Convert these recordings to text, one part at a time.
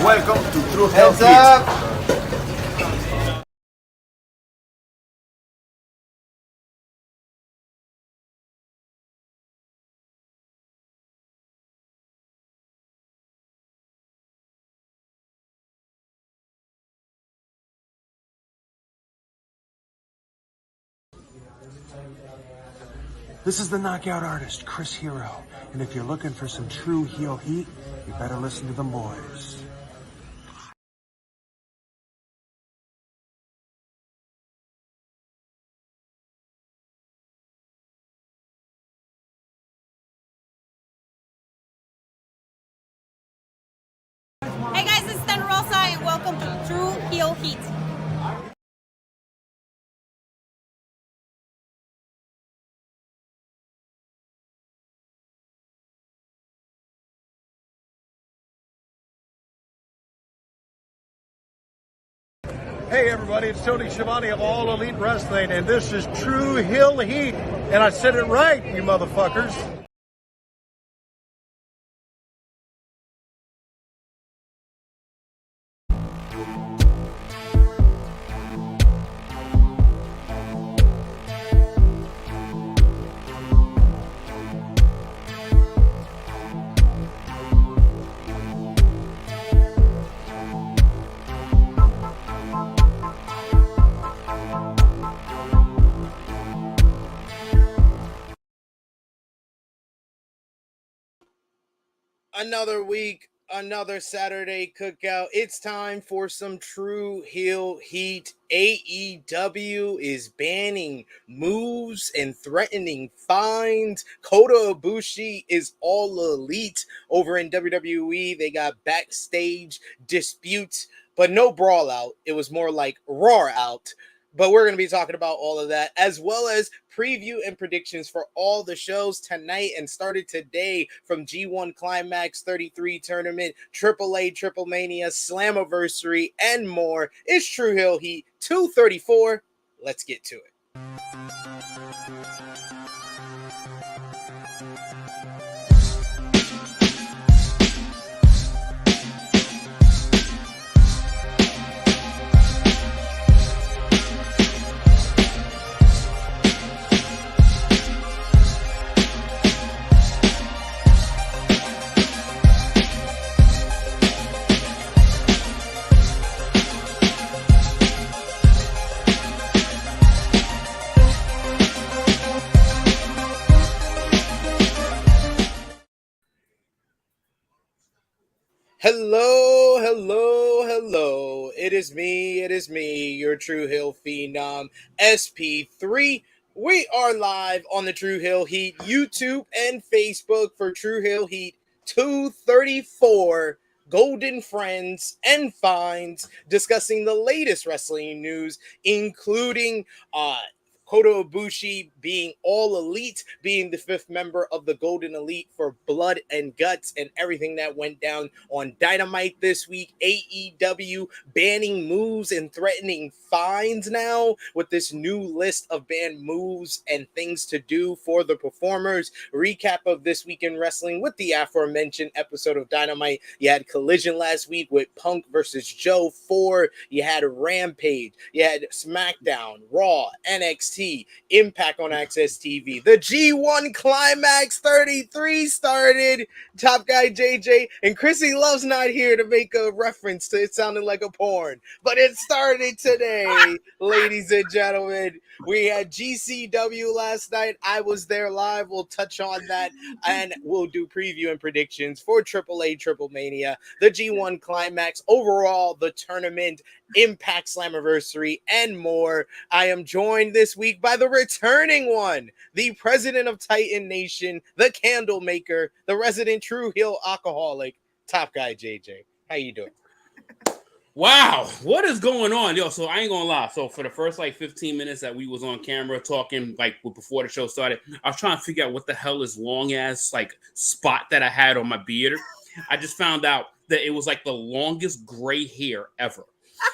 Welcome to Tru Heel Heat. This is the knockout artist, Chris Hero, and if you're looking for some true heel heat, you better listen to the boys. Hey guys, it's Rosa and welcome to Tru Heel Heat. Hey everybody, it's Tony Schiavone of All Elite Wrestling, and this is Tru Heel Heat, and I said it right, you motherfuckers. Another week, another Saturday cookout. It's time for some Tru Heel Heat. AEW is banning moves and threatening fines. Kota Ibushi is all elite over in WWE. They got backstage disputes, but no brawl out. It was more like roar out. But we're going to be talking about all of that, as well as preview and predictions for all the shows tonight and started today from G1 Climax 33 tournament, AAA Triplemania, Slammiversary, and more. It's Tru Heel Heat 234. Let's get to it. Hello, hello, hello. It is me, your Tru Heel Phenom, SP3. We are live on the Tru Heel Heat YouTube and Facebook for Tru Heel Heat 234. Golden Friends and Finds, discussing the latest wrestling news, including Kota Ibushi being all elite, being the fifth member of the Golden Elite for Blood and Guts, and everything that went down on Dynamite this week. AEW banning moves and threatening fines now with this new list of banned moves and things to do for the performers. Recap of this week in wrestling with the aforementioned episode of Dynamite. You had Collision last week with Punk versus Joe 4. You had Rampage. You had Smackdown, Raw, NXT, Impact on Access TV. The G1 Climax 33 started. Top guy JJ and Chrissy Love's not here to make a reference to it sounding like a porn, but it started today, ladies and gentlemen. We had GCW last night. I was there live. We'll touch on that, and we'll do preview and predictions for AAA Triplemania, the G1 Climax, overall the tournament, Impact Slammiversary, and more. I am joined this week by the returning one, the president of Titan Nation, the candle maker, the resident Tru Heel alcoholic, top guy JJ. How you doing? Wow, what is going on? Yo, so I ain't gonna lie. So for the first 15 minutes that we was on camera talking, before the show started, I was trying to figure out what the hell is long ass spot that I had on my beard. I just found out that it was the longest gray hair ever.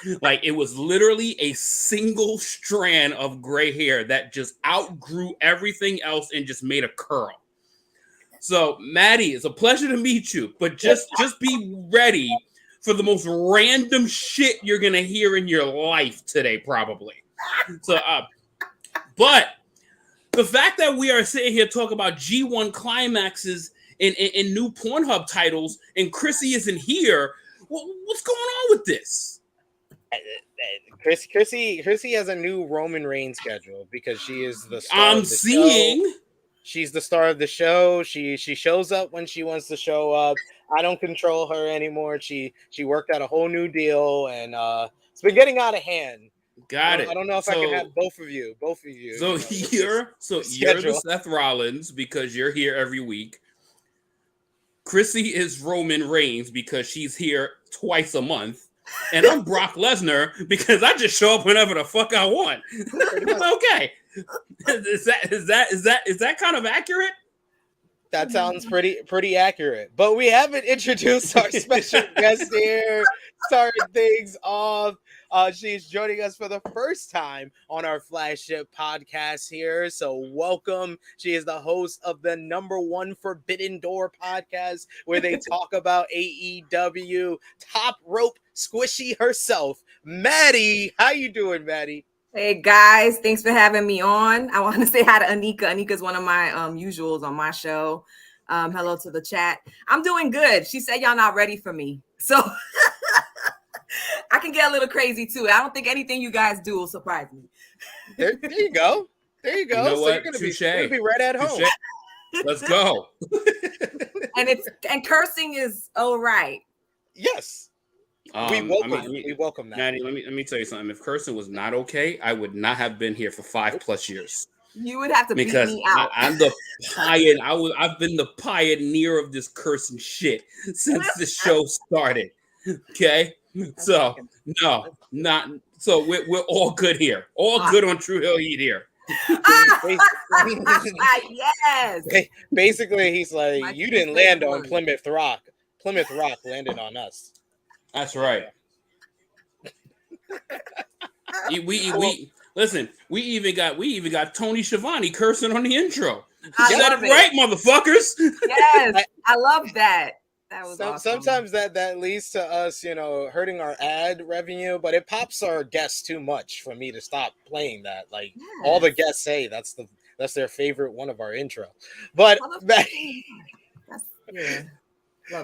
It was literally a single strand of gray hair that just outgrew everything else and just made a curl. So, Maddie, it's a pleasure to meet you, but just be ready for the most random shit you're going to hear in your life today, probably. So, but the fact that we are sitting here talking about G1 climaxes and new Pornhub titles, and Chrissy isn't here, what's going on with this? Chrissy has a new Roman Reigns schedule because she is the star of the show. She's the star of the show. She shows up when she wants to show up. I don't control her anymore. She worked out a whole new deal, and it's been getting out of hand. Got it. I don't know if I can have both of you. So you're the Seth Rollins because you're here every week. Chrissy is Roman Reigns because she's here twice a month. And I'm Brock Lesnar because I just show up whenever the fuck I want. Okay. Is that kind of accurate? That sounds pretty accurate. But we haven't introduced our special guest here. Starting things off. She's joining us for the first time on our flagship podcast here. So welcome. She is the host of the #1 Forbidden Door podcast, where they talk about AEW top rope squishy herself, Maddy. How you doing, Maddy? Hey guys, thanks for having me on. I want to say hi to Anika. Anika's one of my usuals on my show. Hello to the chat. I'm doing good. She said y'all not ready for me, so I can get a little crazy too. I don't think anything you guys do will surprise me. There you go. You know so what? you're gonna be right at home. Let's go. and cursing is all right. Yes. We welcome that. Maddy, let me tell you something. If cursing was not okay, I would not have been here for 5+ years. You would have to beat me out. I'm the pioneer. I've been the pioneer of this cursing shit since the show started. Okay, so we're all good here. All good on Tru Heel Heat here. Yes. Basically, he's like, you didn't land on Plymouth Rock. Plymouth Rock landed on us. That's right. Listen. We even got Tony Schiavone cursing on the intro. I said it right, motherfuckers. Yes, I love that. That was awesome. Sometimes that leads to us, hurting our ad revenue, but it pops our guests too much for me to stop playing that. Like all the guests say that's their favorite one of our intro. But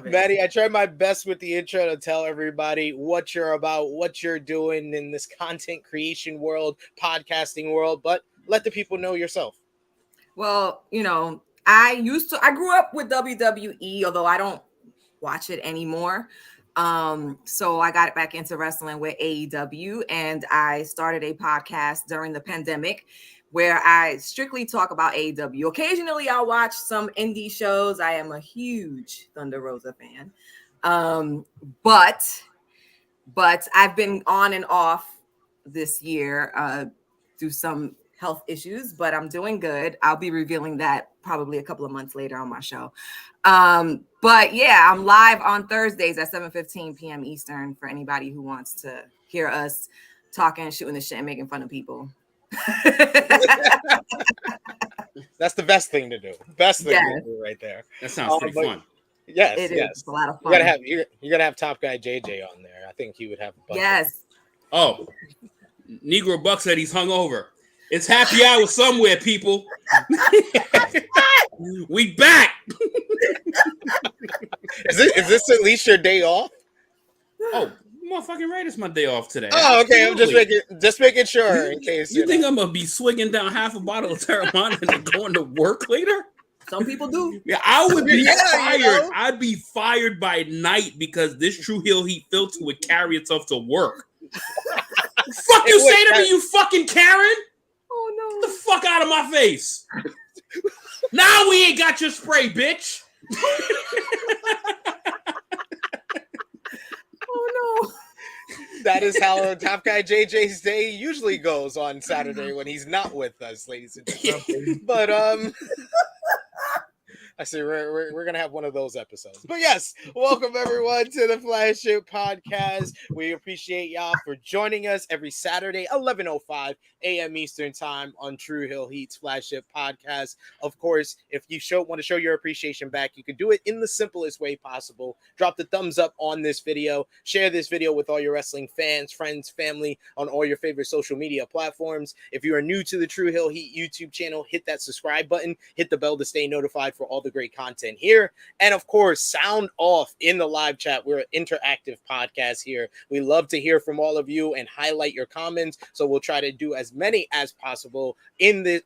Maddy, I tried my best with the intro to tell everybody what you're about, what you're doing in this content creation world, podcasting world, but let the people know yourself. Well, I grew up with WWE, although I don't watch it anymore. So I got back into wrestling with AEW, and I started a podcast during the pandemic where I strictly talk about AEW. Occasionally I'll watch some indie shows. I am a huge Thunder Rosa fan. But I've been on and off this year through some health issues, but I'm doing good. I'll be revealing that probably a couple of months later on my show. But yeah, I'm live on Thursdays at 7:15 p.m. Eastern for anybody who wants to hear us talking, shooting the shit, and making fun of people. That's the best thing to do. Best thing to do right there. That sounds pretty fun. Yes, it is. It's a lot of fun. You gotta have Top Guy JJ on there. I think he would have a bunch. Yes. Oh, Negro Buck said he's hungover. It's happy hour somewhere, people. We back. Is this at least your day off? Oh, motherfucking right, it's my day off today. Oh, okay. Absolutely. I'm just making sure in case. You think I'm gonna be swigging down half a bottle of Terramana and then going to work later? Some people do. Yeah, I would be fired. I'd be fired by night because this Tru Heel Heat filter would carry itself to work. Fuck you say to me, you fucking Karen? Oh no! Get the fuck out of my face! Now we ain't got your spray, bitch. Oh no! That is how Top Guy JJ's day usually goes on Saturday when he's not with us, ladies and gentlemen. But I see we're gonna have one of those episodes. But yes, welcome everyone to the Flagship Podcast. We appreciate y'all for joining us every Saturday, 11:05 a.m. Eastern Time on Tru Heel Heat's Flagship Podcast. Of course, if you want to show your appreciation back, you can do it in the simplest way possible. Drop the thumbs up on this video, share this video with all your wrestling fans, friends, family on all your favorite social media platforms. If you are new to the Tru Heel Heat YouTube channel, hit that subscribe button, hit the bell to stay notified for all the great content here. And of course, sound off in the live chat. We're an interactive podcast here. We love to hear from all of you and highlight your comments. So we'll try to do as many as possible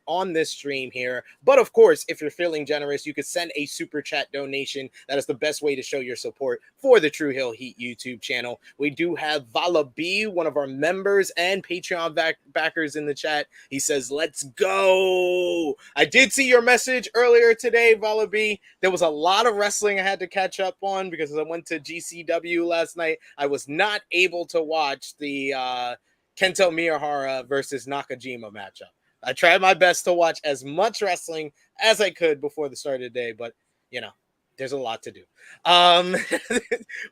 on this stream here. But of course, if you're feeling generous, you could send a super chat donation. That is the best way to show your support for the Tru Heel Heat YouTube channel. We do have Vala B, one of our members and Patreon backers in the chat. He says, let's go. I did see your message earlier today, Vala B. There was a lot of wrestling I had to catch up on because I went to GCW last night. I was not able to watch the Kento Miyahara versus Nakajima matchup. I tried my best to watch as much wrestling as I could before the start of the day, but you know, there's a lot to do.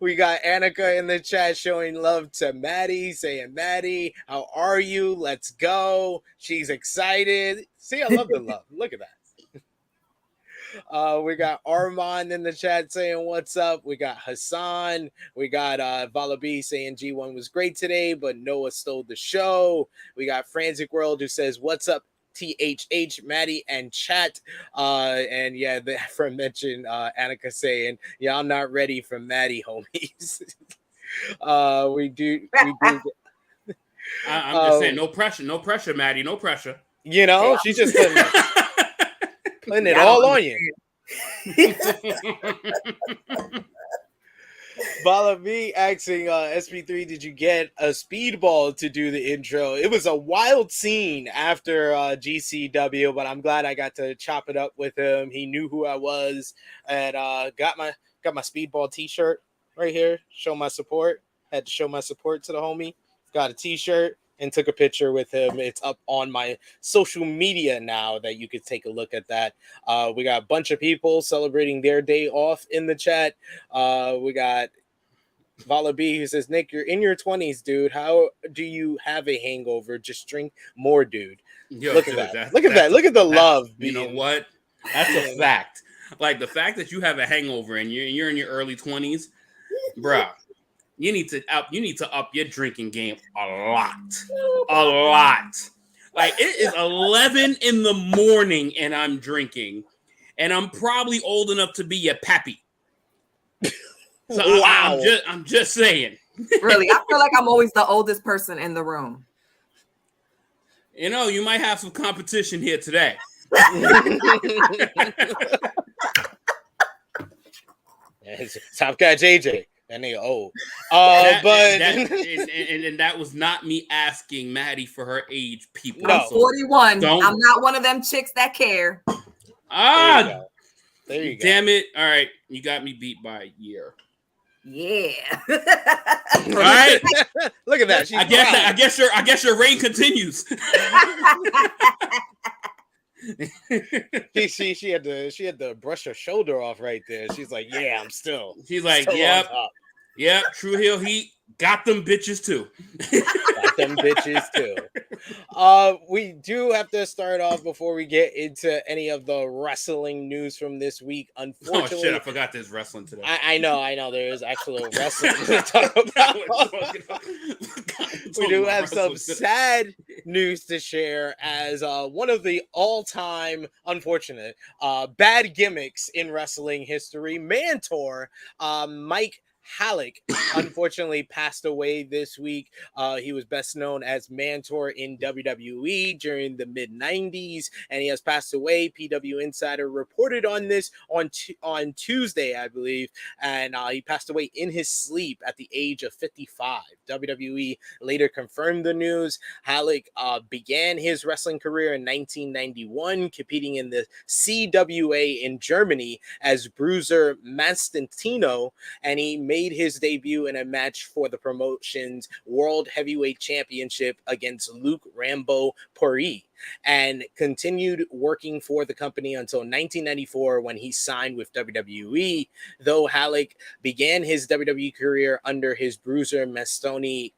We got Annika in the chat showing love to Maddie, saying, Maddie, how are you? Let's go. She's excited. See, I love the love. Look at that. We got Armand in the chat saying what's up. We got Hassan. We got Valabi saying G1 was great today, but Noah stole the show. We got Frantic World who says what's up, THH, Maddie, and chat. And yeah, the aforementioned Annika saying, yeah, I'm not ready for Maddie, homies. we do. I'm just saying, no pressure, Maddie, no pressure. You know, she's just putting it all on you. Vala V asking SP3, did you get a speedball to do the intro? It was a wild scene after GCW, but I'm glad I got to chop it up with him. He knew who I was, and got my speedball t-shirt right here. Show my support. Had to show my support to the homie. Got a t-shirt and took a picture with him. It's up on my social media now that you could take a look at that. We got a bunch of people celebrating their day off in the chat. We got Vala B who says, Nick, you're in your 20s, dude. How do you have a hangover? Just drink more, dude. Yo, look dude, at that. Look at that. Look at the love. You know what? That's a fact. Like the fact that you have a hangover and you're in your early 20s, bro. You need to up your drinking game a lot. Like it is 11 in the morning and I'm drinking, and I'm probably old enough to be your pappy. So wow. I'm just saying. Really, I feel like I'm always the oldest person in the room. You know, you might have some competition here today. Top guy JJ. That nigga old. And that was not me asking Maddie for her age, people. I'm 41. I'm not one of them chicks that care. There you go. Damn it. All right. You got me beat by a year. Yeah. All right. Look at that. I guess your reign continues. she had to brush her shoulder off right there. She's like, yeah, I'm still. She's like, yep, Tru Heel Heat got them bitches too. We do have to start off before we get into any of the wrestling news from this week. Unfortunately, oh shit, I forgot there's wrestling today. I know. There is actually wrestling to talk about. We do have some sad news to share as one of the all-time unfortunate bad gimmicks in wrestling history, Mantor, Mike Halleck, unfortunately passed away this week. He was best known as Mantor in WWE during the mid-90s, and he has passed away. PW Insider reported on this on Tuesday, I believe, and he passed away in his sleep at the age of 55. WWE later confirmed the news. Halleck began his wrestling career in 1991, competing in the CWA in Germany as Bruiser Mastantino, and he made his debut in a match for the promotion's World Heavyweight Championship against Luke Rambo Puri. and continued working for the company until 1994 when he signed with WWE. Though Halleck began his WWE career under his Bruiser Mastoni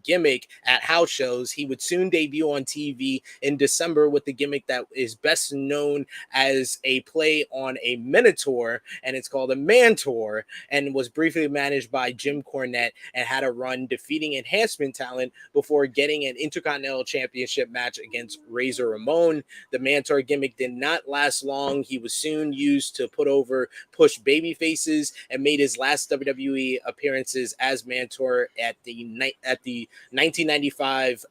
gimmick at house shows, he would soon debut on TV in December with the gimmick that is best known as a play on a Minotaur, and it's called a Mantor, and was briefly managed by Jim Cornette and had a run defeating enhancement talent before getting an Intercontinental Championship match against Razor Ramon. The Mantor gimmick did not last long. He was soon used to push baby faces and made his last WWE appearances as Mantor at the 1995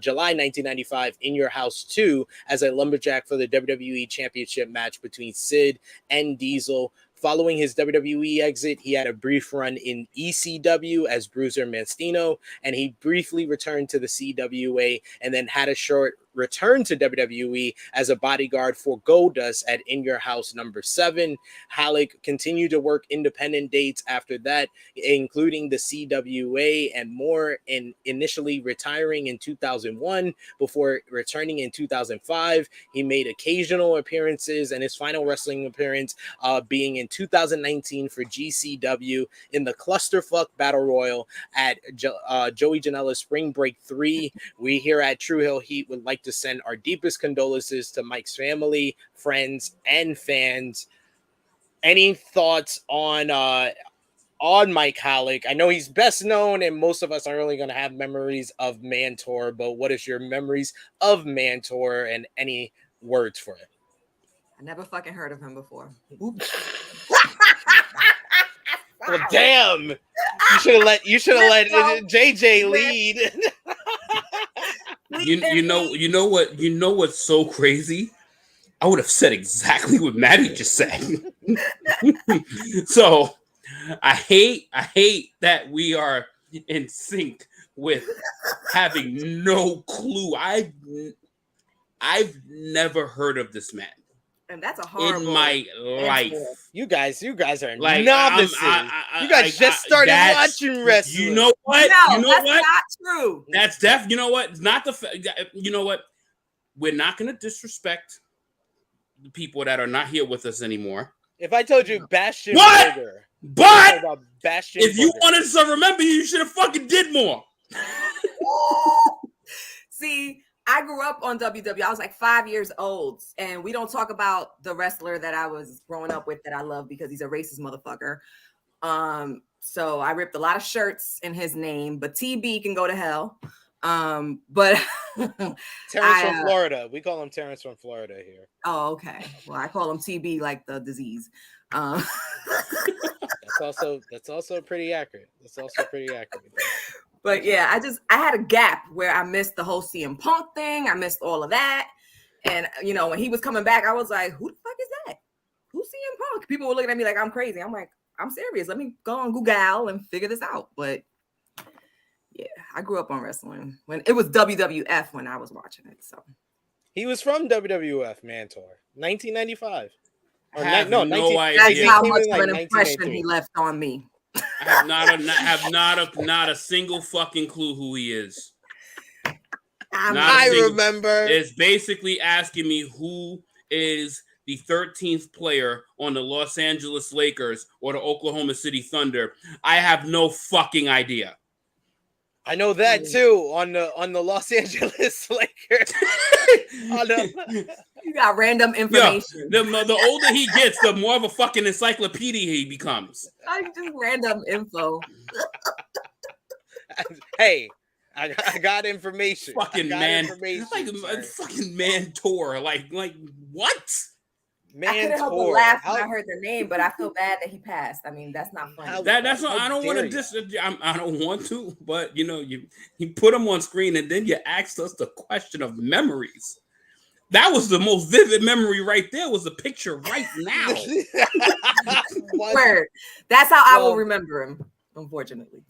July 1995 In Your House 2 as a lumberjack for the WWE Championship match between Sid and Diesel. Following his WWE exit, he had a brief run in ECW as Bruiser Mastino, and he briefly returned to the CWA and then had a short return to WWE as a bodyguard for Goldust at In Your House number 7. Halleck continued to work independent dates after that, including the CWA and more, and initially retiring in 2001 before returning in 2005. He made occasional appearances, and his final wrestling appearance being in 2019 for GCW in the Clusterfuck Battle Royal at Joey Janela's Spring Break 3. We here at Tru Heel Heat would like to send our deepest condolences to Mike's family, friends, and fans. Any thoughts on Mike Halleck? I know he's best known, and most of us are only going to have memories of Mantor, but what is your memories of Mantor and any words for it? I never fucking heard of him before. Well, damn! You should have let JJ lead. You know what's so crazy? I would have said exactly what Maddie just said. So I hate that we are in sync with having no clue. I've never heard of this man. And that's a horrible in my life. You guys are like novices. You guys just started watching wrestling. You know what? No, you know that's what? not true. That's def. You know what? It's not you know what? We're not going to disrespect the people that are not here with us anymore. If I told you Bastion what? Burger, but Bastion if you Burger. wanted to remember, you should have fucking did more. See, I grew up on WWE. I was like 5 years old, and we don't talk about the wrestler that I was growing up with that I love because he's a racist motherfucker. So I ripped a lot of shirts in his name, but TB can go to hell. But Terrence from Florida. We call him Terrence from Florida here. Oh, okay. Well, I call him TB like the disease. That's also pretty accurate. But yeah, I had a gap where I missed the whole CM Punk thing. I missed all of that. And, you know, when he was coming back, I was like, who the fuck is that? Who's CM Punk? People were looking at me like I'm crazy. I'm like, I'm serious. Let me go on Google and figure this out. But yeah, I grew up on wrestling when it was WWF when I was watching it. So he was from WWF, Mantor, 1995. I have no idea. That's how much of an impression he left on me. I have not a single fucking clue who he is. I remember. It's basically asking me who is the 13th player on the Los Angeles Lakers or the Oklahoma City Thunder. I have no fucking idea. I know that too on the Los Angeles Lakers. You got random information. Yeah, the older he gets, the more of a fucking encyclopedia he becomes. I just random info. Hey, I got information. Fucking fucking Mantor. Like what? I couldn't help but laugh when I heard the name, but I feel bad that he passed. I mean, that's not funny. That's what I don't want to I don't want to, but you know, you put him on screen and then you asked us the question of memories. That was the most vivid memory right there. Was the picture right now. Word. That's how I will remember him. Unfortunately.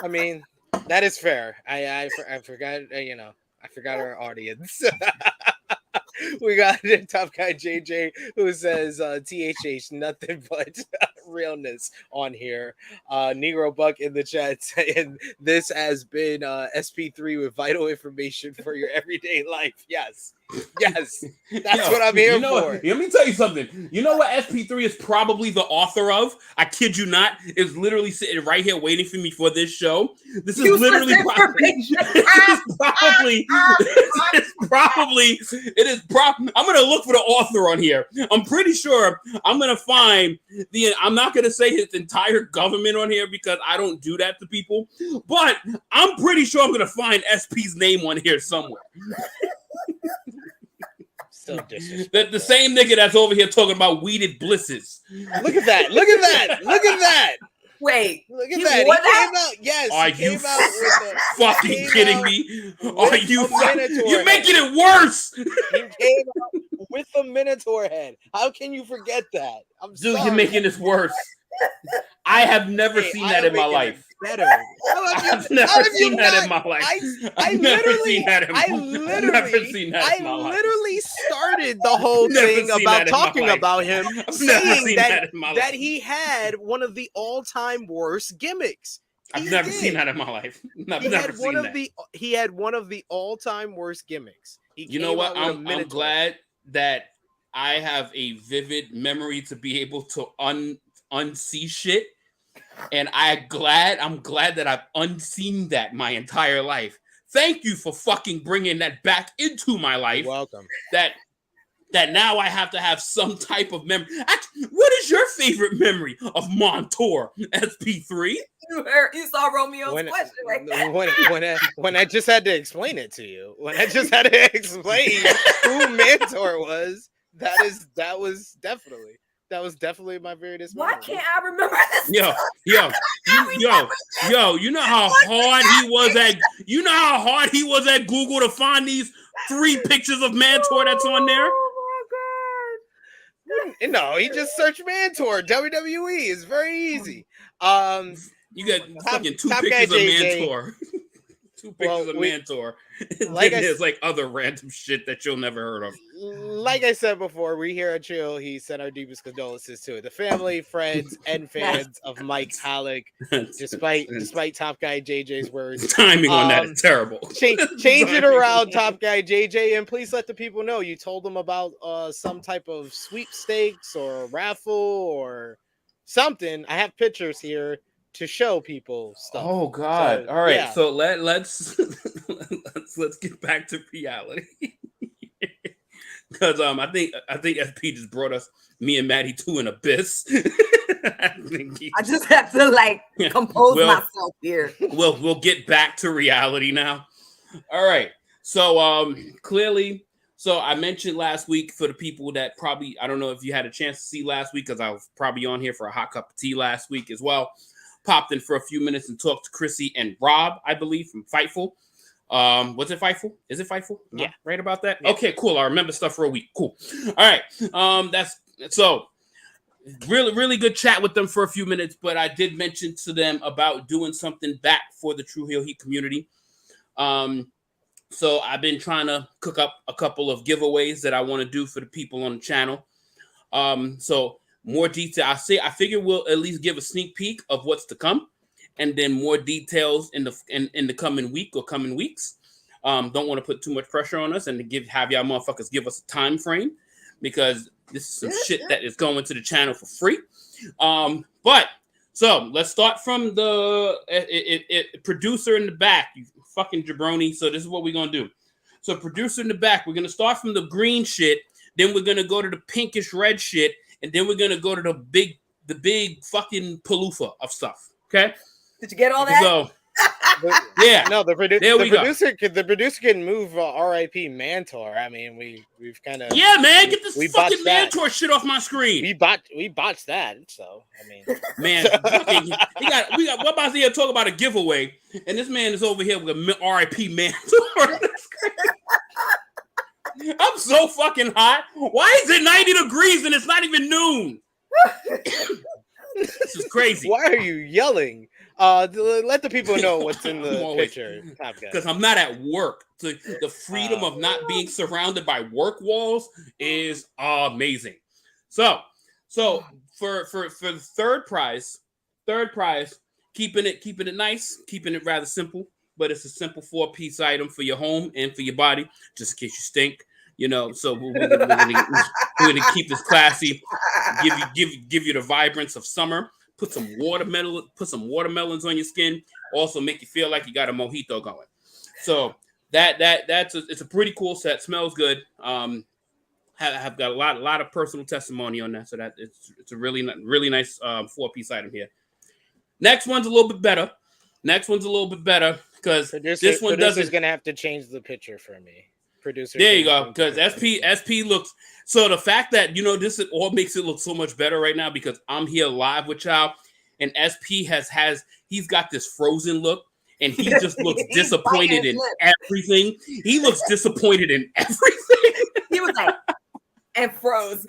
I mean, that is fair. I forgot. I forgot our audience. We got the tough guy JJ who says THH nothing but realness on here. Negro Buck in the chat saying this has been SP3 with vital information for your everyday life. Yes. Yes, that's what I'm here for. Let me tell you something. You know what SP3 is probably the author of? I kid you not. Is literally sitting right here waiting for me for this show. This is literally I'm gonna look for the author on here. I'm pretty sure I'm gonna find I'm not gonna say his entire government on here because I don't do that to people, but I'm pretty sure I'm gonna find SP's name on here somewhere. So the same nigga that's over here talking about weeded blisses. Look at that! Look at that! Look at that! Wait, look at that! He came out. Yes, are he you came out with fucking kidding me? Are you? You're making it worse. He came out with a Minotaur head. How can you forget that? I'm Dude, sorry. you're making this worse. I have never seen that in my life. Better. I've never seen that in my life. I've never seen that in my life. I literally started the whole thing about talking about him, saying that he had one of the all-time worst gimmicks. I've never seen that in my life. He had one of the all-time worst gimmicks. You know what? I'm glad that I have a vivid memory to be able to unsee shit, and I'm glad that I've unseen that my entire life. Thank you for fucking bringing that back into my life. You're welcome. That now I have to have some type of memory. What is your favorite memory of Montour, SP3? You saw Romeo's question right there. When I just had to explain it to you. When I just had to explain who Mantor was, that was definitely my weirdest memory. Why can't I remember this? Yo, you know how hard he was at Google to find these 3 pictures of Mantor that's on there? Oh my God. No, he just searched Mantor. WWE is very easy. You got fucking 2 pictures of Mantor. 2 pictures of Mantor. Like there's like other random shit that you'll never heard of. Like I said before, we here at Chill, he sent our deepest condolences to the family, friends, and fans of Mike Halleck. Despite Top Guy JJ's words, timing on that is terrible. Change it around, Top Guy JJ, and please let the people know you told them about some type of sweepstakes or raffle or something. I have pictures here to show people stuff. Oh God! So, all right, yeah. so let's get back to reality because I think FP just brought me and Maddie to an abyss. I just have to compose myself here. We'll get back to reality now. All right, so clearly. So I mentioned last week for the people that probably I don't know if you had a chance to see last week because I was probably on here for a hot cup of tea last week as well. Popped in for a few minutes and talked to Chrissy and Rob, I believe, from Fightful. Was it Fightful? Is it Fightful? Yeah. Right about that? Yeah. Okay, cool. I remember stuff for a week. Cool. All right. That's so really, really good chat with them for a few minutes, but I did mention to them about doing something back for the Tru Heel Heat community. So I've been trying to cook up a couple of giveaways that I want to do for the people on the channel. So more detail. I figure we'll at least give a sneak peek of what's to come, and then more details in the coming week or coming weeks. Don't want to put too much pressure on us and have y'all motherfuckers give us a time frame because this is some shit that is going to the channel for free. But so let's start from the producer in the back, you fucking jabroni. So this is what we're gonna do. So producer in the back, we're gonna start from the green shit, then we're gonna go to the pinkish red shit. And then we're gonna go to the big fucking paloofa of stuff. Okay. Did you get all that? So yeah. No, the producer can move R.I.P. Mantor. I mean, we've kind of man, get this fucking Mantor shit off my screen. We botched that. So I mean, man, we got what about here talk about a giveaway, and this man is over here with a R.I.P. Mantor. I'm so fucking hot. Why is it 90 degrees and it's not even noon? This is crazy. Why are you yelling? Let the people know what's in the picture. Because I'm not at work. So the freedom of not being surrounded by work walls is amazing. So for the third prize, keeping it nice, keeping it rather simple, but it's a simple 4-piece item for your home and for your body, just in case you stink. So we're gonna keep this classy, give you the vibrance of summer. Put some watermelons on your skin. Also make you feel like you got a mojito going. So it's a pretty cool set. Smells good. Have got a lot of personal testimony on that. So that it's a really nice 4-piece item here. Next one's a little bit better because this one doesn't. Gonna have to change the picture for me. Producer. There you go. Because SP looks. So the fact that this all makes it look so much better right now because I'm here live with y'all, and SP he's got this frozen look, and he just looks disappointed in everything. He looks disappointed in everything. He was like, and froze.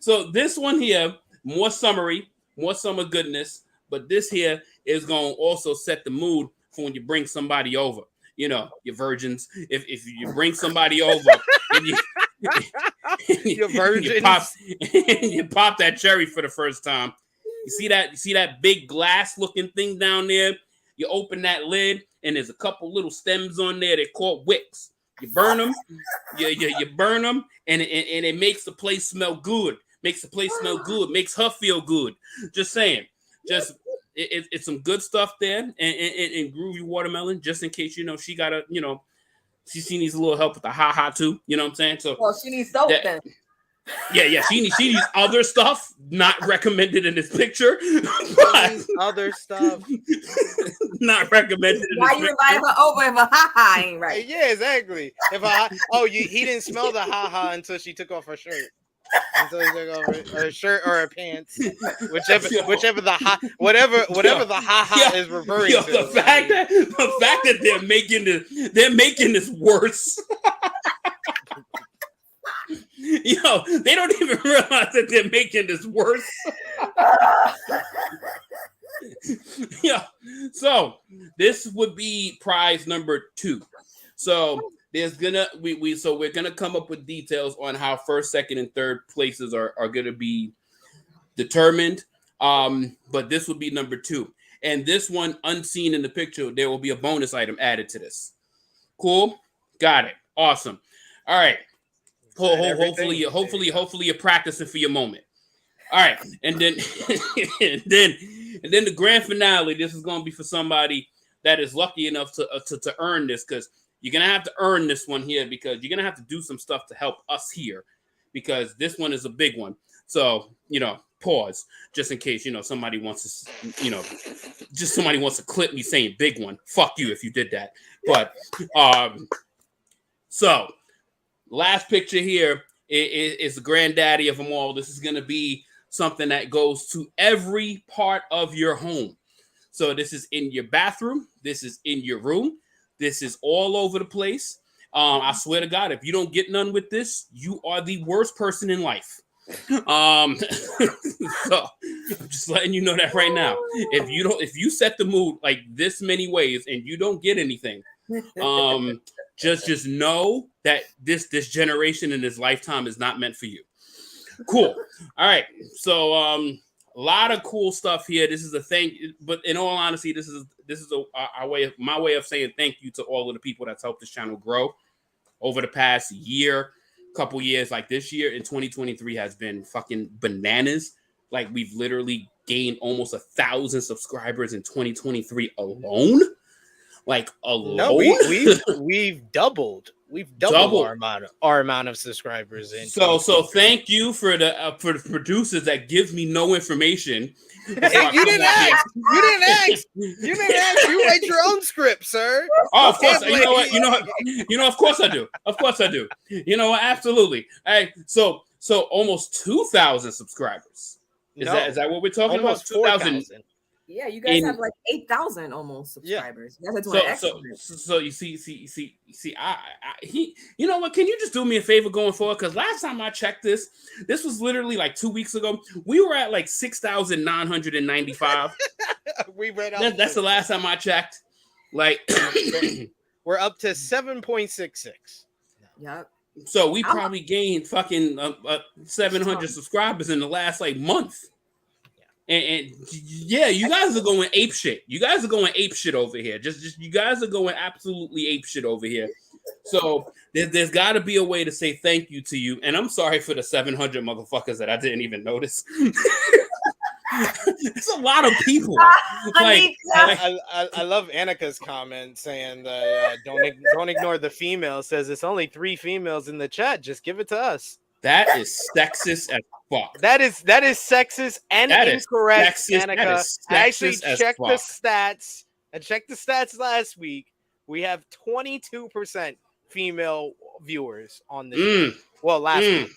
So this one here, more summer goodness. But this here is going to also set the mood for when you bring somebody over. Your virgins. If you bring somebody over, and your virgins, you pop that cherry for the first time. You see that big glass looking thing down there. You open that lid, and there's a couple little stems on there. They're called wicks. You burn them. You burn them, and it makes the place smell good. Makes her feel good. Just saying. It's some good stuff there and groovy watermelon, just in case she got she needs a little help with the ha too. You know what I'm saying? So she needs soap then. Yeah. She needs other stuff not recommended in this picture. But other stuff not recommended. Why you invite her over if a ha ain't right? Yeah, exactly. He didn't smell the ha until she took off her shirt. Until he took off her shirt or her pants, whichever the ha is referring to. The fact that they're making this worse. They don't even realize that they're making this worse. So this would be prize number 2. So we're gonna come up with details on how first, second, and third places are gonna be determined. But this would be number 2, and this one unseen in the picture, there will be a bonus item added to this. Cool, got it, awesome. All right, hopefully you're practicing for your moment. All right, and then and then the grand finale. This is gonna be for somebody that is lucky enough to earn this, because you're going to have to earn this one here, because you're going to have to do some stuff to help us here, because this one is a big one. So, pause just in case, somebody wants to clip me saying big one. Fuck you if you did that. But, so last picture here is the granddaddy of them all. This is going to be something that goes to every part of your home. So this is in your bathroom. This is in your room. This is all over the place. I swear to God, if you don't get none with this, you are the worst person in life. So I'm just letting you know that right now. If you set the mood like this many ways and you don't get anything, just know that this generation in this lifetime is not meant for you. Cool. All right. So a lot of cool stuff here. This is a thing, but in all honesty, this is my way of saying thank you to all of the people that's helped this channel grow over the past couple years. Like this year in 2023 has been fucking bananas. Like we've literally gained almost 1,000 subscribers in 2023 alone. Like alone. No, we've doubled. We've doubled our amount of subscribers. So thank you for the producers that gives me no information. You didn't ask. You write your own script, sir. Oh, of course. You know what? Of course I do. You know what? Absolutely. Hey, so almost 2,000 subscribers. Is that what we're talking about? 2,000. Yeah, you guys have like 8,000 almost subscribers. Yeah. So you see, you know what? Can you just do me a favor going forward? Because last time I checked this was literally like 2 weeks ago. We were at like 6,995. We read out. That's the last time I checked. Like We're up to 7.66. Yep. So we probably gained fucking 700 subscribers in the last like month. And yeah, you guys are going ape shit. You guys are going ape shit over here. Just you guys are going absolutely ape shit over here. So there's got to be a way to say thank you to you. And I'm sorry for the 700 motherfuckers that I didn't even notice. It's a lot of people. I love Annika's comment saying that don't ignore the female. Says it's only 3 females in the chat. Just give it to us. That is sexist as fuck. That is sexist and incorrect, Annika. I actually checked the stats. I checked the stats last week. We have 22% female viewers on this show. Well, last week.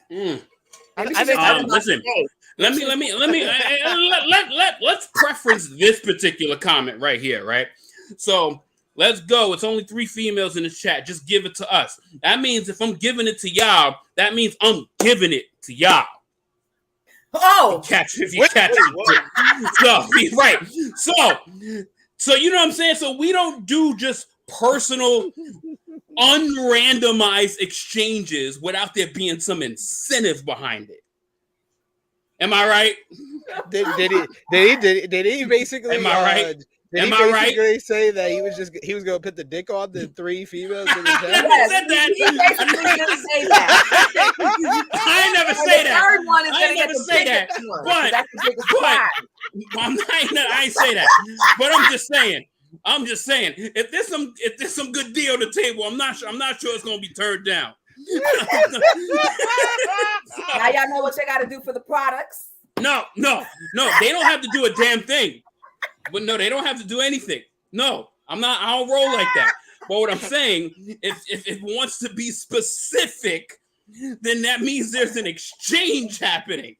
Listen. Let's preference this particular comment right here, right? So let's go. It's only 3 females in the chat. Just give it to us. That means if I'm giving it to y'all, that means I'm giving it to y'all. Oh, If you catch it. So right. So you know what I'm saying? So we don't do just personal, unrandomized exchanges without there being some incentive behind it. Am I right? Did he basically? Am I right? Did he basically say that he was going to put the dick on the 3 females in the chat? I said that. He basically didn't say that. I ain't never say that. The third one is I going ain't to get never the say that. biggest one, But that's the biggest prize. I ain't say that. But I'm just saying. If there's some good deal on the table, I'm not sure it's going to be turned down. Now y'all know what you got to do for the products. No. They don't have to do a damn thing. But no, they don't have to do anything. No, I don't roll like that. But what I'm saying, if it wants to be specific, then that means there's an exchange happening.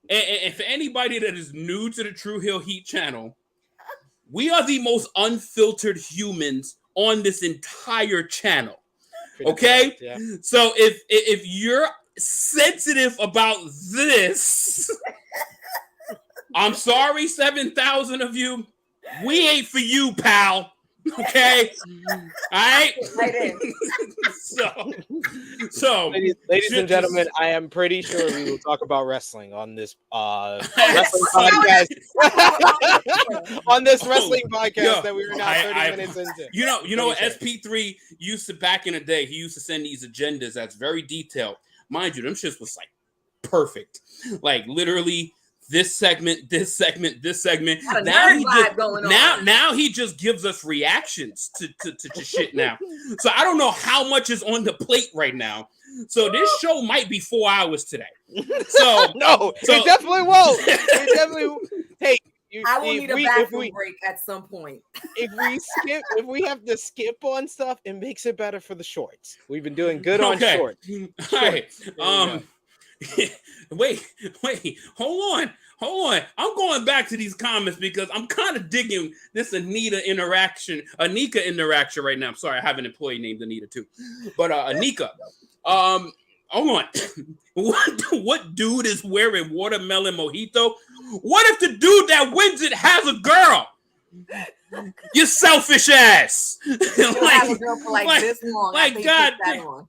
And for anybody that is new to the Tru Heel Heat channel, we are the most unfiltered humans on this entire channel. Okay? Yeah. So if you're sensitive about this, I'm sorry, 7,000 of you. We ain't for you, pal. Okay? All right? So ladies and gentlemen, I am pretty sure we will talk about wrestling on this wrestling podcast. On this wrestling podcast that we are now 30 minutes into. You know, SP3 used to, back in the day, he used to send these agendas that's very detailed. Mind you, them shits was like perfect. Like literally this segment. Now he just gives us reactions to shit now. So I don't know how much is on the plate right now. So this show might be 4 hours today. So it definitely won't. It definitely. Hey, I will need a bathroom break at some point. If we have to skip on stuff, it makes it better for the shorts. We've been doing good on shorts. All right. Wait, hold on. I'm going back to these comments because I'm kind of digging this Anika interaction right now. I'm sorry, I have an employee named Anita too. But Anika, hold on. What dude is wearing watermelon mojito? What if the dude that wins it has a girl? You selfish ass. Have a girl for this long. Goddamn.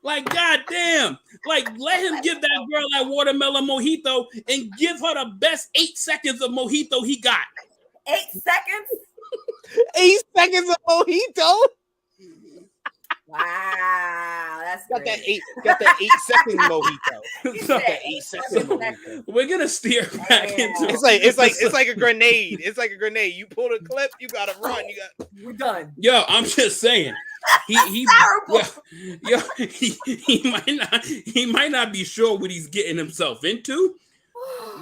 Let him give that girl that watermelon mojito and give her the best 8 seconds of mojito he got. 8 seconds? 8 seconds of mojito? Wow, that's got that 8 second mojito. Got that 8 second mojito. We're gonna steer back into it's like a grenade. It's like a grenade. You pull the clip, you gotta run. We're done. Yo, I'm just saying. He might not be sure what he's getting himself into,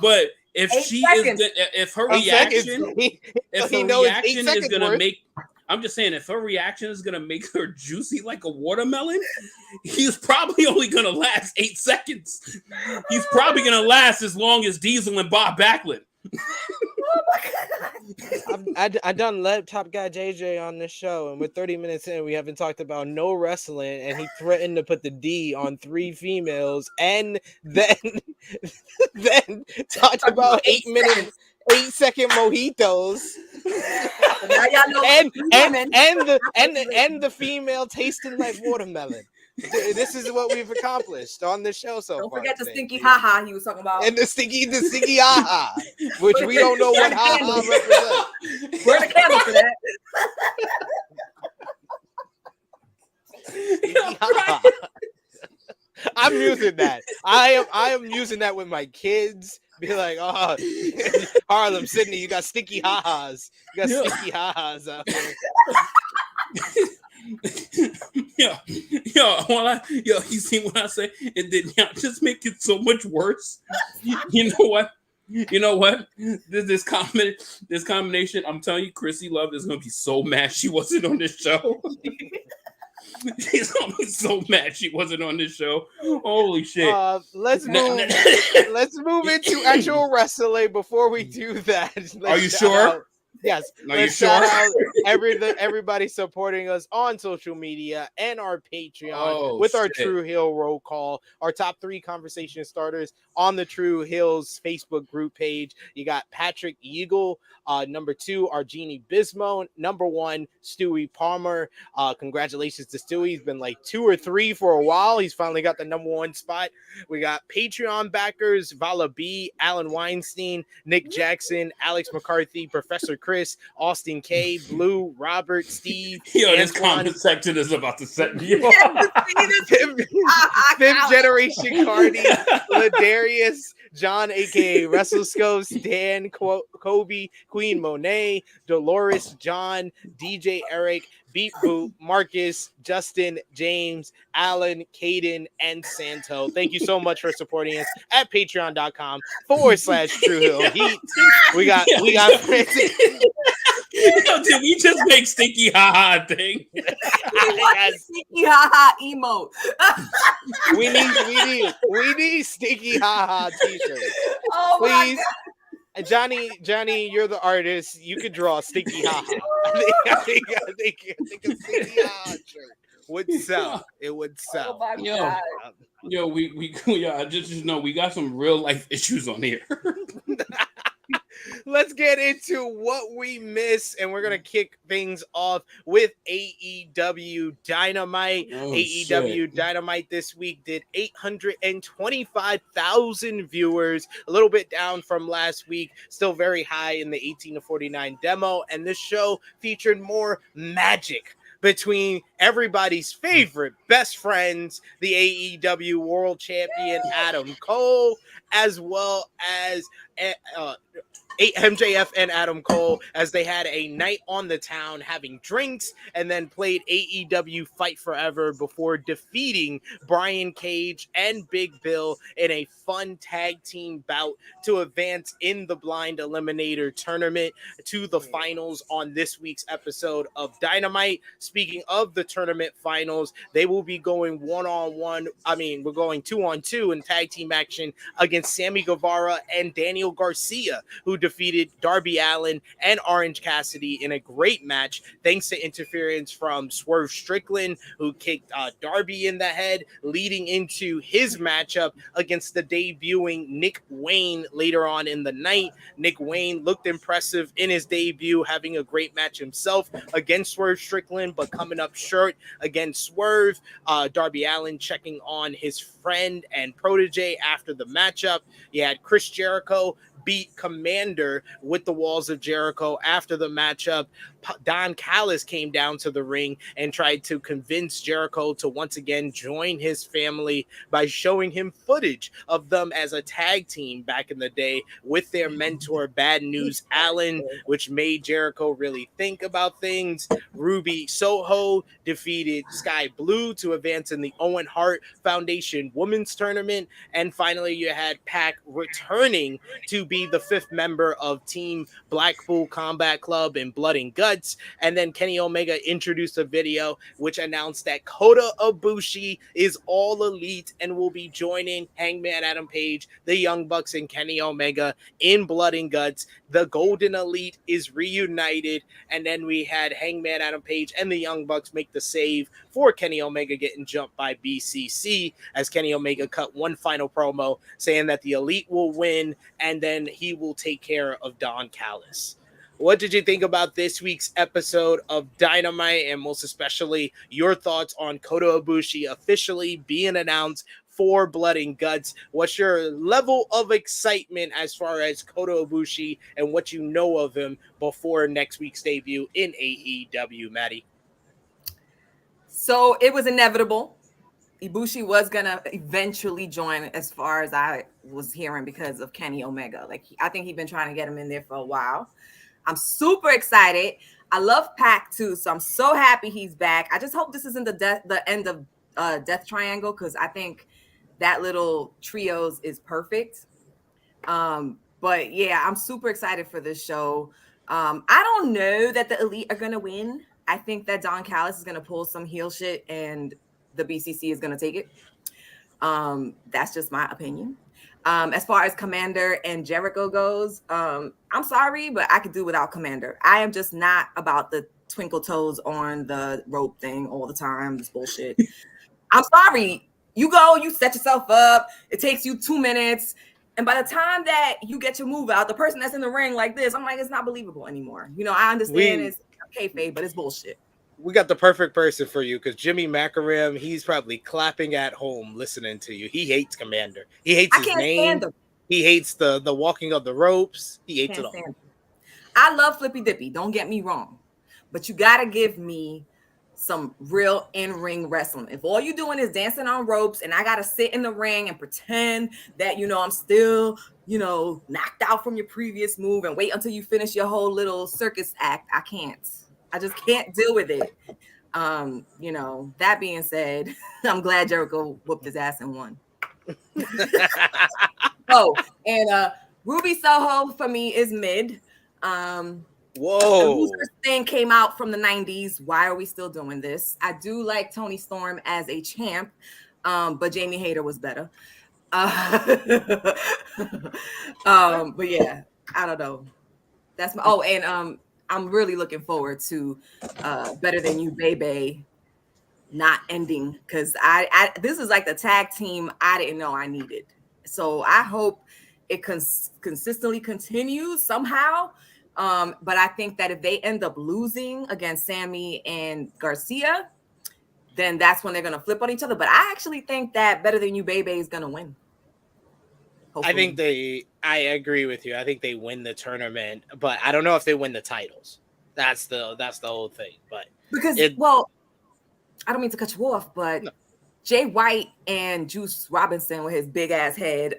but if her reaction is gonna make, I'm just saying, if her reaction is gonna make her juicy like a watermelon, he's probably only gonna last 8 seconds. He's probably gonna last as long as Diesel and Bob Backlund. Oh my God. I done laptop guy JJ on this show, and we're 30 minutes in. We haven't talked about no wrestling, and he threatened to put the D on 3 females, and then talked about 8 second mojitos. So now y'all know and the female tasting like watermelon. This is what we've accomplished on the show so don't far. forget the today. stinky haha he was talking about. And the stinky haha, which we don't know what haha represents. Where's the candle for that? I'm using that. I am using that with my kids. Be like, oh, Harlem, Sydney, you got sticky ha-has. You got sticky ha-has out there. You see what I say? And then just make it so much worse. You know what? This combination, I'm telling you, Chrissy Love is gonna be so mad she wasn't on this show. She's gonna be so mad she wasn't on this show. Holy shit! Let's move into actual wrestling before we do that. Are you sure? Yes. Are you shout sure? out everybody supporting us on social media and our Patreon with our Tru Heel Roll Call, our top 3 conversation starters on the Tru Heel's Facebook group page. You got Patrick Eagle, number 2, our Jeannie Bismo, number 1, Stewie Palmer. Congratulations to Stewie. He's been like 2 or 3 for a while. He's finally got the number 1 spot. We got Patreon backers, Vala B, Alan Weinstein, Nick Jackson, Alex McCarthy, Professor Chris, Austin K, Blue, Robert, Steve. This comment section is about to set me off. Fifth Generation Cardi, Ladarius, John, aka WrestleScopes, Dan, Kobe, Queen Monet, Dolores, John, DJ Eric, Beat Boot, Marcus, Justin, James, Alan, Caden, and Santo. Thank you so much for supporting us at patreon.com/Tru Heel Heat. We got did we just make stinky haha thing? Stinky haha emote. we need stinky haha t-shirts. Oh please. My God. Johnny, you're the artist. You could draw a stinky haha. I think a stinky haha shirt would sell. It would sell. Oh my God. We got some real life issues on here. Let's get into what we miss, and we're gonna kick things off with AEW Dynamite. AEW Dynamite this week did 825,000 viewers, a little bit down from last week, still very high in the 18 to 49 demo, and this show featured more magic between everybody's favorite best friends, the AEW World Champion Adam Cole, as well as MJF and Adam Cole, as they had a night on the town having drinks and then played AEW Fight Forever before defeating Brian Cage and Big Bill in a fun tag team bout to advance in the Blind Eliminator tournament to the finals on this week's episode of Dynamite. Speaking of the tournament finals, they will be going we're going 2-on-2 in tag team action against Sammy Guevara and Daniel Garcia, who defeated Darby Allin and Orange Cassidy in a great match thanks to interference from Swerve Strickland, who kicked Darby in the head, leading into his matchup against the debuting Nick Wayne later on in the night. Nick Wayne looked impressive in his debut, having a great match himself against Swerve Strickland, but coming up short against Swerve. Darby Allin checking on his friend and protege after the matchup. You had Chris Jericho beat Commander with the Walls of Jericho after the matchup. Don Callis came down to the ring and tried to convince Jericho to once again join his family by showing him footage of them as a tag team back in the day with their mentor Bad News Allen, which made Jericho really think about things. Ruby Soho defeated Sky Blue to advance in the Owen Hart Foundation Women's Tournament. And finally, you had Pac returning to be the 5th member of Team Blackpool Combat Club in Blood and Guts. And then Kenny Omega introduced a video which announced that Kota Ibushi is all elite and will be joining Hangman Adam Page, the Young Bucks, and Kenny Omega in Blood and Guts. The Golden Elite is reunited, and then we had Hangman Adam Page and the Young Bucks make the save for Kenny Omega getting jumped by BCC, as Kenny Omega cut one final promo saying that the Elite will win and then he will take care of Don Callis. What did you think about this week's episode of Dynamite, and most especially your thoughts on Kota Ibushi officially being announced for Blood and Guts? What's your level of excitement as far as Kota Ibushi and what you know of him before next week's debut in AEW, Maddy? So it was inevitable. Ibushi was gonna eventually join, as far as I was hearing, because of Kenny Omega. Like, I think he's been trying to get him in there for a while. I'm super excited. I love Pac too, so I'm so happy he's back. I just hope this isn't the end of Death Triangle, because I think that little trios is perfect. But yeah, I'm super excited for this show. I don't know that the Elite are gonna win. I think that Don Callis is gonna pull some heel shit, and the BCC is gonna take it. That's just my opinion. As far as Commander and Jericho goes, I'm sorry, but I could do without Commander. I am just not about the twinkle toes on the rope thing all the time. This bullshit. I'm sorry. You go, you set yourself up. It takes you 2 minutes. And by the time that you get your move out, the person that's in the ring like this, I'm like, it's not believable anymore. You know, I understand it's kayfabe, but it's bullshit. We got the perfect person for you, because Jimmy Macaram, he's probably clapping at home listening to you. He hates Commander. He hates his name. He hates the walking of the ropes. He hates it all. I love Flippy Dippy. Don't get me wrong. But you got to give me some real in-ring wrestling. If all you're doing is dancing on ropes and I got to sit in the ring and pretend that, you know, I'm still, you know, knocked out from your previous move and wait until you finish your whole little circus act, I can't. I just can't deal with it. You know, that being said, I'm glad Jericho whooped his ass and won. Oh, and Ruby Soho for me is mid. Whoa. The Losers thing came out from the 90s. Why are we still doing this? I do like Toni Storm as a champ, but Jamie Hayter was better. But yeah, I don't know. That's my and I'm really looking forward to Better Than You Baby not ending, because I this is like the tag team I didn't know I needed. So I hope it consistently continues somehow. But I think that if they end up losing against Sammy and Garcia, then that's when they're going to flip on each other. But I actually think that Better Than You Baby is going to win. Hopefully. I agree with you. I think they win the tournament, but I don't know if they win the titles. That's the whole thing. But because I don't mean to cut you off, but no. Jay White and Juice Robinson with his big ass head,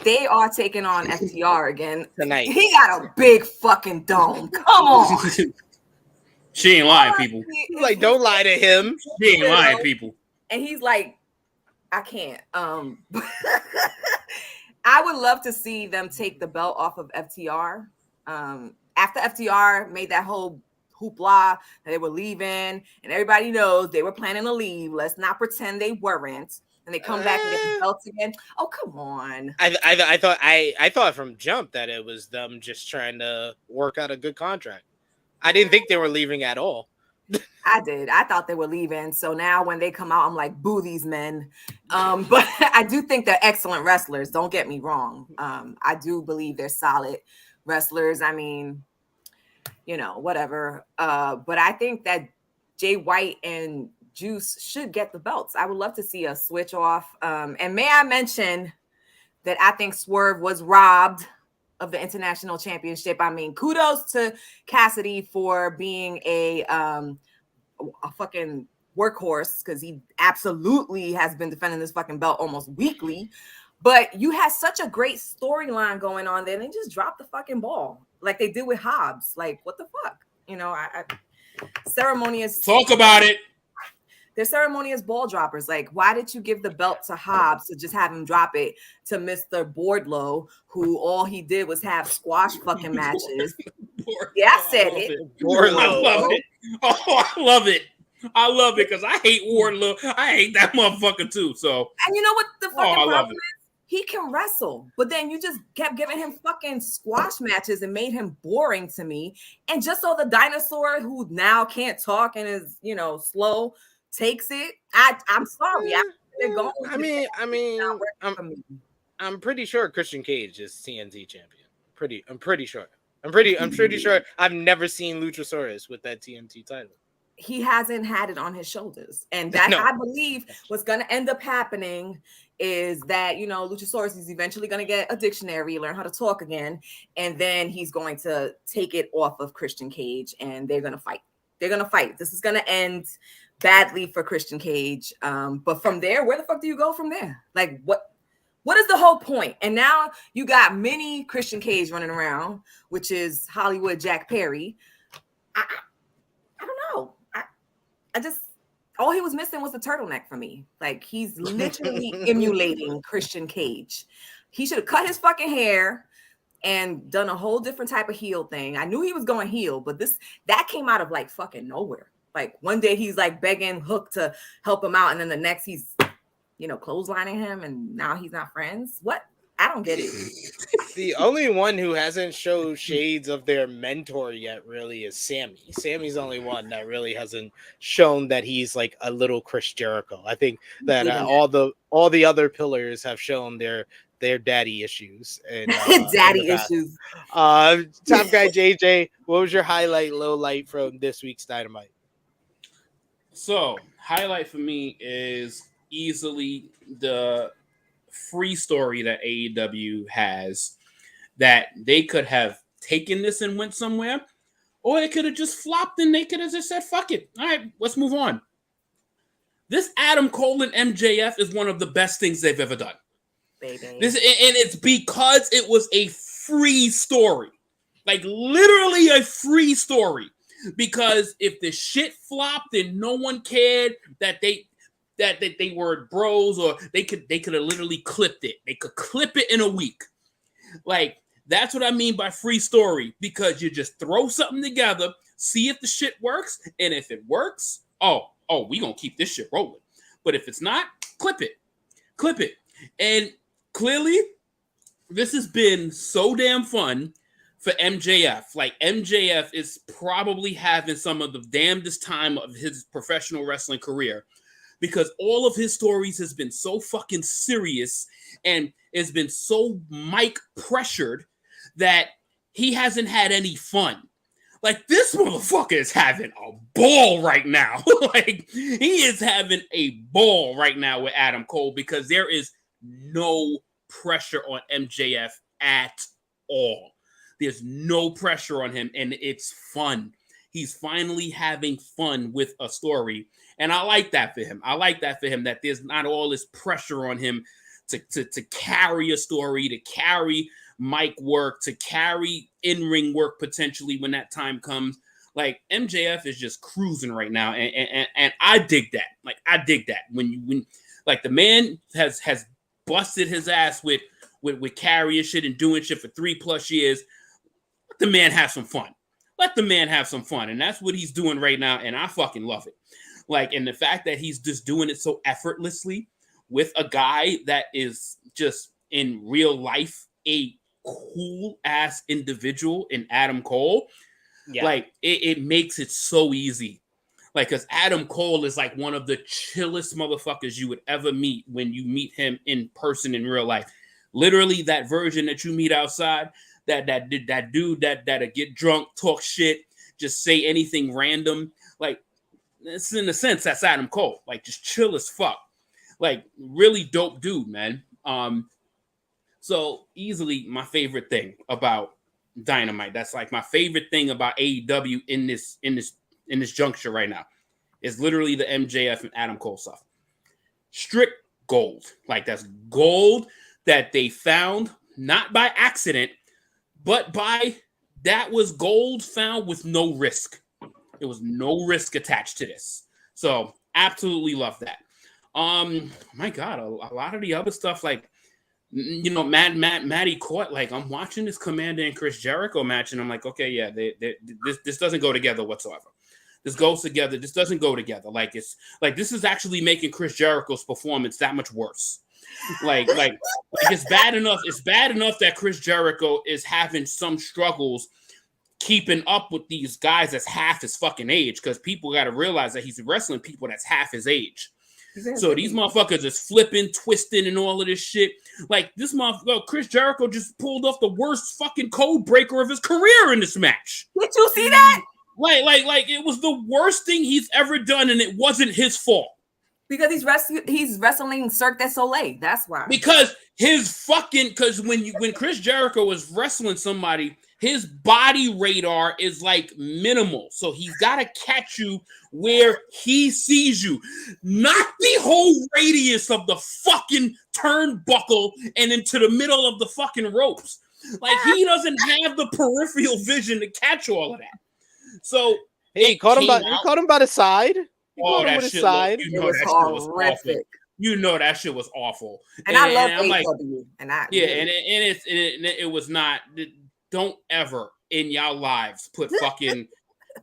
they are taking on FTR again tonight. He got a big fucking dome. Come on. She ain't lying, people. Like, don't lie to him. She ain't lying, people. And he's like, I can't. I would love to see them take the belt off of FTR. After FTR made that whole hoopla that they were leaving, and everybody knows they were planning to leave. Let's not pretend they weren't. And they come back and get the belts again. Oh, come on. I thought from jump that it was them just trying to work out a good contract. I didn't think they were leaving at all. I did. I thought they were leaving. So now when they come out, I'm like, boo these men. But I do think they're excellent wrestlers. Don't get me wrong. I do believe they're solid wrestlers. I mean, you know, whatever. But I think that Jay White and Juice should get the belts. I would love to see a switch off. And may I mention that I think Swerve was robbed of the international championship. I mean, kudos to Cassidy for being a fucking workhorse, because he absolutely has been defending this fucking belt almost weekly. But you had such a great storyline going on there, and they just dropped the fucking ball like they did with Hobbs. Like, what the fuck? You know, ceremonious. Talk about it. They're ceremonious ball droppers. Like, why did you give the belt to Hobbs to just have him drop it to Mr. Boardlow, who all he did was have squash fucking matches? Yeah, I said it. I love it. Oh, I love it. I love it because I hate Wardlow. I hate that motherfucker too. So, and you know what the fucking problem is? He can wrestle, but then you just kept giving him fucking squash matches and made him boring to me. And just so the dinosaur who now can't talk and is, you know, slow takes it. I'm sorry. I'm pretty sure Christian Cage is TNT champion. I'm pretty sure. I'm pretty sure I've never seen Luchasaurus with that TNT title. He hasn't had it on his shoulders. And that No. I believe what's going to end up happening is that, you know, Luchasaurus is eventually going to get a dictionary, learn how to talk again. And then he's going to take it off of Christian Cage and they're going to fight. They're going to fight. This is going to end badly for Christian Cage. But from there, where the fuck do you go from there? Like, what is the whole point? And now you got mini Christian Cage running around, which is Hollywood Jack Perry. I don't know. I just, all he was missing was the turtleneck for me. Like, he's literally emulating Christian Cage. He should have cut his fucking hair and done a whole different type of heel thing. I knew he was going heel, but that came out of like fucking nowhere. Like, one day he's like begging Hook to help him out, and then the next he's, you know, clotheslining him, and now he's not friends. What? I don't get it. The only one who hasn't showed shades of their mentor yet really is Sammy. Sammy's the only one that really hasn't shown that he's like a little Chris Jericho. I think that all the other pillars have shown their daddy issues and daddy issues. Top guy JJ, what was your highlight, low light from this week's Dynamite? So, highlight for me is easily the free story that AEW has, that they could have taken this and went somewhere, or it could have just flopped and they could have just said, fuck it. All right, let's move on. This Adam Cole and MJF is one of the best things they've ever done. Baby. And it's because it was a free story. Like, literally a free story. Because if the shit flopped and no one cared that they were bros, or they could have literally clipped it. They could clip it in a week. Like, that's what I mean by free story, because you just throw something together, see if the shit works, and if it works, we gonna keep this shit rolling. But if it's not, clip it. And clearly, this has been so damn fun for MJF. Like, MJF is probably having some of the damnedest time of his professional wrestling career, because all of his stories has been so fucking serious and has been so mic pressured that he hasn't had any fun. Like, this motherfucker is having a ball right now. Like, he is having a ball right now with Adam Cole, because there is no pressure on MJF at all. There's no pressure on him, and it's fun. He's finally having fun with a story. And I like that for him. That there's not all this pressure on him to carry a story, to carry mic work, to carry in-ring work potentially when that time comes. Like, MJF is just cruising right now, and I dig that. Like, I dig that. When like, the man has busted his ass with carrying shit and doing shit for 3+ years. Let the man have some fun. And that's what he's doing right now, and I fucking love it. Like, and the fact that he's just doing it so effortlessly with a guy that is just in real life a cool ass individual in Adam Cole. Yeah. Like, it makes it so easy. Like, because Adam Cole is like one of the chillest motherfuckers you would ever meet when you meet him in person in real life. Literally, that version that you meet outside, that dude that'll get drunk, talk shit, just say anything random. Like, it's in a sense that's Adam Cole. Like, just chill as fuck. Like, really dope dude, man. So easily my favorite thing about Dynamite. That's like my favorite thing about AEW in this juncture right now is literally the MJF and Adam Cole stuff. Strict gold. Like, that's gold that they found not by accident, but that was gold found with no risk. There was no risk attached to this. So absolutely love that. My God, a lot of the other stuff, like, you know, Maddy caught, like, I'm watching this Commander and Chris Jericho match, and I'm like, okay, yeah, this doesn't go together whatsoever. This goes together. This doesn't go together. Like, it's like, this is actually making Chris Jericho's performance that much worse. Like it's bad enough. It's bad enough that Chris Jericho is having some struggles keeping up with these guys that's half his fucking age, because people got to realize that he's wrestling people that's half his age. Exactly. So these motherfuckers is flipping, twisting, and all of this shit. Like this motherfucker, Chris Jericho just pulled off the worst fucking code breaker of his career in this match. Did you see that? Like it was the worst thing he's ever done, and it wasn't his fault. Because he's wrestling Cirque du Soleil. That's why. Because when Chris Jericho is wrestling somebody, his body radar is like minimal. So he's got to catch you where he sees you, not the whole radius of the fucking turnbuckle and into the middle of the fucking ropes. Like he doesn't have the peripheral vision to catch all of that. So he caught him by the side. Oh, that shit! That shit was awful. You know that shit was awful. And I love AEW. It was not. Don't ever in y'all lives put fucking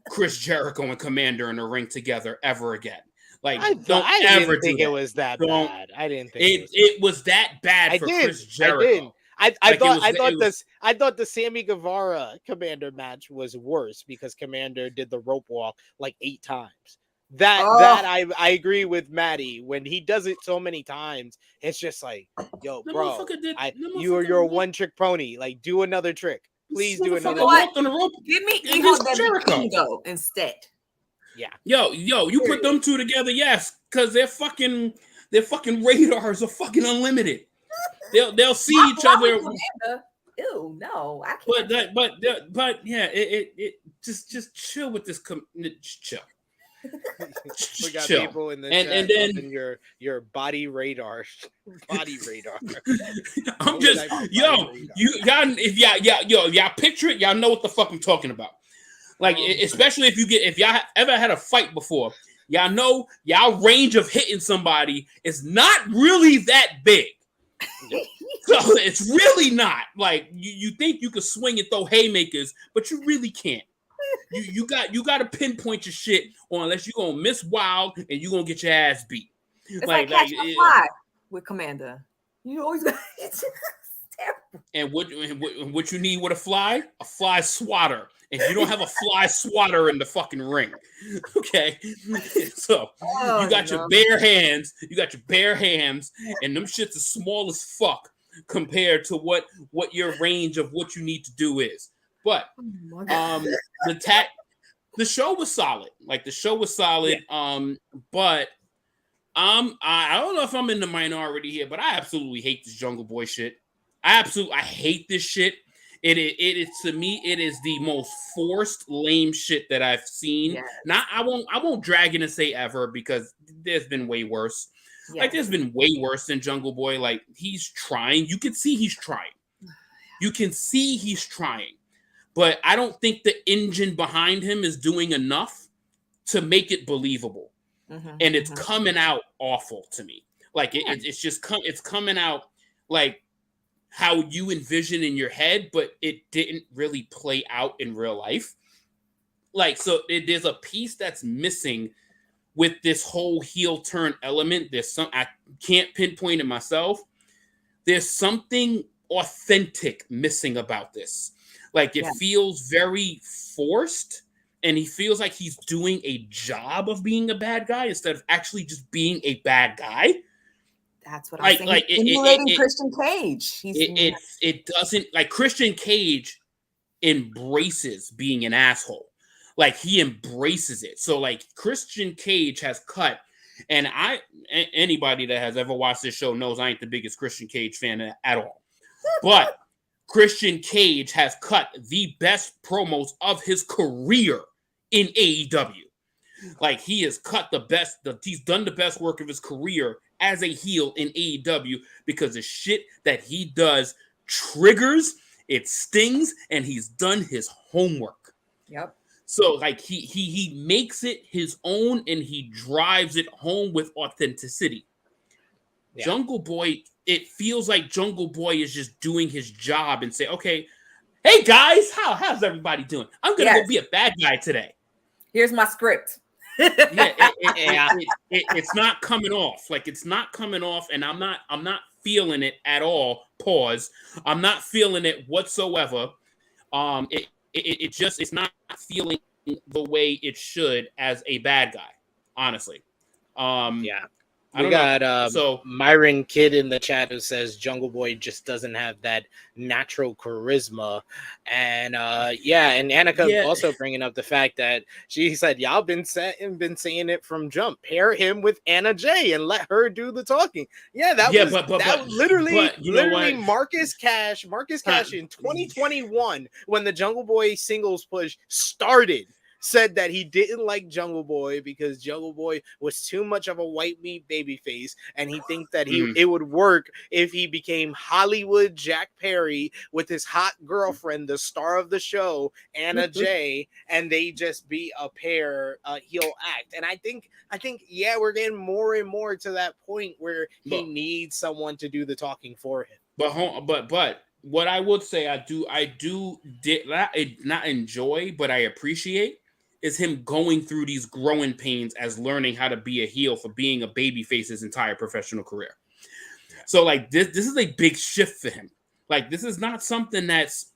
Chris Jericho and Commander in the ring together ever again. Like, I didn't think it was that bad. I didn't think it was that bad for Chris Jericho. I thought the Sammy Guevara Commander match was worse because Commander did the rope walk like 8 times. That I agree with Maddie. When he does it so many times, it's just like, yo, bro, you're a one trick pony. Like, do another trick. Please do another trick. Give me Ego instead. Yeah. Yo, you put them two together, yes, because their fucking radars are fucking unlimited. They'll see each other. Ew, no, I can't. But yeah, it just chill with this. Chill. We got people in the chat and then your body radar. I'm just y'all picture it, y'all know what the fuck I'm talking about. Like especially if y'all ever had a fight before, y'all know y'all range of hitting somebody is not really that big. So it's really not like you think you could swing and throw haymakers, but you really can't. You got to pinpoint your shit, or unless you're gonna miss wild and you're gonna get your ass beat. It's like catching a fly with Commander. You always got it's terrible. And what you need with a fly swatter. And you don't have a fly swatter in the fucking ring. Okay. So you got your bare hands, and them shits are small as fuck compared to what your range of what you need to do is. But the show was solid. Like the show was solid. Yeah. But I don't know if I'm in the minority here, but I absolutely hate this Jungle Boy shit. I hate this shit. It is to me, it is the most forced, lame shit that I've seen. Yes. Now I won't drag in and say ever because there's been way worse. Yes. Like there's been way worse than Jungle Boy. Like he's trying. You can see he's trying. But I don't think the engine behind him is doing enough to make it believable. Mm-hmm. And it's coming out awful to me. Like it's coming out like how you envision in your head, but it didn't really play out in real life. Like, so there's a piece that's missing with this whole heel turn element. I can't pinpoint it myself. There's something authentic missing about this. Like it feels very forced, and he feels like he's doing a job of being a bad guy instead of actually just being a bad guy. That's what I'm saying. Like emulating Christian Cage. It doesn't like Christian Cage embraces being an asshole. Like he embraces it. So like Christian Cage has cut, and anybody that has ever watched this show knows I ain't the biggest Christian Cage fan at all. But Christian Cage has cut the best promos of his career in AEW. Like he has cut he's done the best work of his career as a heel in AEW because the shit that he does triggers, it stings, and he's done his homework. Yep. So like he makes it his own and he drives it home with authenticity. Yeah. Jungle Boy, it feels like Jungle Boy is just doing his job and say, okay, hey guys, how's everybody doing? I'm gonna go be a bad guy today. Here's my script. It's not coming off. Like it's not coming off, and I'm not feeling it at all. Pause. I'm not feeling it whatsoever. It's not feeling the way it should as a bad guy. Honestly. I We don't got So Myron Kidd in the chat who says Jungle Boy just doesn't have that natural charisma. And and Annika Yeah. also bringing up the fact that she said, y'all been saying it from jump. Pair him with Anna Jay and let her do the talking. Yeah, that was literally Marcus Cash in 2021 when the Jungle Boy singles push started. Said that he didn't like Jungle Boy because Jungle Boy was too much of a white meat baby face, and he thinks that it would work if he became Hollywood Jack Perry with his hot girlfriend, the star of the show, Anna Jay, and they just be a pair heel act. And I think we're getting more and more to that point where he needs someone to do the talking for him. But what I would say I did not enjoy, but I appreciate is him going through these growing pains as learning how to be a heel for being a babyface his entire professional career. So like this is a big shift for him. Like this is not something that's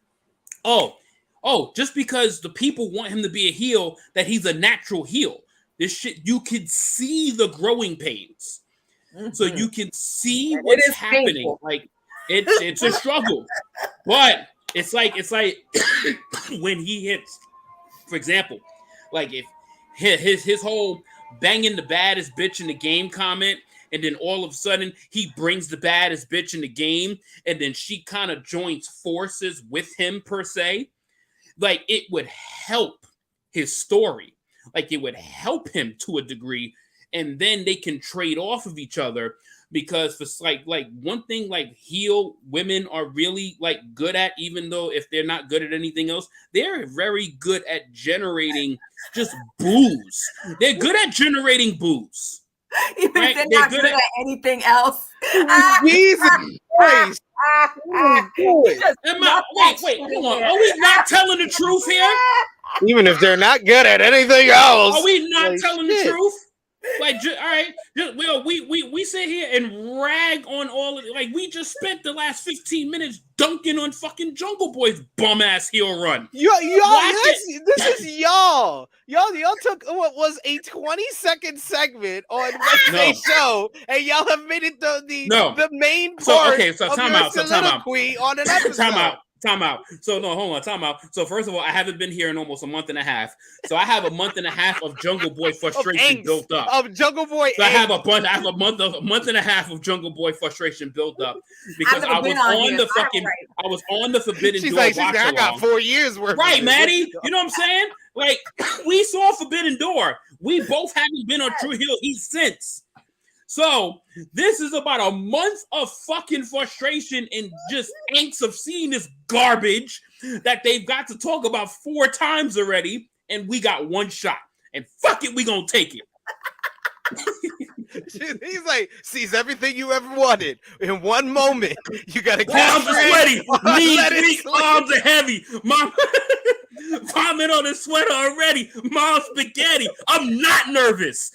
just because the people want him to be a heel that he's a natural heel. This shit, you can see the growing pains. So you can see what's happening. Painful. Like it's a struggle. But it's like when he hits, for example, like if his whole banging the baddest bitch in the game comment, and then all of a sudden he brings the baddest bitch in the game, and then she kind of joins forces with him per se, like it would help his story. Like it would help him to a degree, and then they can trade off of each other. Because for like one thing like heel women are really like good at, even though if they're not good at anything else, they're very good at generating just booze. They're good at generating booze. Even if they're not good at anything else. Jesus Christ. Wait, hold on. Are we not telling the truth here? Even if they're not good at anything else. Are we not telling the truth? Like, all right, we sit here and rag on all of it. Like, we just spent the last 15 minutes dunking on fucking Jungle Boy's bum ass heel run. Y'all, this is y'all. Y'all took what was a 20-second segment on Wednesday's show, and y'all have made it the main part of your soliloquy on an episode. Time out. So no, hold on. Time out. So first of all, I haven't been here in almost a month and a half. So I have a month and a half of Jungle Boy frustration built up. Of Jungle Boy. So I have a month and a half of Jungle Boy frustration built up because I was on the Forbidden Door. She's like, I got 4 years worth. Right, Maddie. You know what I'm saying? Like we saw Forbidden Door. We both haven't been on Tru Heel Heat since. So this is about a month of fucking frustration and just angst of seeing this garbage that they've got to talk about 4 times already, and we got one shot. And fuck it, we gonna take it. He's like, sees everything you ever wanted in one moment. You gotta get arms are sweaty, knees weak, arms are heavy. Mom, vomit on his sweater already. Mom, spaghetti. I'm not nervous.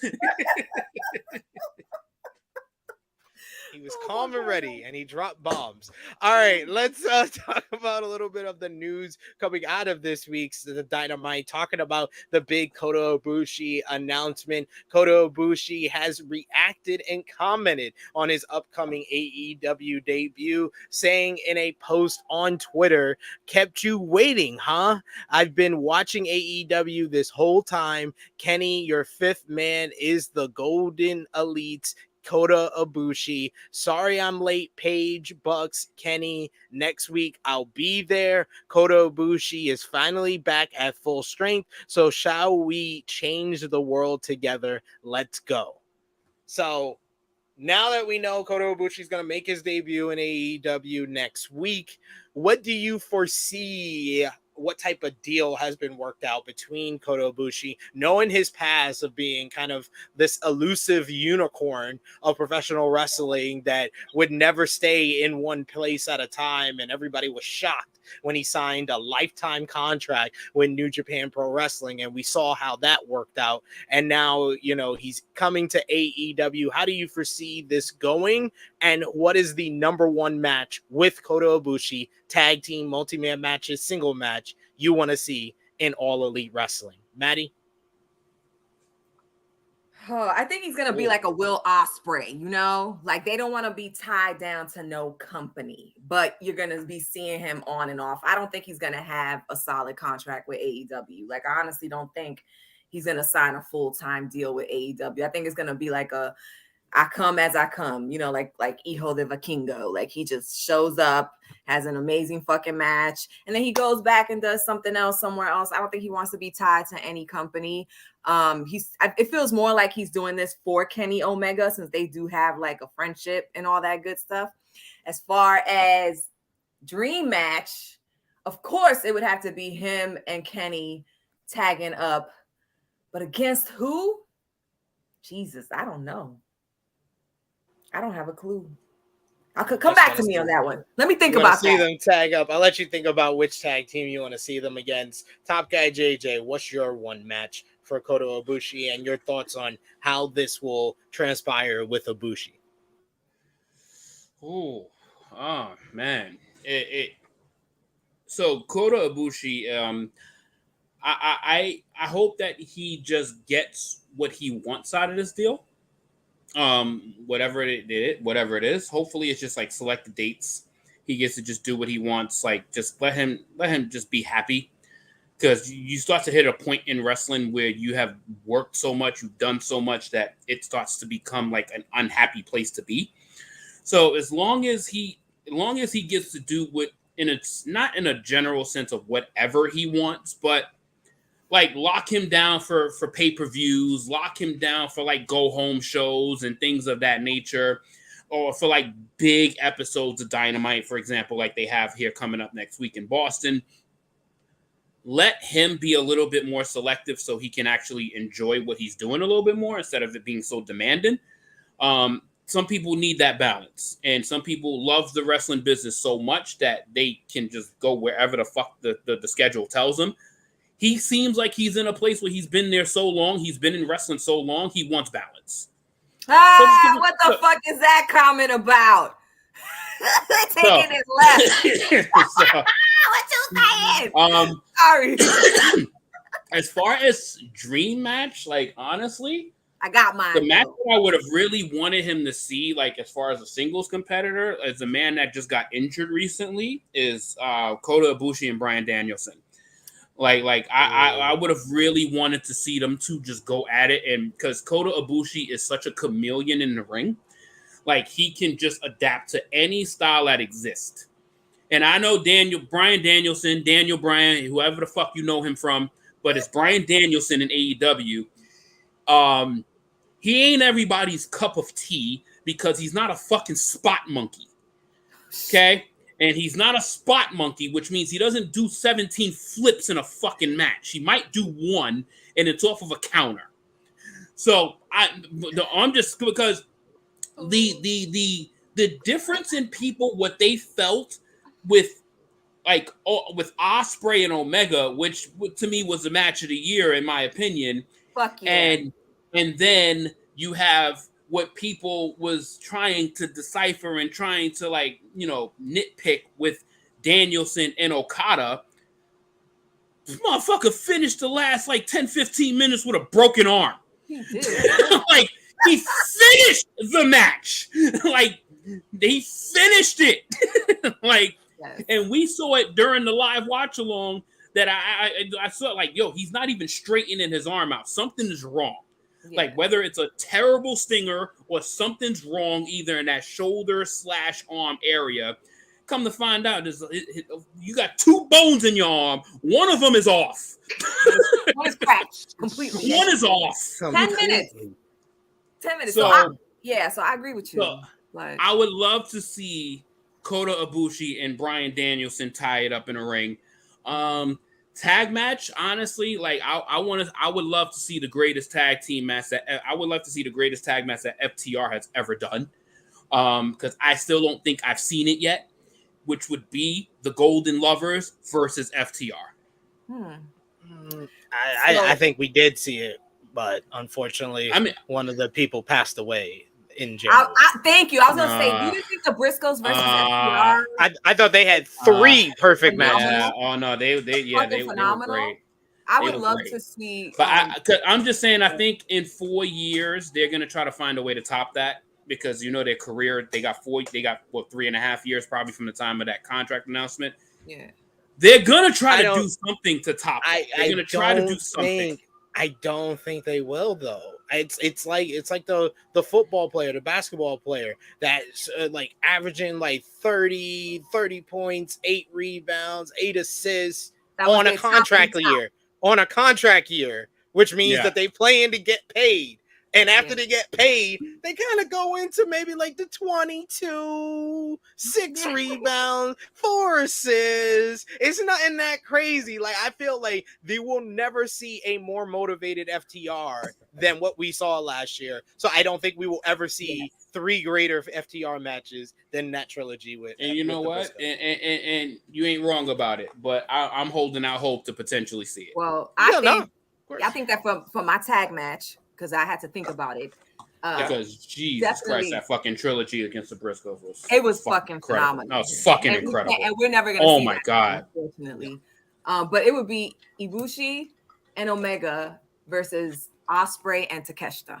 He was calm and ready, and he dropped bombs. All right, let's talk about a little bit of the news coming out of this week's the Dynamite, talking about the big Kota Ibushi announcement. Kota Ibushi has reacted and commented on his upcoming AEW debut, saying in a post on Twitter, "Kept you waiting, huh? I've been watching AEW this whole time. Kenny, your 5th man is the Golden Elite's Kota Ibushi. Sorry I'm late, Paige, Bucks, Kenny. Next week I'll be there. Kota Ibushi is finally back at full strength. So shall we change the world together? Let's go." So now that we know Kota Ibushi is going to make his debut in AEW next week, what do you foresee? What type of deal has been worked out between Kota Ibushi, knowing his past of being kind of this elusive unicorn of professional wrestling that would never stay in one place at a time, and everybody was shocked when he signed a lifetime contract with New Japan Pro Wrestling, and we saw how that worked out. And now, he's coming to AEW. How do you foresee this going? And what is the number 1 match with Kota Ibushi, tag team, multi-man matches, single match, you want to see in All Elite Wrestling? Maddie? I think he's gonna be like a Will Ospreay, you know, like they don't want to be tied down to no company, but you're gonna be seeing him on and off. I don't think he's gonna have a solid contract with AEW. Like, I honestly don't think he's gonna sign a full-time deal with AEW. I think it's gonna be like I come as I come, you know, like Hijo de Vikingo. Like, he just shows up, has an amazing fucking match, and then he goes back and does something else somewhere else. I don't think he wants to be tied to any company. It feels more like he's doing this for Kenny Omega, since they do have like a friendship and all that good stuff. As far as dream match, of course it would have to be him and Kenny tagging up, but against who? Jesus, I don't know. I don't have a clue. I could come back to me on that one. Let me think about that. See them tag up. I'll let you think about which tag team you want to see them against. Top Guy JJ, what's your one match for Kota Ibushi, and your thoughts on how this will transpire with Ibushi? Oh man. So Kota Ibushi, I hope that he just gets what he wants out of this deal. Whatever it is. Hopefully it's just like select the dates. He gets to just do what he wants. Like, just let him just be happy. Because you start to hit a point in wrestling where you have worked so much, you've done so much, that it starts to become like an unhappy place to be. So as long as he gets to do what, and it's not in a general sense of whatever he wants, but like lock him down for pay-per-views, lock him down for like go-home shows and things of that nature, or for like big episodes of Dynamite, for example, like they have here coming up next week in Boston. Let him be a little bit more selective so he can actually enjoy what he's doing a little bit more instead of it being so demanding. Some people need that balance, and some people love the wrestling business so much that they can just go wherever the fuck the schedule tells them. He seems like he's in a place where he's been there so long, he's been in wrestling so long, he wants balance. What the fuck is that comment about? Taking it left. What you saying? Sorry. As far as dream match, like, honestly, I got mine. The match that I would have really wanted him to see, like, as far as a singles competitor, as a man that just got injured recently, is Kota Ibushi and Bryan Danielson. I would have really wanted to see them two just go at it, and because Kota Ibushi is such a chameleon in the ring, like, he can just adapt to any style that exists. And I know Bryan Danielson, Daniel Bryan, whoever the fuck you know him from, but it's Bryan Danielson in AEW. He ain't everybody's cup of tea because he's not a fucking spot monkey. Okay? And he's not a spot monkey, which means he doesn't do 17 flips in a fucking match. He might do one, and it's off of a counter. So I'm just, because the difference in people, what they felt with Ospreay and Omega, which to me was the match of the year in my opinion. Fuck yeah. And then you have what people was trying to decipher and trying to, like, you know, nitpick with Danielson and Okada. This motherfucker finished the last like 10-15 minutes with a broken arm. He did. Like, he finished the match. Like, he finished it. Like, yes. And we saw it during the live watch along that I saw, like, yo, he's not even straightening his arm out. Something is wrong. Yeah. Like, whether it's a terrible stinger or something's wrong either in that shoulder/arm area. Come to find out, you got two bones in your arm. One of them is off. One is cracked completely. One is off. 10 minutes. 10 minutes. So I agree with you. So I would love to see Kota Ibushi and Bryan Danielson tie it up in a ring. Tag match, honestly, like I would love to see the greatest tag team match that FTR has ever done. Because I still don't think I've seen it yet, which would be the Golden Lovers versus FTR. I think we did see it, but unfortunately, one of the people passed away in January. Thank you. I was going to say, do you think the Briscoes versus FTR? I thought they had three perfect matches. Yeah. Oh no, they were great. I would love to see. But I'm just saying, I think in 4 years they're gonna try to find a way to top that, because you know their career, they got 3.5 years probably from the time of that contract announcement. Yeah, they're gonna try to do something to top it. They're gonna try to do something. I don't think they will, though. It's like the football player, the basketball player that's like averaging like 30 points, 8 rebounds, 8 assists on a contract year, which means that they playing to get paid. And after they get paid, they kind of go into maybe like the 22, 6 rebounds, 4 assists. It's nothing that crazy. Like, I feel like they will never see a more motivated FTR than what we saw last year. So I don't think we will ever see 3 greater FTR matches than that trilogy with. And you know what? And you ain't wrong about it. But I'm holding out hope to potentially see it. Well, I think that for my tag match, because I had to think about it. Because Jesus Christ, that fucking trilogy against the Briscoes was fucking phenomenal. That was fucking incredible. And we're never gonna. Oh my God! Unfortunately, but it would be Ibushi and Omega versus Ospreay and Takeshita.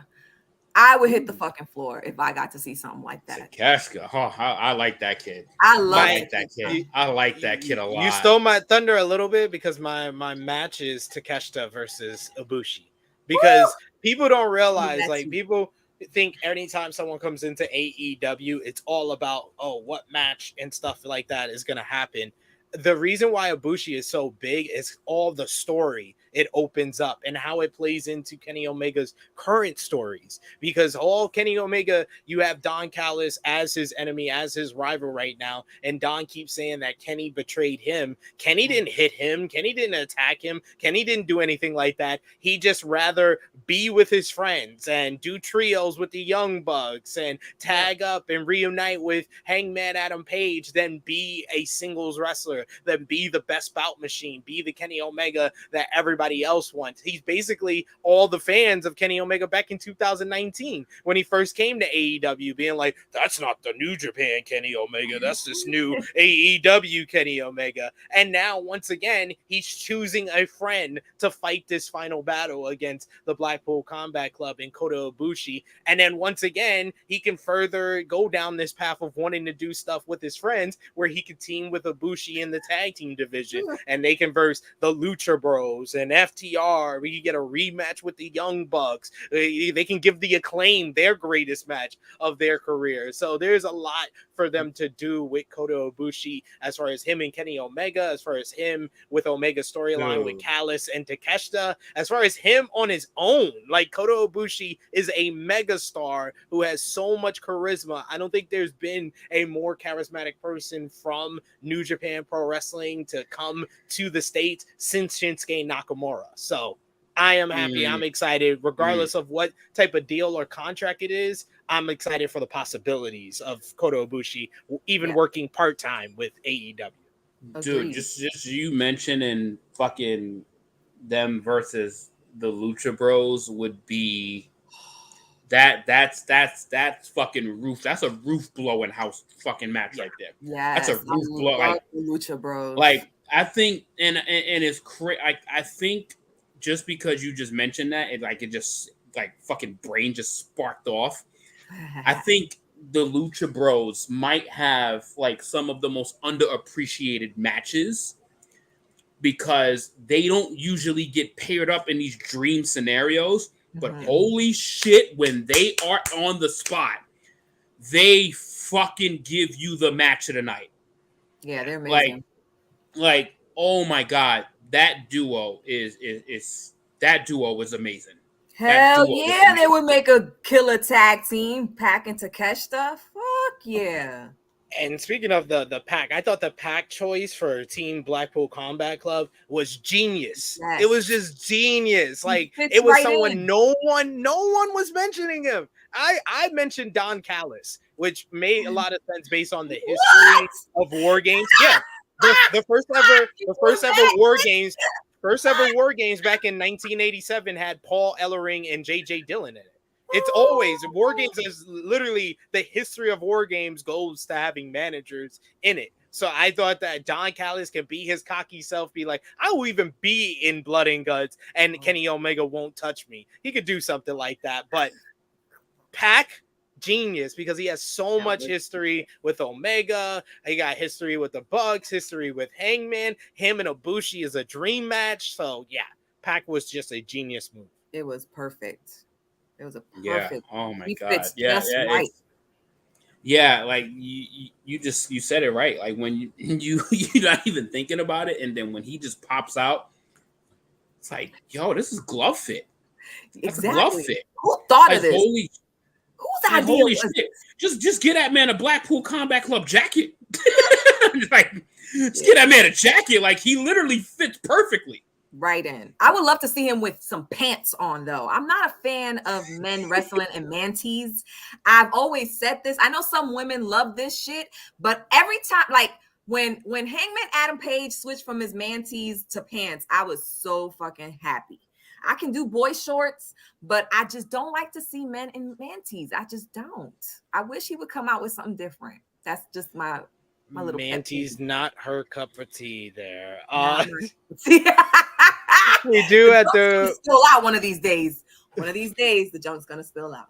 I would hit the fucking floor if I got to see something like that. Takeshita, I like that kid. I like that kid. I like that kid a lot. You stole my thunder a little bit, because my match is Takeshita versus Ibushi. Because people don't realize, like, people think anytime someone comes into AEW, it's all about, what match and stuff like that is going to happen. The reason why Ibushi is so big is all the story it opens up and how it plays into Kenny Omega's current stories. Because all Kenny Omega, you have Don Callis as his enemy, as his rival right now. And Don keeps saying that Kenny betrayed him. Kenny didn't hit him. Kenny didn't attack him. Kenny didn't do anything like that. He just rather be with his friends and do trios with the Young Bucks and tag up and reunite with Hangman Adam Page than be a singles wrestler, than be the best bout machine, be the Kenny Omega that everybody else wants. He's basically all the fans of Kenny Omega back in 2019 when he first came to AEW, being like, that's not the New Japan Kenny Omega, that's this new AEW Kenny Omega. And now once again, he's choosing a friend to fight this final battle against the Blackpool Combat Club in Kota Ibushi. And then once again, he can further go down this path of wanting to do stuff with his friends, where he could team with Ibushi in the tag team division, and they can verse the Lucha Bros and FTR. We can get a rematch with the Young Bucks. They can give the Acclaim their greatest match of their career. So there's a lot for them to do with Kota Ibushi, as far as him and Kenny Omega, as far as him with Omega storyline with Callis and Takeshita, as far as him on his own. Like, Kota Ibushi is a megastar who has so much charisma. I don't think there's been a more charismatic person from New Japan Pro Wrestling to come to the States since Shinsuke Nakamura. So I am happy. I'm excited, regardless of what type of deal or contract it is. I'm excited for the possibilities of Kota Ibushi even working part-time with AEW. Dude, just you mentioning fucking them versus the Lucha Bros would be that's fucking roof. That's a roof blowing house fucking match right there. Yeah, that's a roof blow. Like Lucha Bros. Like, I think, and it's crazy. I think just because you just mentioned that, it just like fucking brain just sparked off. I think the Lucha Bros might have like some of the most underappreciated matches, because they don't usually get paired up in these dream scenarios. But holy shit, when they are on the spot, they fucking give you the match of the night. Yeah, they're amazing. Like, oh my God, that duo is amazing. Hell yeah, they would make a killer tag team, Pac and Takeshita. Fuck yeah. And speaking of the Pac, I thought the Pac choice for Team Blackpool Combat Club was genius. Yes. It was just genius. Like, it was someone no one was mentioning him. I mentioned Don Callis, which made a lot of sense based on the history of War Games. Yeah. The first ever War Games. First ever War Games back in 1987 had Paul Ellering and J.J. Dillon in it. It's always War Games is literally the history of War Games goes to having managers in it. So I thought that Don Callis can be his cocky self, be like, I will even be in Blood and Guts, and Kenny Omega won't touch me. He could do something like that. But Pac, genius, because he has so much history with Omega. He got history with the Bucks, history with Hangman. Him and Ibushi is a dream match. So yeah, Pac was just a genius move. It was perfect. It was a perfect. Yeah. Oh my God. Fits just right. Yeah, like you said it right. Like when you're not even thinking about it, and then when he just pops out, it's like, yo, this is glove fit. That's exactly. Glove fit. Who thought like, of this? Whose idea holy was shit. Just get that man a Blackpool Combat Club jacket. Like, just get that man a jacket. Like, he literally fits perfectly. Right in. I would love to see him with some pants on, though. I'm not a fan of men wrestling in mantees. I've always said this. I know some women love this shit, but every time, like when Hangman Adam Page switched from his mantees to pants, I was so fucking happy. I can do boy shorts, but I just don't like to see men in mantees. I just don't. I wish he would come out with something different. That's just my little mantees, not her cup of tea there. We do have to spill out one of these days. One of these days, the junk's gonna spill out.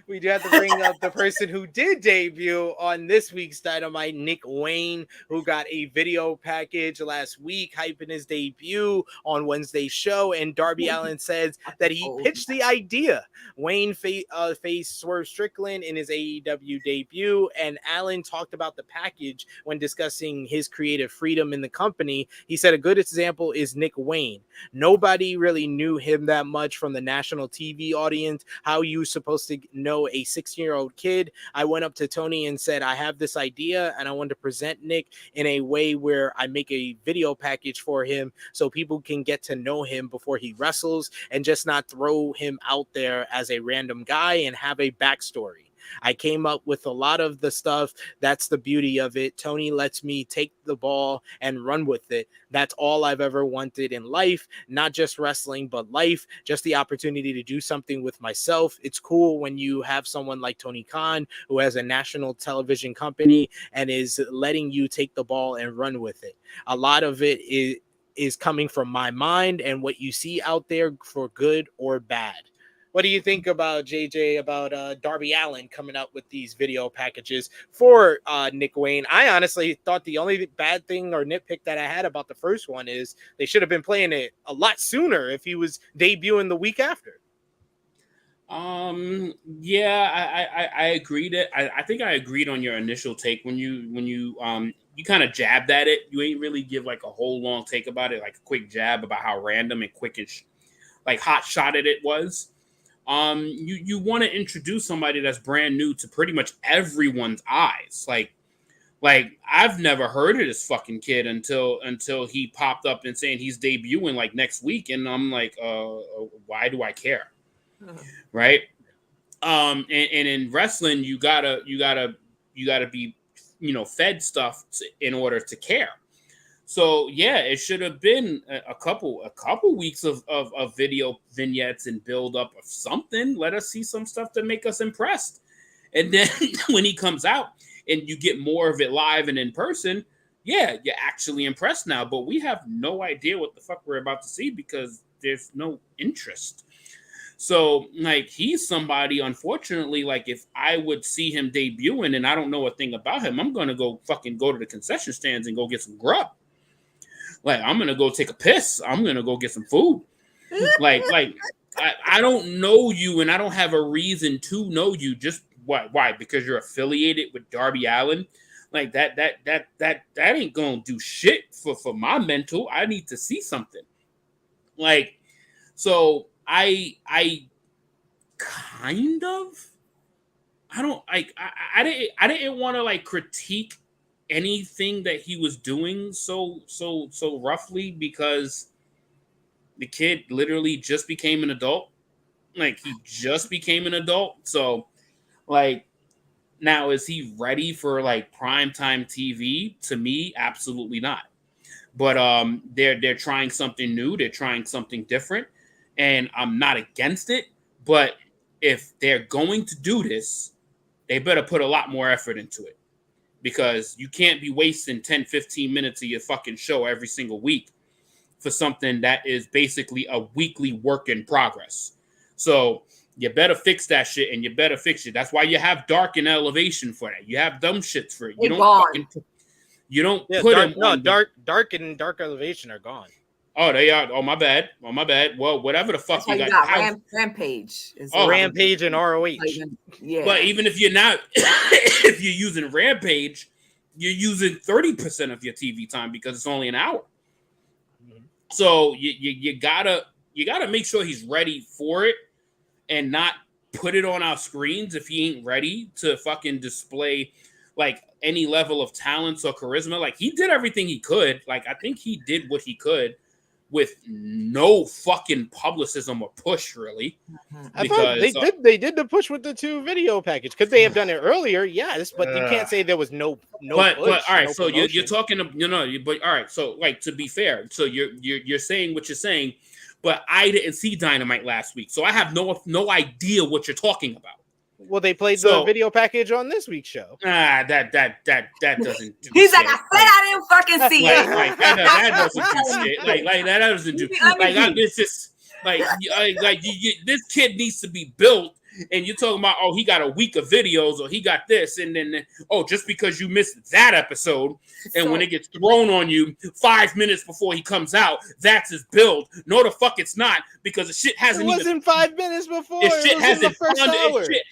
We do have to bring up the person who did debut on this week's Dynamite, Nick Wayne, who got a video package last week, hyping his debut on Wednesday's show. And Darby Allin says that he pitched the idea. Wayne faced Swerve Strickland in his AEW debut, and Allin talked about the package when discussing his creative freedom in the company. He said a good example is Nick Wayne. Nobody really knew him that much from the national TV audience. How you supposed to know a 16-year-old kid? I went up to Tony and said, I have this idea and I want to present Nick in a way where I make a video package for him so people can get to know him before he wrestles and just not throw him out there as a random guy and have a backstory. I came up with a lot of the stuff. That's the beauty of it. Tony lets me take the ball and run with it. That's all I've ever wanted in life, not just wrestling, but life, just the opportunity to do something with myself. It's cool when you have someone like Tony Khan, who has a national television company and is letting you take the ball and run with it. A lot of it is coming from my mind and what you see out there, for good or bad. What do you think about, JJ, about Darby Allin coming up with these video packages for Nick Wayne? I honestly thought the only bad thing or nitpick that I had about the first one is they should have been playing it a lot sooner if he was debuting the week after. Yeah, I agreed. I think I agreed on your initial take when you kind of jabbed at it. You ain't really give like a whole long take about it, like a quick jab about how random and quick and like hot shotted it was. You want to introduce somebody that's brand new to pretty much everyone's eyes. Like I've never heard of this fucking kid until he popped up and saying he's debuting like next week, and I'm like, why do I care? Right? And in wrestling, you gotta be, fed stuff in order to care. So yeah, it should have been a couple weeks of video vignettes and build up of something. Let us see some stuff to make us impressed. And then when he comes out and you get more of it live and in person, yeah, you're actually impressed now. But we have no idea what the fuck we're about to see because there's no interest. So like, he's somebody, unfortunately, like if I would see him debuting and I don't know a thing about him, I'm going to go to the concession stands and go get some grub. Like, I'm going to go take a piss. I'm going to go get some food. Like I don't know you and I don't have a reason to know you. Just why? Because you're affiliated with Darby Allin. Like that ain't going to do shit for my mental. I need to see something. Like, so I kind of, I didn't want to like critique anything that he was doing so roughly because the kid literally just became an adult. Like, he just became an adult. So like, now is he ready for like primetime TV? To me, absolutely not. But they're trying something new. They're trying something different. And I'm not against it. But if they're going to do this, they better put a lot more effort into it. because you can't be wasting 10, 15 minutes of your fucking show every single week for something that is basically a weekly work in progress. So you better fix that shit, and you better fix it. That's why you have Dark and Elevation for that. You have dumb shits for it. You don't put them. No, Dark and Dark Elevation are gone. Oh, they are. Oh, my bad. Well, whatever the fuck you got. Rampage. Rampage and ROH. Yeah. But even if you're not, if you're using Rampage, you're using 30% of your TV time because it's only an hour. So you gotta make sure he's ready for it, and not put it on our screens if he ain't ready to fucking display like any level of talents or charisma. Like, he did everything he could. Like, I think he did what he could with no fucking publicism or push, really. I thought they did the push with the 2 video package. Could they have done it earlier? Yes, but you can't say there was no but push, all right, no so promotion. you're talking, but all right, so like, to be fair, so you're saying what you're saying, but I didn't see Dynamite last week, so I have no idea what you're talking about. Well, they played the video package on this week's show. That doesn't do He's shit. like, I said I didn't fucking see it. Like that doesn't do shit. Like that doesn't do. It's just this kid needs to be built. And you're talking about, he got a week of videos, or he got this, and then just because you missed that episode, and when it gets thrown on you 5 minutes before he comes out, that's his build. No, the fuck it's not, because the shit hasn't. It wasn't 5 minutes before. Shit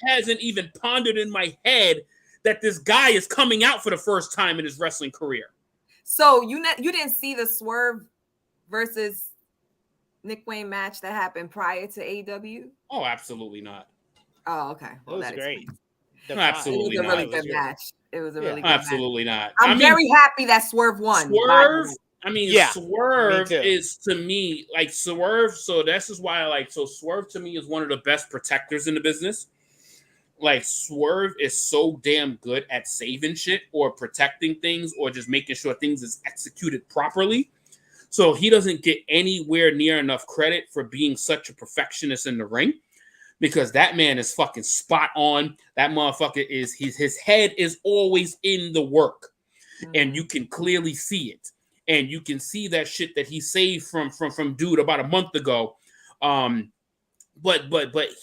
hasn't even pondered in my head that this guy is coming out for the first time in his wrestling career. So you didn't see the Swerve versus Nick Wayne match that happened prior to AEW? Oh, absolutely not. Oh, okay. Well, that was great. Absolutely it was a really not. good match. It was a really good absolutely match. not. I'm very happy that Swerve won. Swerve is, to me, like, Swerve. So this is why I like. So Swerve, to me, is one of the best protectors in the business. Like, Swerve is so damn good at saving shit or protecting things or just making sure things is executed properly. So he doesn't get anywhere near enough credit for being such a perfectionist in the ring. Because that man is fucking spot on. That motherfucker is, his head is always in the work. And you can clearly see it. And you can see that shit that he saved from dude about a month ago. But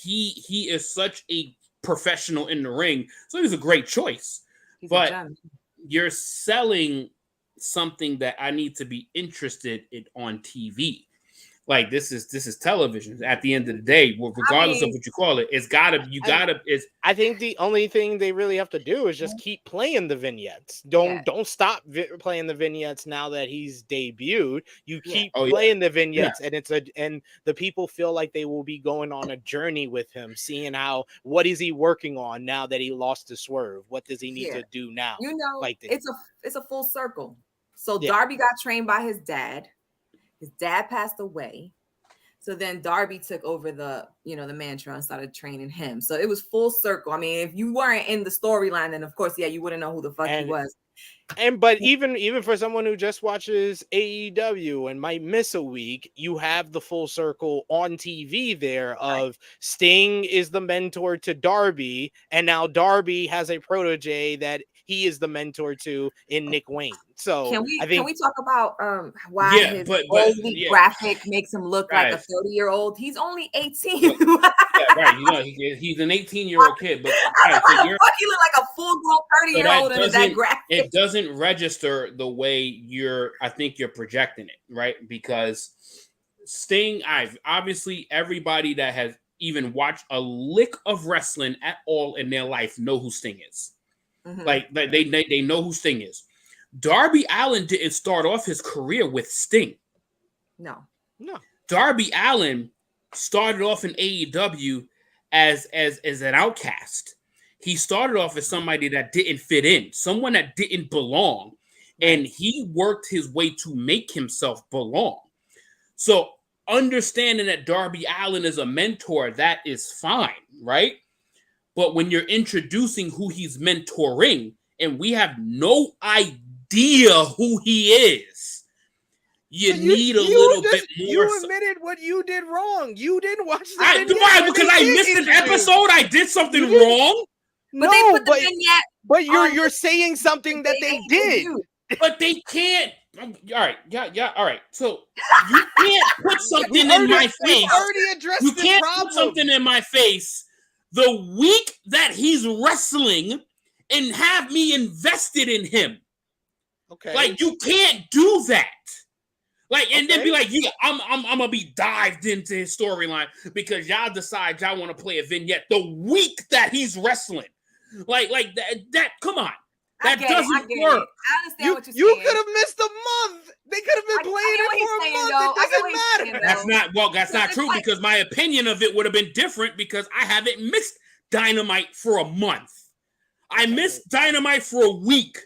he is such a professional in the ring. So he's a great choice. But you're selling something that I need to be interested in on TV. Like, this is television. At the end of the day, regardless of what you call it, I think the only thing they really have to do is just keep playing the vignettes. Don't stop playing the vignettes now that he's debuted. You keep playing the vignettes, and the people feel like they will be going on a journey with him, seeing what is he working on now that he lost to Swerve. What does he need to do now? Like it's a full circle. So Darby got trained by his dad. His dad passed away. So then Darby took over the mantra and started training him. So it was full circle. I mean, if you weren't in the storyline, then of course, you wouldn't know who the fuck he was. But even for someone who just watches AEW and might miss a week, you have the full circle on TV there of Sting is the mentor to Darby, and now Darby has a protege that he is the mentor to in Nick Wayne. So can we talk about why his graphic makes him look like a 30-year-old? He's only 18. Right. He's an 18-year-old kid, but he look like a full-grown 30-year-old in that graphic. It doesn't register the way I think you're projecting it, right? Because Sting, obviously everybody that has even watched a lick of wrestling at all in their life know who Sting is. Mm-hmm. Like they know who Sting is. Darby Allin didn't start off his career with Sting. No. Darby Allin started off in AEW as an outcast. He started off as somebody that didn't fit in, someone that didn't belong, and he worked his way to make himself belong. So understanding that Darby Allin is a mentor, that is fine, right? But when you're introducing who he's mentoring, and we have no idea who he is, you need a little bit more. You admitted what you did wrong. You didn't watch the Why? Because I missed an episode? I did something wrong? But they put the vignette. But you're saying something that they did. But they can't. All right, yeah. All right. So you can't put something in my face. You can't put something in my face the week that he's wrestling and have me invested in him. Okay. Like you can't do that. Like and then be like, yeah, I'm gonna be dived into his storyline because y'all decide y'all want to play a vignette the week that he's wrestling. Like that. Come on. That doesn't work. I understand what you're saying. You could have missed a month. They could have been playing it for a month. It doesn't matter. That's not true because my opinion of it would have been different because I haven't missed Dynamite for a month. I missed Dynamite for a week.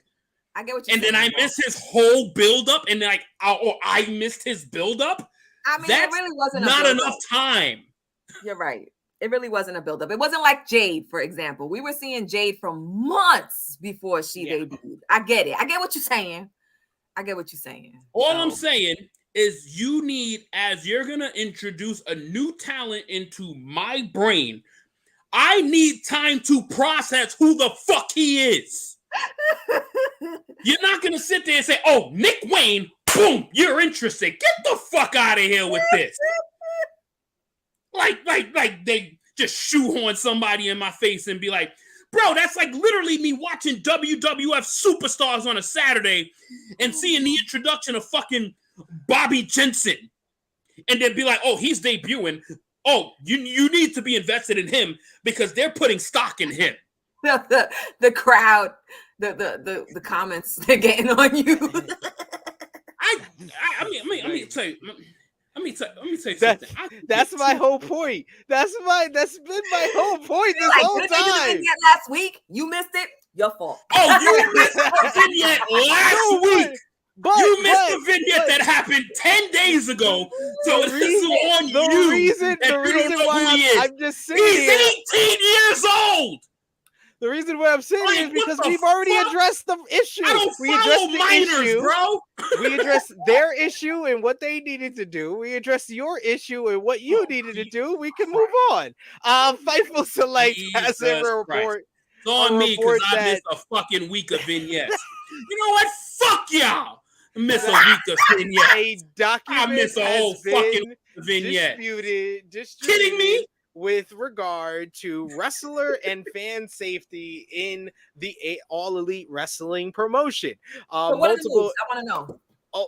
I get what you're saying. And then I missed his whole build-up and I missed his build-up. I mean, that's it really wasn't not enough time. You're right. It really wasn't a build-up. It wasn't like Jade, for example. We were seeing Jade for months before she debuted. I get it. I get what you're saying. All I'm saying is you need, as you're going to introduce a new talent into my brain, I need time to process who the fuck he is. You're not going to sit there and say, oh, Nick Wayne, boom, you're interested. Get the fuck out of here with this. Like they just shoehorn somebody in my face and be like, bro, that's like literally me watching WWF Superstars on a Saturday and seeing the introduction of fucking Bobby Jensen. And then be like, oh, he's debuting. Oh, you need to be invested in him because they're putting stock in him. The crowd, the comments they're getting on you. I mean, tell you. Let me tell you something. That's my whole point. That's been my whole point this whole time. Last week, you missed it. Your fault. Oh, you missed the vignette last week. You missed the vignette that happened 10 days ago. So this is on you. The reason why I'm just saying he's 18 years old. The reason why I'm saying it is because we've already addressed the issue. We addressed the issue, bro. We addressed their issue and what they needed to do. We addressed your issue and what you needed to do. We can move on. Fightful Select has a report. It's on me because I missed a fucking week of vignettes. You know what? Fuck y'all. I miss a week of vignettes. A document I miss a whole fucking vignette. Kidding me? With regard to wrestler and fan safety in the All Elite Wrestling promotion. What are the moves? I want to know.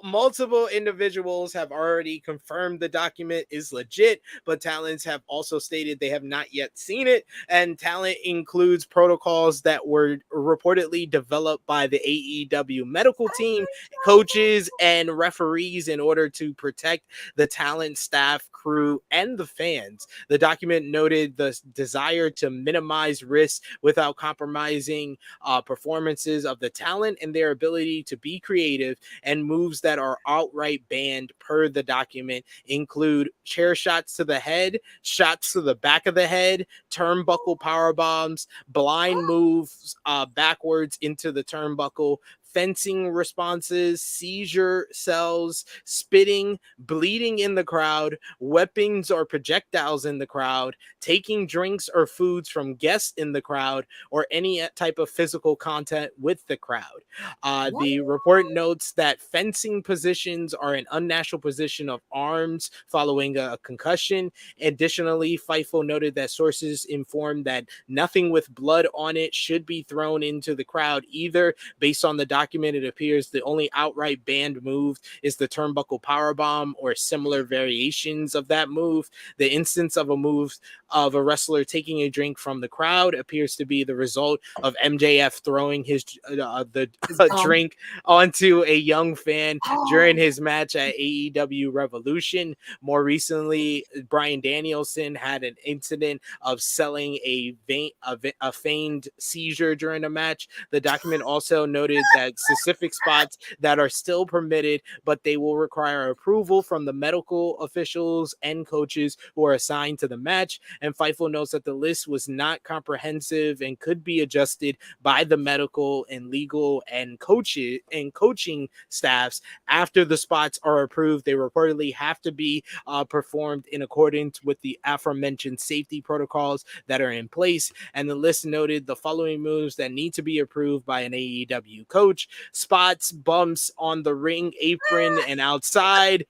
Multiple individuals have already confirmed the document is legit, but talents have also stated they have not yet seen it. And talent includes protocols that were reportedly developed by the AEW medical team, coaches, and referees in order to protect the talent, staff, crew, and the fans. The document noted the desire to minimize risk without compromising performances of the talent and their ability to be creative, and moves that are outright banned per the document include chair shots to the head, shots to the back of the head, turnbuckle power bombs, blind moves backwards into the turnbuckle, fencing responses, seizure cells, spitting, bleeding in the crowd, weapons or projectiles in the crowd, taking drinks or foods from guests in the crowd, or any type of physical contact with the crowd. The report notes that fencing positions are an unnatural position of arms following a concussion. Additionally, Fightful noted that sources informed that nothing with blood on it should be thrown into the crowd either. Based on the document, it appears the only outright banned move is the turnbuckle powerbomb or similar variations of that move. The instance of a move of a wrestler taking a drink from the crowd appears to be the result of MJF throwing his drink onto a young fan during his match at AEW Revolution. More recently, Bryan Danielson had an incident of selling a feigned seizure during a match. The document also noted that specific spots that are still permitted, but they will require approval from the medical officials and coaches who are assigned to the match. And Fightful notes that the list was not comprehensive and could be adjusted by the medical and legal and coaching staffs after the spots are approved. They reportedly have to be performed in accordance with the aforementioned safety protocols that are in place. And the list noted the following moves that need to be approved by an AEW coach: spots, bumps on the ring apron and outside,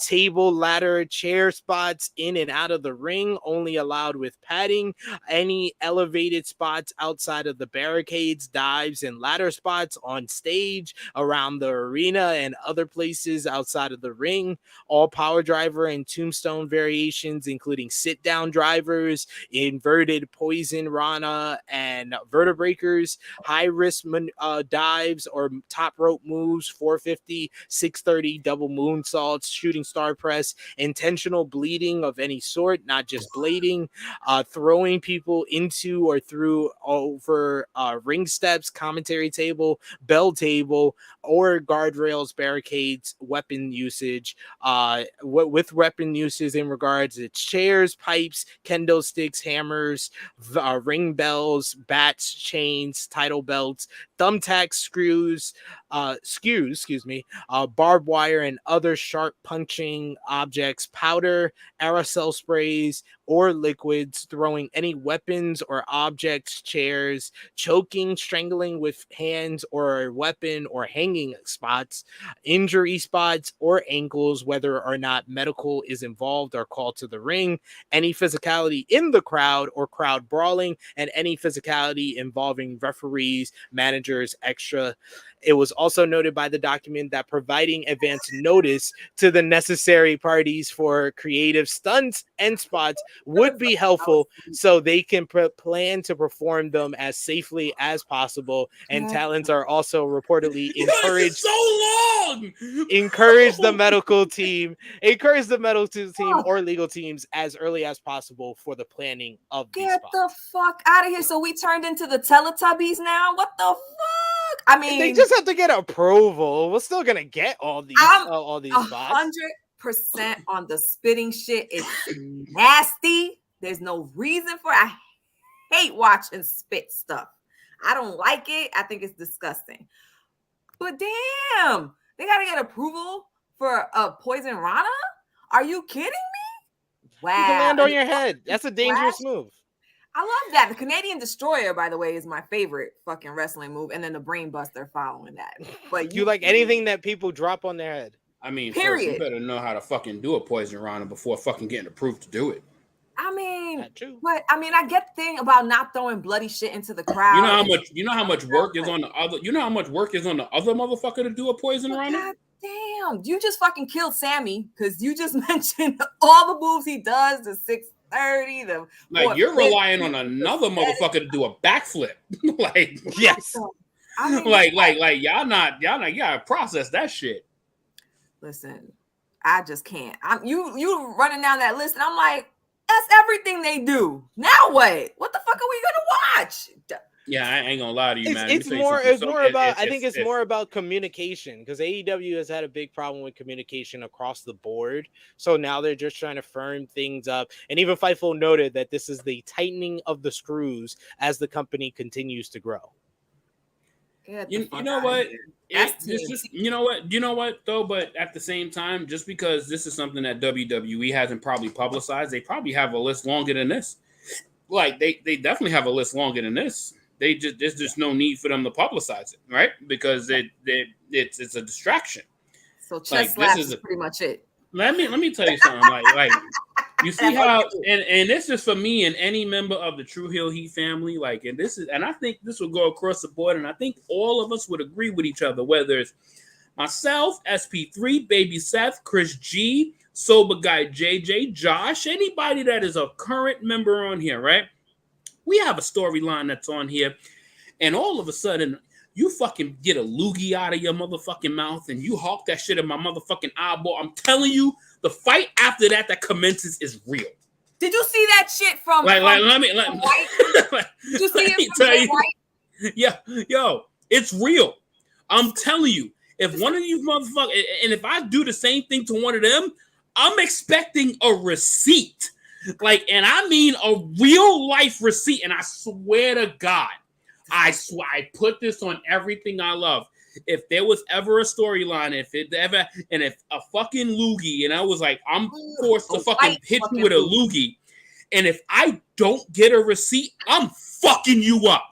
table, ladder, chair spots in and out of the ring, only allowed with padding, any elevated spots outside of the barricades, dives, and ladder spots on stage, around the arena, and other places outside of the ring, all power driver and tombstone variations, including sit-down drivers, inverted poison rana, and vertebreakers, high-risk dives or top rope moves, 450, 630, double moonsaults, shooting star press, intentional bleeding of any sort, not just blading, throwing people into or through over ring steps, commentary table, bell table, or guardrails, barricades, weapon usage, with weapon uses in regards to chairs, pipes, kendo sticks, hammers, ring bells, bats, chains, title belts, thumbtacks, screws, barbed wire, and other sharp punching objects, powder, aerosol sprays, or liquids, throwing any weapons or objects, chairs, choking, strangling with hands or a weapon, or hanging spots, injury spots, or ankles, whether or not medical is involved or called to the ring, any physicality in the crowd or crowd brawling, and any physicality involving referees, managers, extra. It was also noted by the document that providing advance notice to the necessary parties for creative stunts and spots would be helpful so they can plan to perform them as safely as possible. And talents are also reportedly encouraged. Encourage the medical team or legal teams as early as possible for the planning of these spots. Get the fuck out of here. So we turned into the Teletubbies now? What the fuck? I mean, they just have to get approval. We're still gonna get all these spots. 100% on the spitting shit. It's nasty. There's no reason for it. I hate watching spit stuff. I don't like it. I think it's disgusting. But damn, they gotta get approval for a poison rana? Are you kidding me? Wow. You can land on your head. That's a dangerous move. I love that. The Canadian Destroyer, by the way, is my favorite fucking wrestling move, and then the Brain Buster following that. But you like anything that people drop on their head? I mean, first you better know how to fucking do a poison rana before fucking getting approved to do it. I mean, I get the thing about not throwing bloody shit into the crowd. You know how much work is on the other. You know how much work is on the other motherfucker to do a poison rana. God damn, you just fucking killed Sammy because you just mentioned all the moves he does. The 630, you're relying on another motherfucker to do a backflip. Like yes, I mean, like y'all gotta process that shit. Listen, I just can't. You running down that list, and I'm like, that's everything they do. Now what? What the fuck are we gonna watch? Yeah, I ain't gonna lie to you, man. It's more about communication, because AEW has had a big problem with communication across the board. So now they're just trying to firm things up. And even Fightful noted that this is the tightening of the screws as the company continues to grow. You know what? You know what though? But at the same time, just because this is something that WWE hasn't probably publicized, they probably have a list longer than this. Like they definitely have a list longer than this. There's just no need for them to publicize it, right? Because it's a distraction. So chest slaps is pretty much it. Let me tell you something. like you see how and this is for me and any member of the Tru Heel Heat family. And I think this will go across the board, and I think all of us would agree with each other, whether it's myself, SP3, Baby Seth, Chris G, Sober Guy JJ, Josh, anybody that is a current member on here, right? We have a storyline that's on here, and all of a sudden, you fucking get a loogie out of your motherfucking mouth, and you hawk that shit in my motherfucking eyeball. I'm telling you, the fight after that commences is real. Did you see that shit from White? Did you see it from White? Yeah, yo, it's real. I'm telling you, if one of you motherfuckers, and if I do the same thing to one of them, I'm expecting a receipt. Like, and I mean a real life receipt. And I swear to God, I put this on everything I love. If there was ever a storyline, if a fucking loogie, and I was like, I'm forced to fucking hit you with a loogie, and if I don't get a receipt, I'm fucking you up.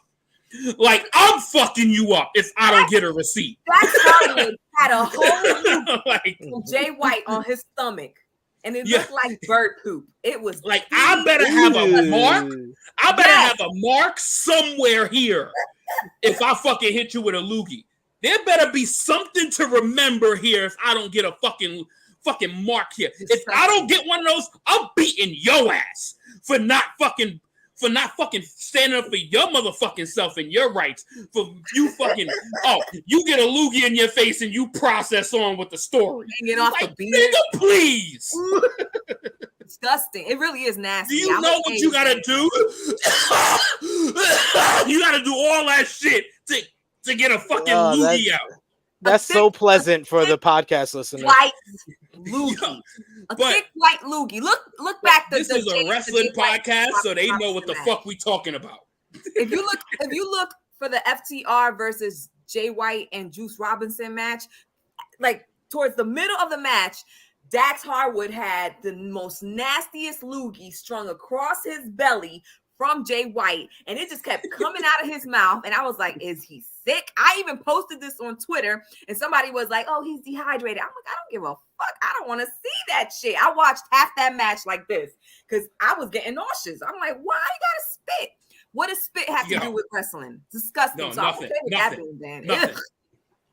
Like, I'm fucking you up if I don't get a receipt. Dax Harwood had a whole like from Jay White on his stomach, and it looked like bird poop. It was like, I better have a mark. I better have a mark somewhere here if I fucking hit you with a loogie. There better be something to remember here if I don't get a fucking mark here. If I don't get one of those, I'm beating your ass for not fucking standing up for your motherfucking self and your rights. For you fucking, you get a loogie in your face and you process on with the story. Hanging off the beard. Nigga, please. Disgusting. It really is nasty. Do you know what you gotta do? You gotta do all that shit to get a fucking loogie out. That's so pleasant for the podcast listeners. White loogie. A thick white loogie. Look back. This is a wrestling podcast, so they know what the fuck we talking about. If you look for the FTR versus Jay White and Juice Robinson match, like towards the middle of the match, Dax Harwood had the most nastiest loogie strung across his belly from Jay White, and it just kept coming out of his mouth. And I was like, is he sick? I even posted this on Twitter, and somebody was like, oh, he's dehydrated. I'm like, I don't give a fuck. I don't want to see that shit. I watched half that match like this because I was getting nauseous. I'm like, why you gotta spit? What does spit have to do with wrestling? Disgusting. No, so nothing.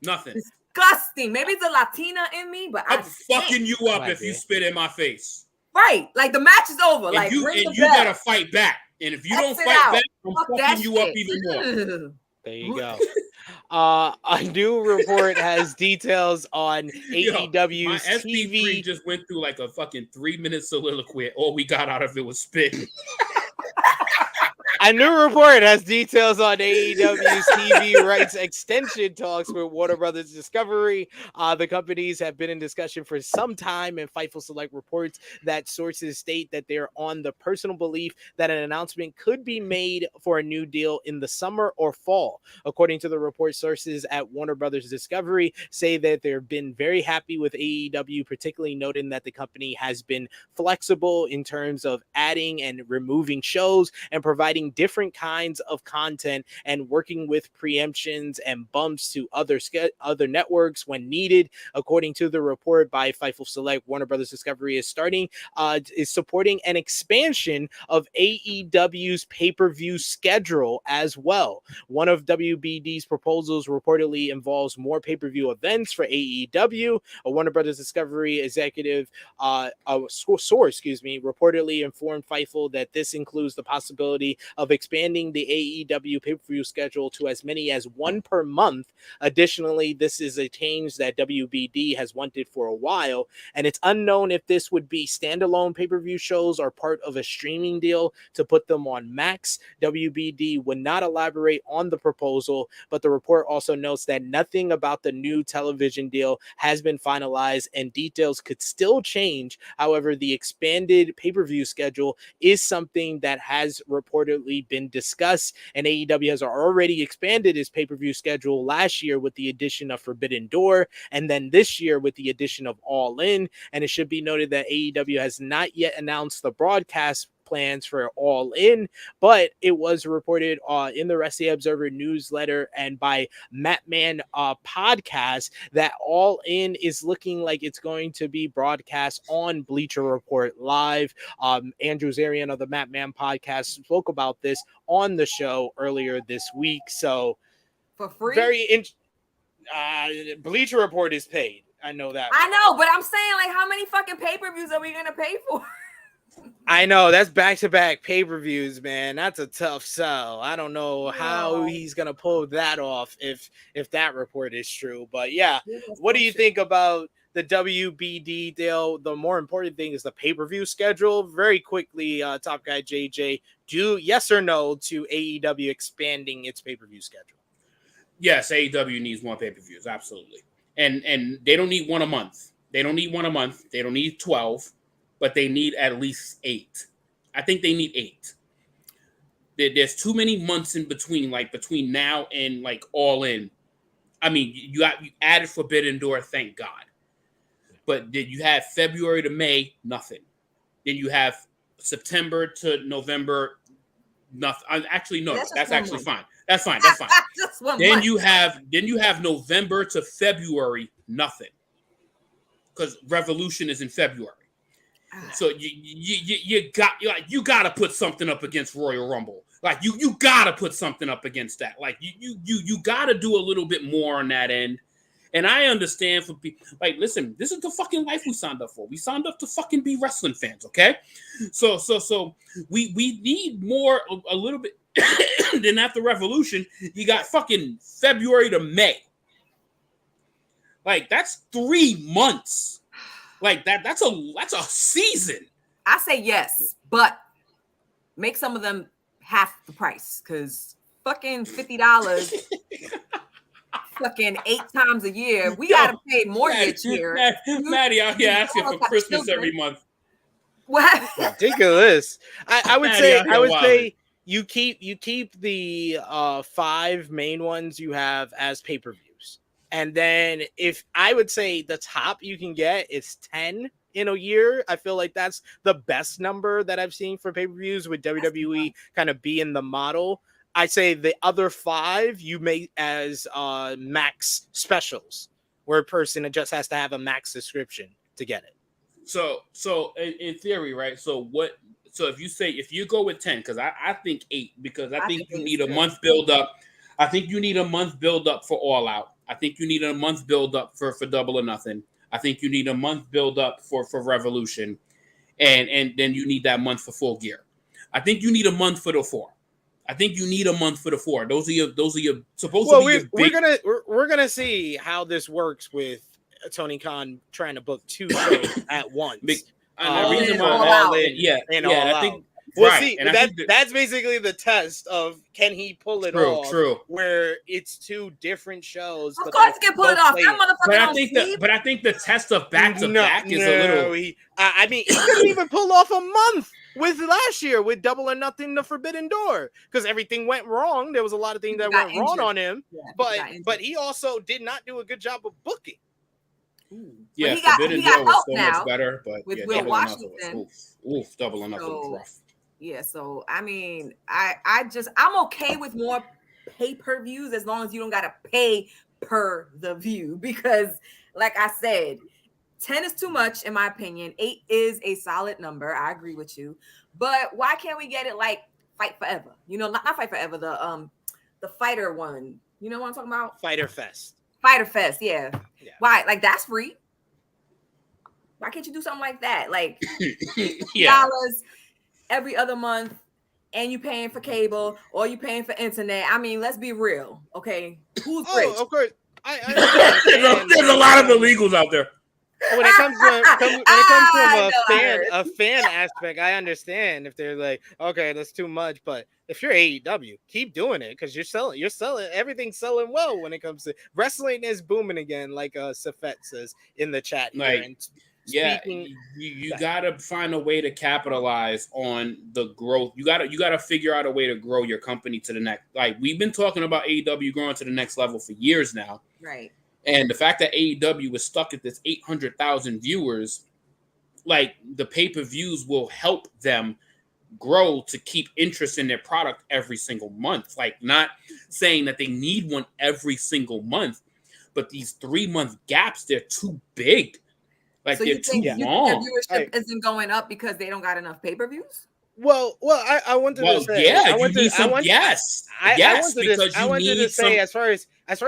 Nothing. Disgusting. Maybe it's a Latina in me, but I'm fucking you up if you spit in my face. Right. Like the match is over. And like you gotta fight back. And if you don't fight back, I'm fucking you up even more. There you go. A new report has details on AEW's my SP3 TV. Just went through like a fucking 3-minute soliloquy. All we got out of it was spit. A new report has details on AEW's TV rights extension talks with Warner Brothers Discovery. The companies have been in discussion for some time, and Fightful Select reports that sources state that they're on the personal belief that an announcement could be made for a new deal in the summer or fall. According to the report, sources at Warner Brothers Discovery say that they've been very happy with AEW, particularly noting that the company has been flexible in terms of adding and removing shows and providing different kinds of content and working with preemptions and bumps to other networks when needed. According to the report by Fightful Select, Warner Brothers Discovery is supporting an expansion of AEW's pay-per-view schedule as well. One of WBD's proposals reportedly involves more pay-per-view events for AEW. A Warner Brothers Discovery executive source, reportedly informed Fightful that this includes the possibility of expanding the AEW pay-per-view schedule to as many as one per month. Additionally, this is a change that WBD has wanted for a while, and it's unknown if this would be standalone pay-per-view shows or part of a streaming deal to put them on Max. WBD would not elaborate on the proposal, but the report also notes that nothing about the new television deal has been finalized and details could still change. However, the expanded pay-per-view schedule is something that has reportedly been discussed, and AEW has already expanded its pay-per-view schedule last year with the addition of Forbidden Door, and then this year with the addition of All In. And it should be noted that AEW has not yet announced the broadcast plans for All In, but it was reported in the Wrestling Observer newsletter and by Matman podcast that All In is looking like it's going to be broadcast on Bleacher Report Live. Andrew Zarian of the Matman podcast spoke about this on the show earlier this week. So for free, Bleacher Report is paid. I know that. I know, but I'm saying, like, how many fucking pay-per-views are we gonna pay for? I know that's back-to-back pay-per-views, man. That's a tough sell. I don't know how he's gonna pull that off if that report is true. But yeah, what do you think about the WBD deal? The more important thing is the pay-per-view schedule. Very quickly, Top Guy JJ, do yes or no to AEW expanding its pay-per-view schedule? Yes, AEW needs more pay-per-views, absolutely. And they don't need one a month. They don't need 12, but they need at least 8. I think they need 8. There's too many months in between, like between now and like All In. I mean, you added Forbidden Door, thank God. But then you have February to May, nothing. Then you have September to November, nothing. Actually, no, that's actually fine. That's fine. That's fine. Then you have November to February, nothing. Because Revolution is in February. So you got to put something up against Royal Rumble. Like you got to put something up against that. Like you got to do a little bit more on that end. And I understand for people, like, listen, this is the fucking life we signed up for. We signed up to fucking be wrestling fans, okay? So we need more, a little bit. Then after Revolution, you got fucking February to May. Like, that's 3 months. Like, that's a season. I say yes, but make some of them half the price, because fucking $50 fucking 8 times a year. We gotta pay mortgage here. Maddie out here asking for Christmas every month. What? Ridiculous. I would say you keep the 5 main ones you have as pay-per-views. And then if I would say the top you can get is 10 in a year. I feel like that's the best number that I've seen for pay-per-views, with WWE kind of being the model. I say the other 5 you make as max specials, where a person just has to have a max subscription to get it. So in theory, right? So if you go with 10, because I think 8, because I think you need a month build up. I think you need a month build up for All Out. I think you need a month build up for Double or Nothing. I think you need a month build up for Revolution, and then you need that month for Full Gear. I think you need a month for the 4. I think you need a month for the 4. Those are your supposed to be your big... we're gonna see how this works with Tony Khan trying to book 2 shows at once. I think we'll right. see. And that's basically the test of, can he pull it off? True. Where it's 2 different shows. Of course, he can pull it off. But I think the test of back to back is a little. He couldn't even pull off a month with last year with Double or Nothing, the Forbidden Door, because everything went wrong. There was a lot of things that went wrong on him, but he also did not do a good job of booking. Yeah, Forbidden Door was so much better, but with Will Washington, Double or Nothing was rough. Yeah, so I mean, I'm okay with more pay-per-views as long as you don't gotta pay per the view, because like I said, 10 is too much in my opinion. 8 is a solid number. I agree with you, but why can't we get it like Fight Forever? You know, not Fight Forever, the fighter one. You know what I'm talking about? Fighter Fest, yeah. Why? Like, that's free. Why can't you do something like that? Like $50 every other month, and you paying for cable or you paying for internet. I mean, let's be real, okay? Who's rich? Of course. There's a lot of illegals out there. When it comes from a fan aspect, I understand if they're like, okay, that's too much. But if you're AEW, keep doing it, because you're selling. Everything's selling well when it comes to wrestling. Is booming again, like Safet says in the chat here. You gotta find a way to capitalize on the growth. You gotta figure out a way to grow your company to the next. Like, we've been talking about AEW growing to the next level for years now, right? And the fact that AEW is stuck at this 800,000 viewers, like, the pay-per-views will help them grow to keep interest in their product every single month. Like, not saying that they need one every single month, but these 3-month gaps, they're too big. Like, so they're too long. Their viewership isn't going up because they don't got enough pay-per-views? Well, I wanted to say, as far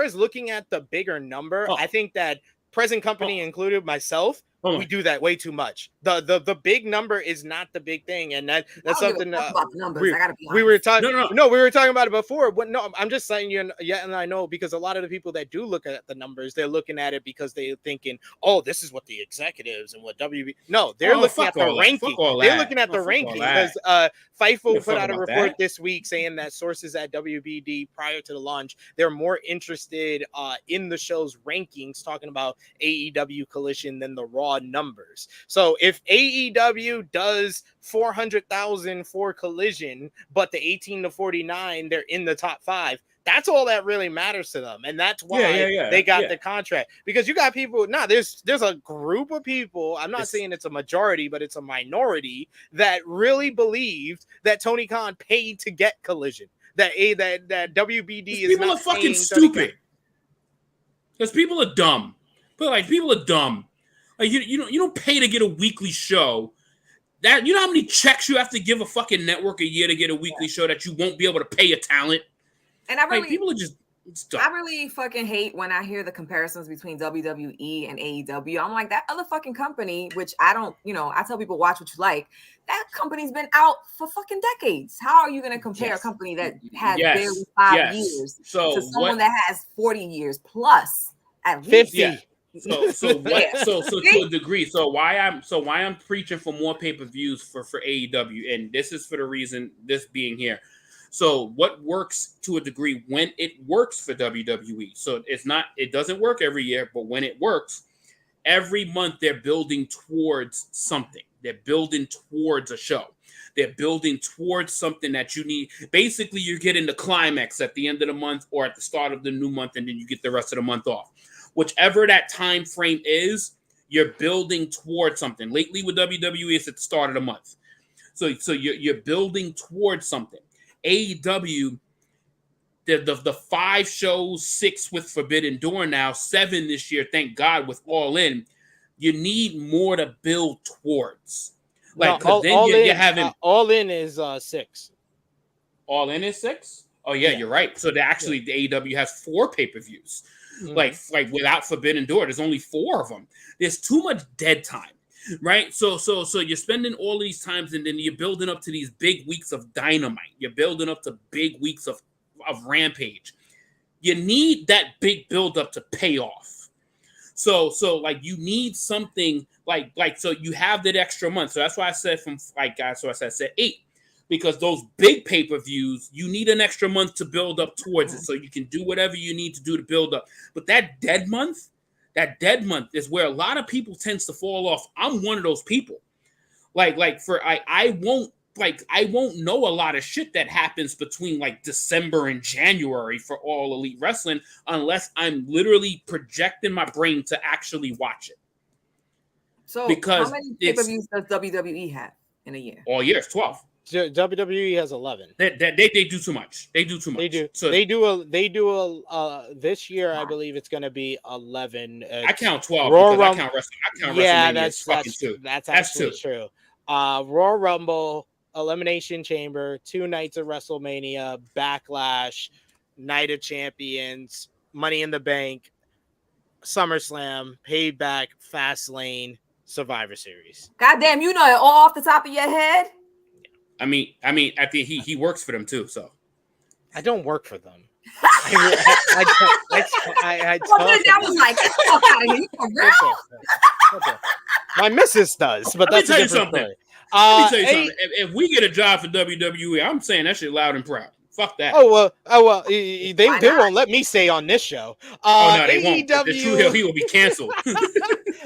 as looking at the bigger number, I think that present company included, myself, we do that way too much. The big number is not the big thing, and that's something about the numbers. I gotta be honest. we were talking. No, we were talking about it before. But no, I'm just saying you. Yeah, and I know because a lot of the people that do look at the numbers, they're looking at it because they're thinking, oh, this is what the executives and what WB. No, they're looking at the ranking. They're looking at the ranking because Fightful put out a report this week saying that sources at WBD prior to the launch, they're more interested in the show's rankings, talking about AEW Collision than the Raw numbers. So if AEW does 400,000 for Collision, but the 18 to 49, they're in the top 5. That's all that really matters to them, and that's why they got the contract. Because you got people. There's a group of people. I'm not saying it's a majority, but it's a minority that really believed that Tony Khan paid to get Collision. That WBD is people not are fucking stupid. Because people are dumb. But like people are dumb. Like you don't pay to get a weekly show. That you know how many checks you have to give a fucking network a year to get a weekly show that you won't be able to pay a talent. And I really, people are just dumb. I really fucking hate when I hear the comparisons between WWE and AEW. I'm like, that other fucking company, which I don't, I tell people watch what you like. That company's been out for fucking decades. How are you going to compare a company that has barely 5 years to someone that has 40 years plus at least 50? Yeah. So to a degree. So why I'm preaching for more pay-per-views for AEW, and this is for the reason this being here. So what works to a degree when it works for WWE. So it doesn't work every year, but when it works, every month they're building towards something. They're building towards a show. They're building towards something that you need. Basically, you're getting the climax at the end of the month or at the start of the new month, and then you get the rest of the month off. Whichever that time frame is, you're building towards something. Lately with WWE, it's at the start of the month. So you're building towards something. AEW, the 5 shows, 6 with Forbidden Door now, 7 this year, thank God, with All In. You need more to build towards. Like, you're having All In is 6. All In is 6? Oh yeah, you're right. So the AEW has 4 pay-per-views. Mm-hmm. Like without Forbidden Door, there's only 4 of them. There's too much dead time. Right, so you're spending all of these times, and then you're building up to these big weeks of Dynamite. You're building up to big weeks of Rampage. You need that big build up to pay off. So like you need something like so you have that extra month. So that's why I said I said 8, because those big pay-per-views you need an extra month to build up towards it, so you can do whatever you need to do to build up. But that dead month is where a lot of people tends to fall off. I'm one of those people. I won't know a lot of shit that happens between like December and January for All Elite Wrestling unless I'm literally projecting my brain to actually watch it. So how many pay-per-views does WWE have in a year? All year, it's 12. WWE has 11. They do too much. They do too much. They do. So they do a this year. I believe it's going to be 11. I count 12 because I count WrestleMania. Yeah, that's actually true. Royal Rumble, Elimination Chamber, 2 nights of WrestleMania, Backlash, Night of Champions, Money in the Bank, SummerSlam, Payback, Fastlane, Survivor Series. Goddamn, you know it all off the top of your head. I mean, I think he works for them too. So I don't work for them. My missus does, but that's a different story. Let me tell you something. If we get a job for WWE, I'm saying that shit loud and proud. Fuck that. Oh well. They won't let me say on this show. No, they won't. The Tru Heel Heat will be canceled.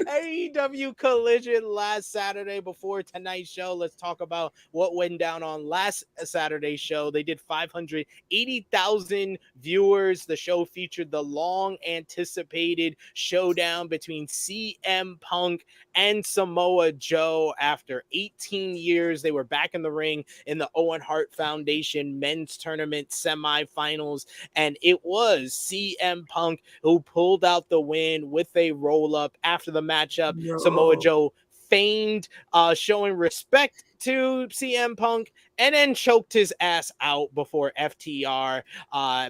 AEW Collision last Saturday before tonight's show. Let's talk about what went down on last Saturday's show. They did 580,000 viewers. The show featured the long-anticipated showdown between CM Punk and Samoa Joe. After 18 years, they were back in the ring in the Owen Hart Foundation men's tournament semifinals, and it was CM Punk who pulled out the win with a roll-up. After the matchup, Samoa Joe feigned showing respect to CM Punk and then choked his ass out before FTR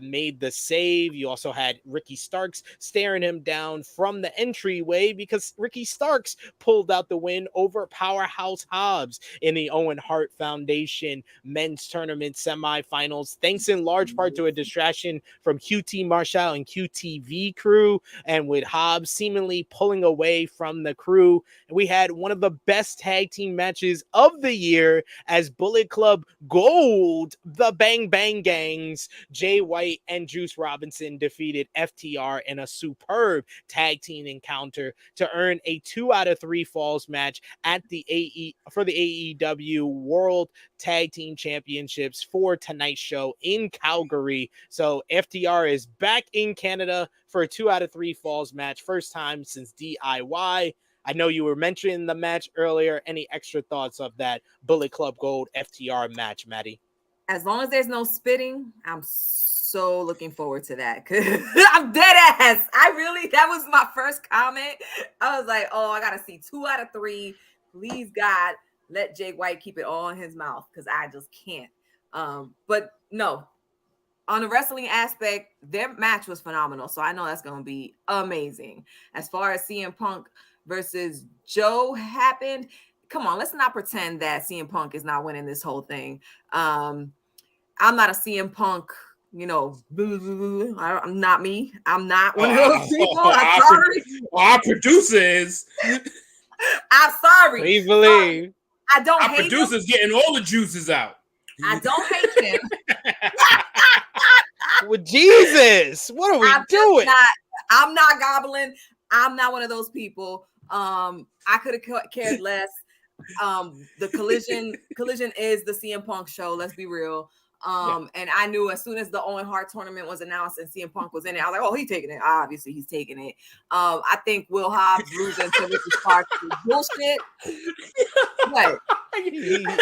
made the save. You also had Ricky Starks staring him down from the entryway because Ricky Starks pulled out the win over Powerhouse Hobbs in the Owen Hart Foundation men's tournament semifinals, thanks in large part to a distraction from QT Marshall and QTV crew, and with Hobbs seemingly pulling away from the crew. We had one of the best tag team matches of the year as Bullet Club Gold, the Bang Bang Gangs, Jay White and Juice Robinson defeated FTR in a superb tag team encounter to earn a 2 out of 3 falls match at the AEW World Tag Team Championships for tonight's show in Calgary. So FTR is back in Canada for a 2 out of 3 falls match, first time since DIY. I know you were mentioning the match earlier. Any extra thoughts of that Bullet Club Gold FTR match, Maddie? As long as there's no spitting, I'm so looking forward to that. Cause I'm dead ass. That was my first comment. I was like, oh, I gotta see 2 out of 3. Please, God, let Jay White keep it all in his mouth because I just can't. But no, on the wrestling aspect, their match was phenomenal. So I know that's gonna be amazing. As far as CM Punk versus Joe happened, come on, let's not pretend that CM Punk is not winning this whole thing. I'm not a CM Punk, I'm not me. I'm not one of those people. I'm sorry. Our producer is. I'm sorry. We believe. I don't Our hate producer's him. getting all the juices out. I don't hate him. Well, Jesus, what are we doing? I'm not gobbling. I'm not one of those people. I could have cared less. The collision is the CM Punk show. Let's be real. And I knew as soon as the Owen Hart tournament was announced and CM Punk was in it, I was like, oh, he's taking it. Obviously, he's taking it. I think Will Hobbs losing to Ricky Starks is bullshit. What?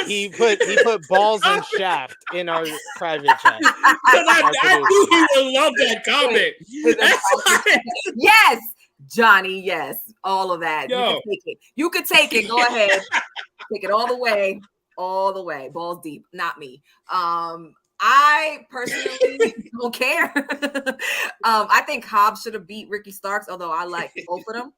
He put balls and shaft in our private chat. I knew he would love that comment. Yes, Johnny. Yes, all of that. Yo. You could take it. Go ahead. Take it all the way. All the way, balls deep, not me. I personally don't care. I think Hobbs should have beat Ricky Starks, although I like both of them.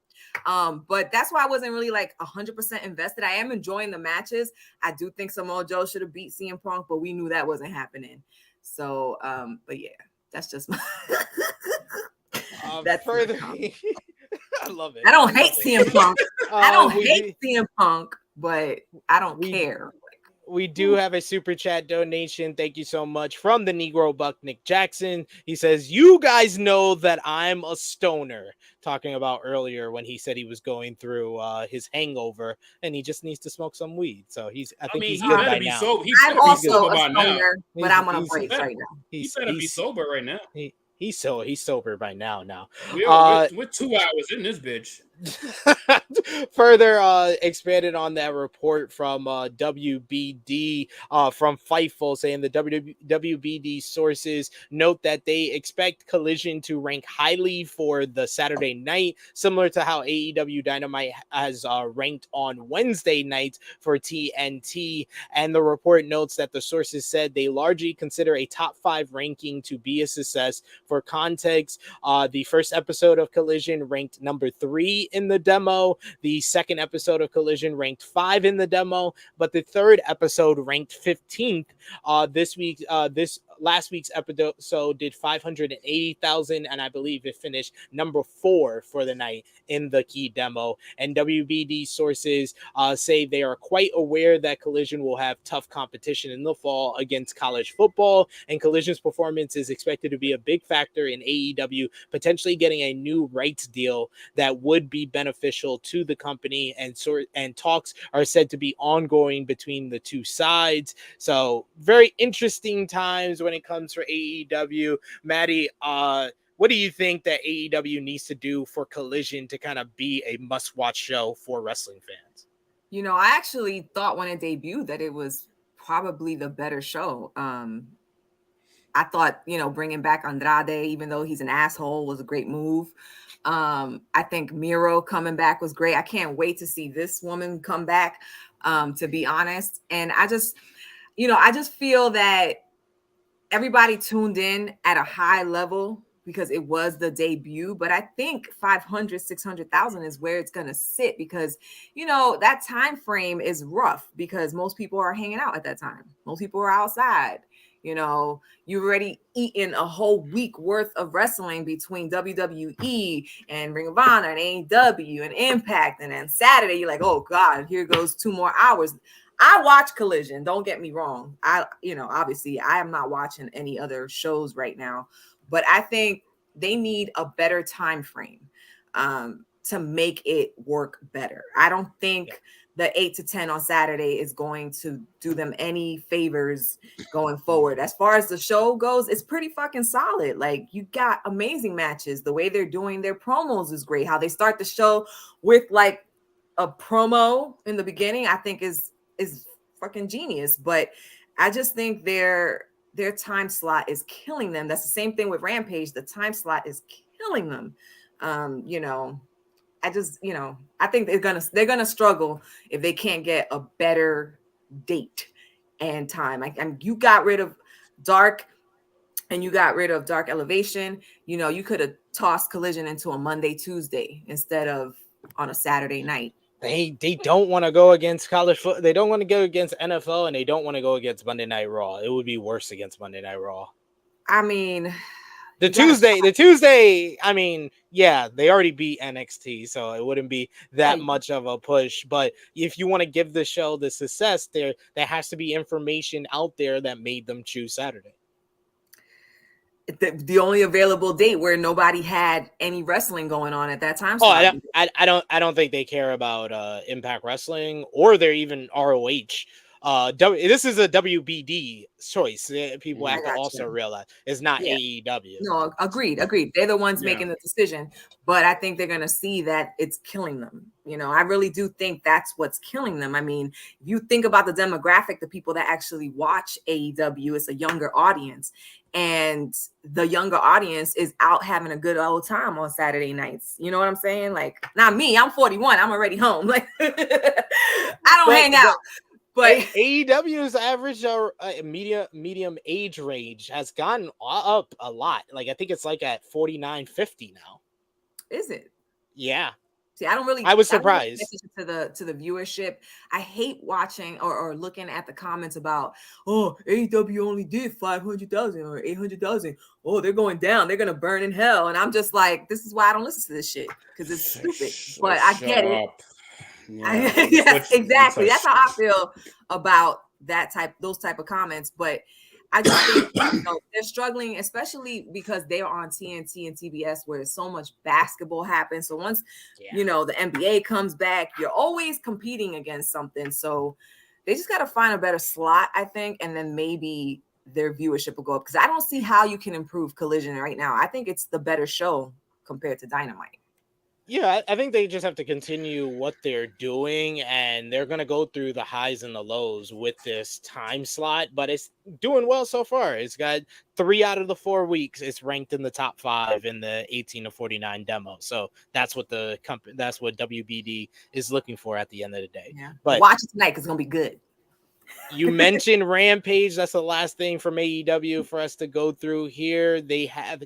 But that's why I wasn't really like 100% invested. I am enjoying the matches. I do think Samoa Joe should have beat CM Punk, but we knew that wasn't happening. So, but yeah, that's just my. That's further. I love it. I don't hate CM Punk. I don't hate CM Punk, but I don't care. We do have a super chat donation. Thank you so much from the Negro Buck Nick Jackson. He says, you guys know that I'm a stoner. Talking about earlier when he said he was going through his hangover and he just needs to smoke some weed. So he's good by now. I'm also a stoner, but I'm on a break right now. He better be sober right now. He's sober by now. We're 2 hours in this bitch. Further expanded on that report from WBD from Fightful, saying the WBD sources note that they expect Collision to rank highly for the Saturday night, similar to how AEW Dynamite has ranked on Wednesday nights for TNT. And the report notes that the sources said they largely consider a top 5 ranking to be a success. For context, the first episode of Collision ranked number 3 in the demo. The second episode of Collision ranked 5 in the demo, but the third episode ranked 15th. This last week's episode did 580,000, and I believe it finished number 4 for the night in the key demo. And WBD sources say they are quite aware that Collision will have tough competition in the fall against college football, and Collision's performance is expected to be a big factor in AEW potentially getting a new rights deal that would be beneficial to the company, and talks are said to be ongoing between the two sides. So very interesting times when it comes for AEW. Maddie, what do you think that AEW needs to do for Collision to kind of be a must-watch show for wrestling fans? I actually thought when it debuted that it was probably the better show. I thought, bringing back Andrade, even though he's an asshole, was a great move. I think Miro coming back was great. I can't wait to see this woman come back, to be honest. And I just, I just feel that everybody tuned in at a high level because it was the debut, but I think 500, 600,000 is where it's going to sit because, that time frame is rough because most people are hanging out at that time. Most people are outside. You've already eaten a whole week worth of wrestling between WWE and Ring of Honor and AEW and Impact. And then Saturday, you're like, oh God, here goes 2 more hours. I watch Collision. Don't get me wrong. Obviously I am not watching any other shows right now, but I think they need a better time frame to make it work better. I don't think the 8 to 10 on Saturday is going to do them any favors going forward. As far as the show goes, it's pretty fucking solid. Like, you got amazing matches. The way they're doing their promos is great. How they start the show with like a promo in the beginning, I think is fucking genius. But I just think their time slot is killing them. That's the same thing with Rampage. The time slot is killing them. I think they're gonna struggle if they can't get a better date and time. You got rid of Dark and you got rid of Dark Elevation. You could have tossed Collision into a Monday, Tuesday instead of on a Saturday night. They don't want to go against college football. They don't want to go against NFL, and they don't want to go against Monday Night Raw. It would be worse against Monday Night Raw. I mean, the Tuesday. I mean, yeah, they already beat NXT, so it wouldn't be that much of a push. But if you want to give the show the success, there has to be information out there that made them choose Saturday. The only available date where nobody had any wrestling going on at that time. I don't think they care about Impact Wrestling or they're even ROH. This is a WBD choice. People have to also realize it's not AEW. No, agreed. They're the ones making the decision, but I think they're going to see that it's killing them. I really do think that's what's killing them. I mean, if you think about the demographic, the people that actually watch AEW, it's a younger audience, and the younger audience is out having a good old time on Saturday nights. You know what I'm saying? Like, not me. I'm 41. I'm already home. Like, I don't hang out. But AEW's average medium age range has gone up a lot. Like, I think it's like at 49, 50 now. Is it? Yeah. See, I was surprised to the viewership. I hate watching or looking at the comments about, oh, AEW only did 500,000 or 800,000. Oh, they're going down. They're gonna burn in hell. And I'm just like, this is why I don't listen to this shit, because it's stupid. But I get it. Yes, exactly. That's how I feel about those type of comments. But I just think they're struggling, especially because they're on TNT and TBS, where so much basketball happens. So once the NBA comes back, you're always competing against something. So they just got to find a better slot, I think, and then maybe their viewership will go up. Because I don't see how you can improve Collision right now. I think it's the better show compared to Dynamite. Yeah, I think they just have to continue what they're doing, and they're going to go through the highs and the lows with this time slot, but it's doing well so far. It's got 3 out of the 4 weeks. It's ranked in the top 5 in the 18 to 49 demo. So that's what that's what WBD is looking for at the end of the day. Yeah. But watch it tonight, 'cause it's going to be good. You mentioned Rampage. That's the last thing from AEW for us to go through here. They have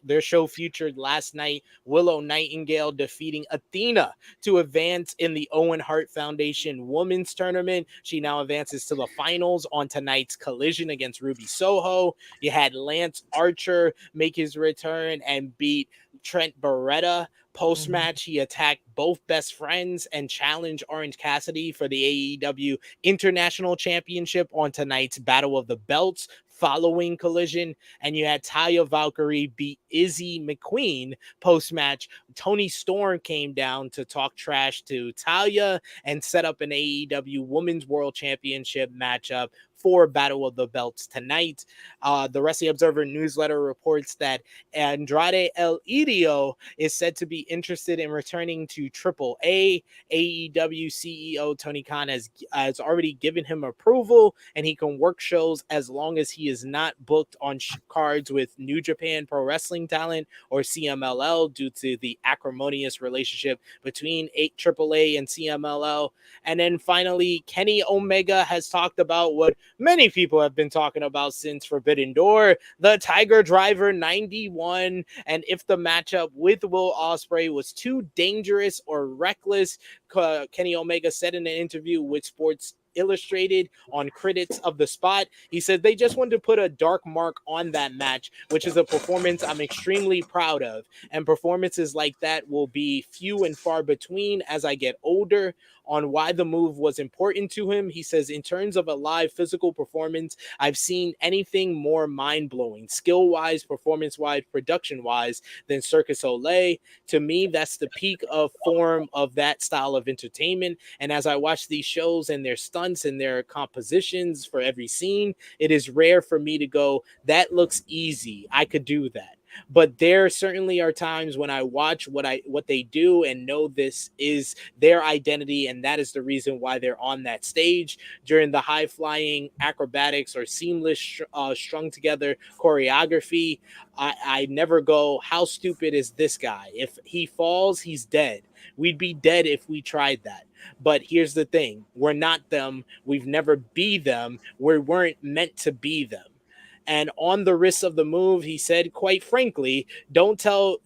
their show featured last night Willow Nightingale defeating Athena to advance in the Owen Hart Foundation Women's Tournament. She now advances to the finals on tonight's Collision against Ruby Soho. You had Lance Archer make his return and beat Trent Beretta. Post-match, he attacked both best friends and challenged Orange Cassidy for the AEW International Championship on tonight's Battle of the Belts following Collision. And you had Taya Valkyrie beat Izzy McQueen. Post-match, Toni Storm came down to talk trash to Taya and set up an AEW Women's World Championship matchup for Battle of the Belts tonight. The Wrestling Observer newsletter reports that Andrade El Idolo is said to be interested in returning to AAA. AEW CEO Tony Khan has already given him approval, and he can work shows as long as he is not booked on cards with New Japan Pro Wrestling Talent or CMLL due to the acrimonious relationship between AAA and CMLL. And then finally, Kenny Omega has talked about what many people have been talking about since Forbidden Door, the Tiger Driver 91, and if the matchup with Will Ospreay was too dangerous or reckless. Kenny Omega said in an interview with Sports Illustrated on Critics of the Spot, he said they just wanted to put a dark mark on that match, which is a performance I'm extremely proud of, and performances like that will be few and far between as I get older. On why the move was important to him, he says, in terms of a live physical performance, I've seen anything more mind-blowing, skill-wise, performance-wise, production-wise than Circus Olay. To me, that's the peak of form of that style of entertainment, and as I watch these shows and their stunts and their compositions for every scene, it is rare for me to go, that looks easy, I could do that. But there certainly are times when I watch what they do and know this is their identity, and that is the reason why they're on that stage during the high-flying acrobatics or seamless strung together choreography. I never go, how stupid is this guy? If he falls, he's dead. We'd be dead if we tried that. But here's the thing. We're not them. We've never be them. We weren't meant to be them. And on the risk of the move, he said, quite frankly, don't tell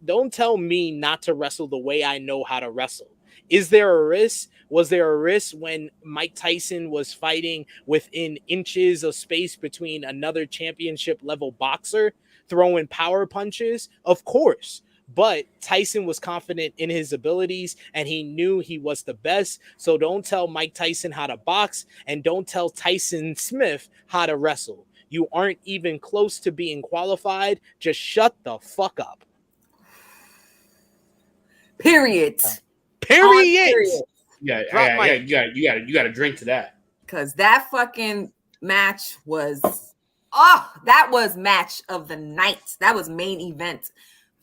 me not to wrestle the way I know how to wrestle. Is there a risk? Was there a risk when Mike Tyson was fighting within inches of space between another championship level boxer throwing power punches? Of course. But Tyson was confident in his abilities and he knew he was the best. So don't tell Mike Tyson how to box and don't tell Tyson Smith how to wrestle. You aren't even close to being qualified. Just shut the fuck up. Period. Period. Yeah, you got to drink to that. Because that fucking match was, that was match of the night. That was main event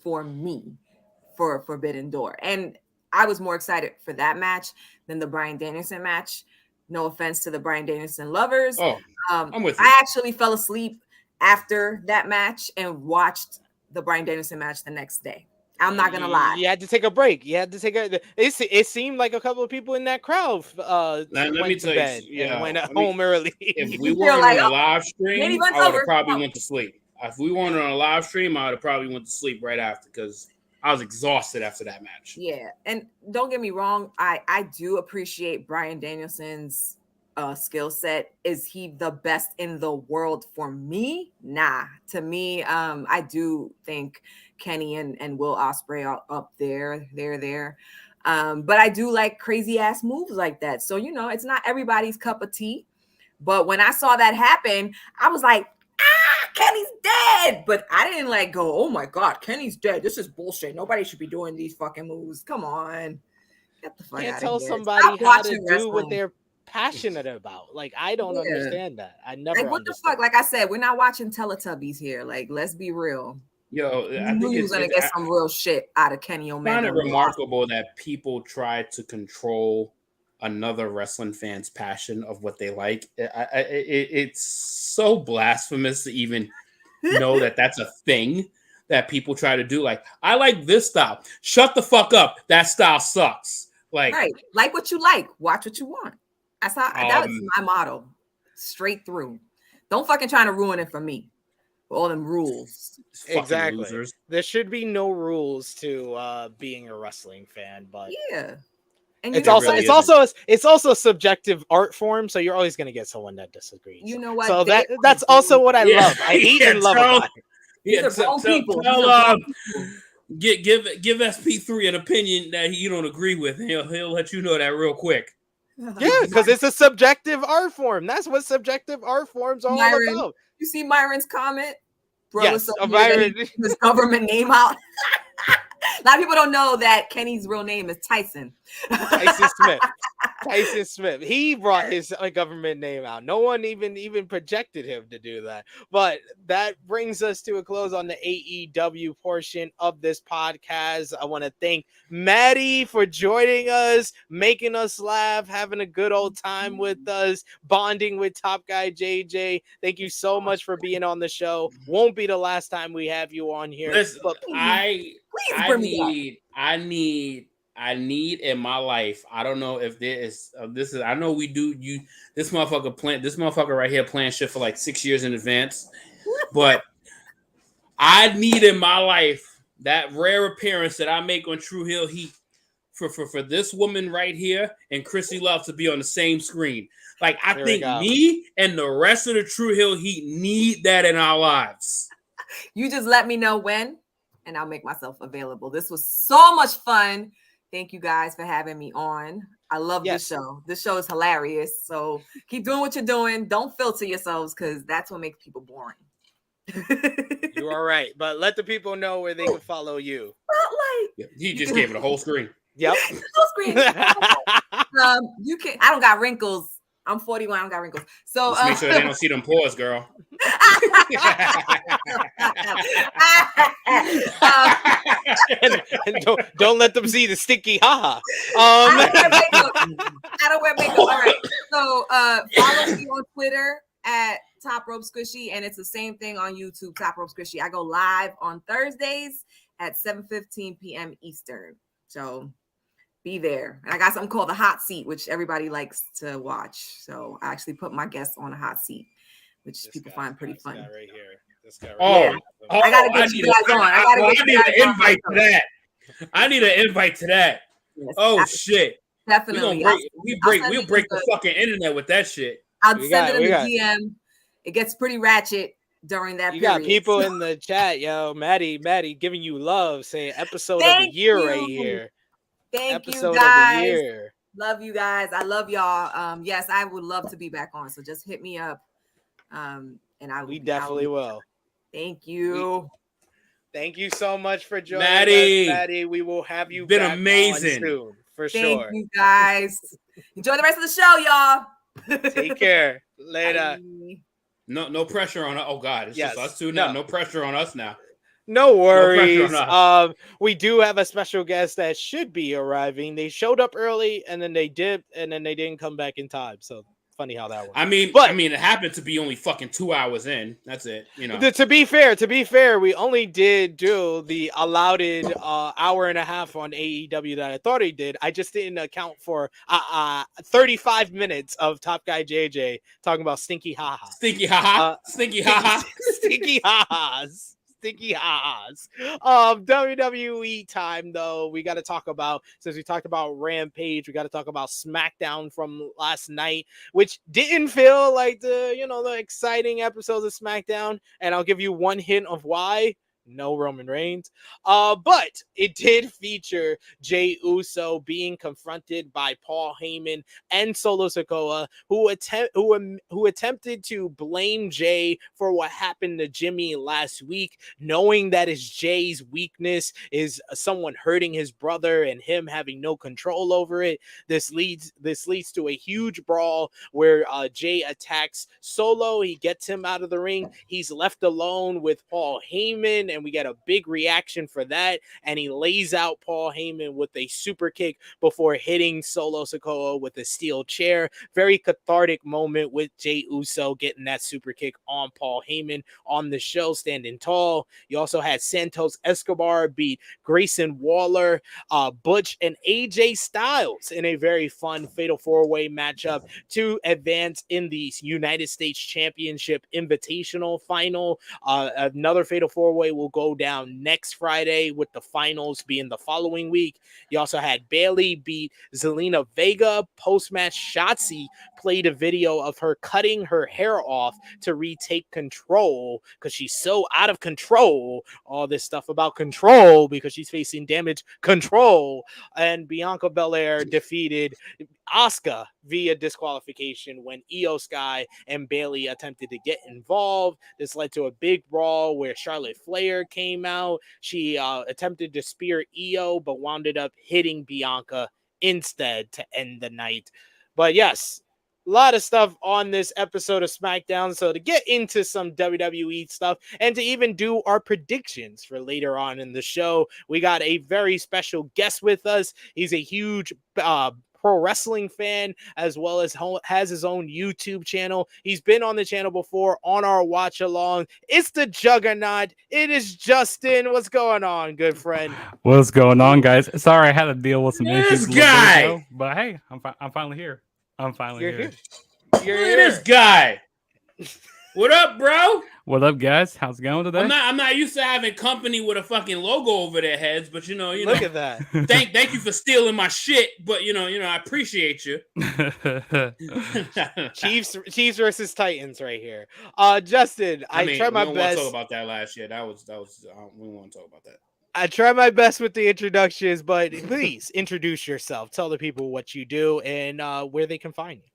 for me for Forbidden Door. And I was more excited for that match than the Bryan Danielson match. No offense to the Bryan Danielson lovers. I'm with you. I actually fell asleep after that match and watched the Bryan Danielson match the next day. I'm not gonna lie. You had to take a break. It seemed like a couple of people in that crowd let me tell you, and went home early. If we weren't on a live stream, I would have probably went to sleep. If we weren't on a live stream, I would have probably went to sleep right after because I was exhausted after that match. Yeah, and don't get me wrong, I do appreciate Bryan Danielson's skill set. Is he the best in the world for me? Nah. To me, I do think Kenny and Will Ospreay are up there. They're there. But I do like crazy ass moves like that. So, it's not everybody's cup of tea. But when I saw that happen, I was like, Kenny's dead. But I didn't go, oh my God, Kenny's dead. This is bullshit. Nobody should be doing these fucking moves. Come on. Get the fuck out of here. Can't tell somebody how to do what they're passionate about. I don't understand that. I never what the fuck? Like I said, we're not watching Teletubbies here. Let's be real. Yo, I think you're gonna get some real shit out of Kenny Omega. I find it remarkable that people try to control another wrestling fan's passion of what they like. It's so blasphemous to even know that that's a thing that people try to do. I like this style. Shut the fuck up. That style sucks. Right. Like what you like. Watch what you want. That's how that was my motto. Straight through. Don't fucking try to ruin it for me. All them rules. Exactly. Losers. There should be no rules to being a wrestling fan, but yeah. And it's also a subjective art form, so you're always going to get someone that disagrees. You know what? So that's also what I love. I hate and love about it. These are grown people. Give SP3 an opinion that you don't agree with. He'll let you know that real quick. Yeah, because it's a subjective art form. That's what subjective art forms are all about. You see Myron's comment? Bro, yes, Myron. His government name out. A lot of people don't know that Kenny's real name is Tyson. Tyson Smith. Tyson Smith. He brought his government name out. No one even projected him to do that. But that brings us to a close on the AEW portion of this podcast. I want to thank Maddy for joining us, making us laugh, having a good old time with us, bonding with Top Guy JJ. Thank you so much for being on the show. Won't be the last time we have you on here. Listen, but I I need in my life. I don't know if there is this is. I know we do. This motherfucker right here plan shit for like 6 years in advance. But I need in my life that rare appearance that I make on Tru Heel Heat for this woman right here and Chrissy Love to be on the same screen. Like I think me and the rest of the Tru Heel Heat need that in our lives. You just let me know when, and I'll make myself available. This was so much fun. Thank you guys for having me on. I love this show. This show is hilarious. So keep doing what you're doing. Don't filter yourselves because that's what makes people boring. You are right. But let the people know where they can follow you. Spotlight. He just gave it a whole screen. Yep. Whole screen. You can. I don't got wrinkles. I'm 41. I don't got wrinkles. So just make sure they don't see them pores, girl. and don't let them see the sticky haha. I don't wear makeup. All right. So follow me on Twitter at Top Rope Squishy, and it's the same thing on YouTube, Top Rope Squishy. I go live on Thursdays at 7:15 p.m. Eastern. So be there. And I got something called the hot seat, which everybody likes to watch. So I actually put my guests on a hot seat, which people find pretty fun. Right here. This guy right here. I gotta get you guys on. I need an invite to that. I need an invite to that. Yes, shit. Definitely. We'll break the fucking internet with that shit. I'll send it in the DM. It gets pretty ratchet during that period. Got people in the chat, yo. Maddie giving you love, saying episode of the year right here. Thank you guys. Love you guys. I love y'all. Yes, I would love to be back on. So just hit me up. And we definitely will. Thank you. Thank you so much for joining Maddie. us, Maddie. We will have you been back amazing soon, for sure. Thank you guys. Enjoy the rest of the show, y'all. Take care. Later. Bye. No pressure on us. Oh God, it's just us two now. No pressure on us now. No worries. We do have a special guest that should be arriving. They showed up early and then they dipped and then they didn't come back in time. So funny how that works. I mean, it happened to be only fucking 2 hours in. That's it. You know. To be fair, we only did do the allowed hour and a half on AEW that I thought he did. I just didn't account for 35 minutes of Top Guy JJ talking about stinky ha-ha. Stinky ha-ha. Stinky ha-ha. Stinky ha-has. Sticky ha's. WWE time though. We got to talk about, since we talked about Rampage, we got to talk about Smackdown from last night, which didn't feel like the exciting episodes of Smackdown. And I'll give you one hint of why. No Roman Reigns. But it did feature Jey Uso being confronted by Paul Heyman and Solo Sikoa, who attempted to blame Jey for what happened to Jimmy last week, knowing that it's Jey's weakness is someone hurting his brother and him having no control over it. This leads to a huge brawl where Jey attacks Solo. He gets him out of the ring. He's left alone with Paul Heyman, and we get a big reaction for that, and he lays out Paul Heyman with a super kick before hitting Solo Sikoa with a steel chair. Very cathartic moment with Jey Uso getting that super kick on Paul Heyman on the show, standing tall. You also had Santos Escobar beat Grayson Waller, Butch, and AJ Styles in a very fun Fatal 4-Way matchup to advance in the United States Championship Invitational Final. Another Fatal 4-Way will go down next Friday, with the finals being the following week. You also had Bayley beat Zelina Vega. Post-match, Shotzi played a video of her cutting her hair off to retake control because she's so out of control. All this stuff about control because she's facing damage control. And Bianca Belair defeated Asuka via disqualification when Io Sky and Bayley attempted to get involved. This led to a big brawl where Charlotte Flair came out. She attempted to spear Io, but wound up hitting Bianca instead to end the night. But yes, a lot of stuff on this episode of SmackDown. So to get into some WWE stuff and to even do our predictions for later on in the show, we got a very special guest with us. He's a huge pro wrestling fan, as well as has his own YouTube channel. He's been on the channel before on our watch along. It's the Juggernaut. It is Justin. What's going on, good friend? What's going on, guys? Sorry, I had to deal with some issues This a little bit guy. ago, but hey, I'm finally here. I'm finally You're here. You're Look at here. this guy. What up, bro? What up, guys? How's it going today? I'm not used to having company with a fucking logo over their heads, but you know. Look at that. Thank you for stealing my shit, but you know, I appreciate you. Chiefs versus Titans right here. Justin, I tried my we don't best. want to talk about that last year. That was we don't want to talk about that. I try my best with the introductions, but please introduce yourself. Tell the people what you do and where they can find you.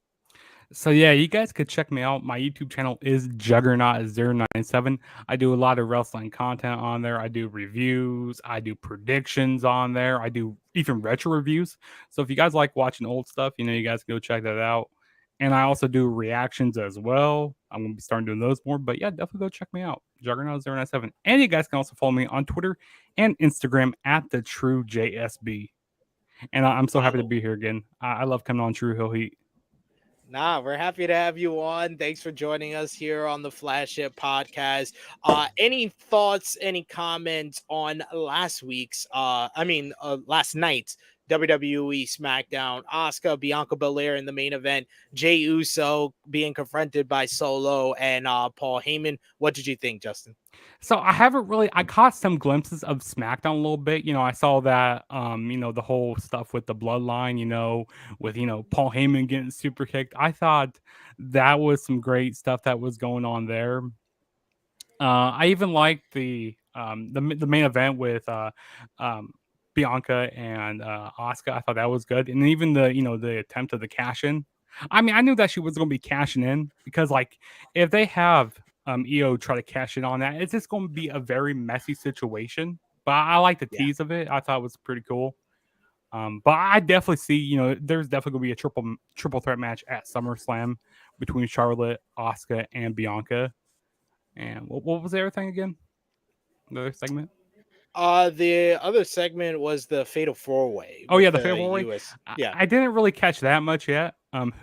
So yeah, you guys could check me out. My YouTube channel is Juggernaut097. I do a lot of wrestling content on there. I do reviews. I do predictions on there. I do even retro reviews. So if you guys like watching old stuff, you guys can go check that out. And I also do reactions as well. I'm going to be starting doing those more. But yeah, definitely go check me out. Juggernaut097. And you guys can also follow me on Twitter and Instagram at the True JSB. And I'm so happy to be here again. I love coming on Tru Heel Heat. Nah, we're happy to have you on. Thanks for joining us here on the Flagship podcast. Any thoughts, any comments on last night's WWE Smackdown? Asuka, Bianca Belair in the main event, Jey Uso being confronted by Solo and Paul Heyman. What did you think, Justin? So I caught some glimpses of SmackDown a little bit. I saw that, the whole stuff with the bloodline, with, Paul Heyman getting super kicked. I thought that was some great stuff that was going on there. I even liked the main event with Bianca and Asuka. I thought that was good. And even the attempt of the cash in. I mean, I knew that she was going to be cashing in because if they have EO try to cash in on that, it's just going to be a very messy situation. But I like the tease of it. I thought it was pretty cool. But I definitely see, there's definitely going to be a triple threat match at SummerSlam between Charlotte, Asuka, and Bianca. And what was the other thing again? The other segment? The other segment was the Fatal 4-Way. Oh yeah, the Fatal 4-Way. Yeah, I didn't really catch that much yet.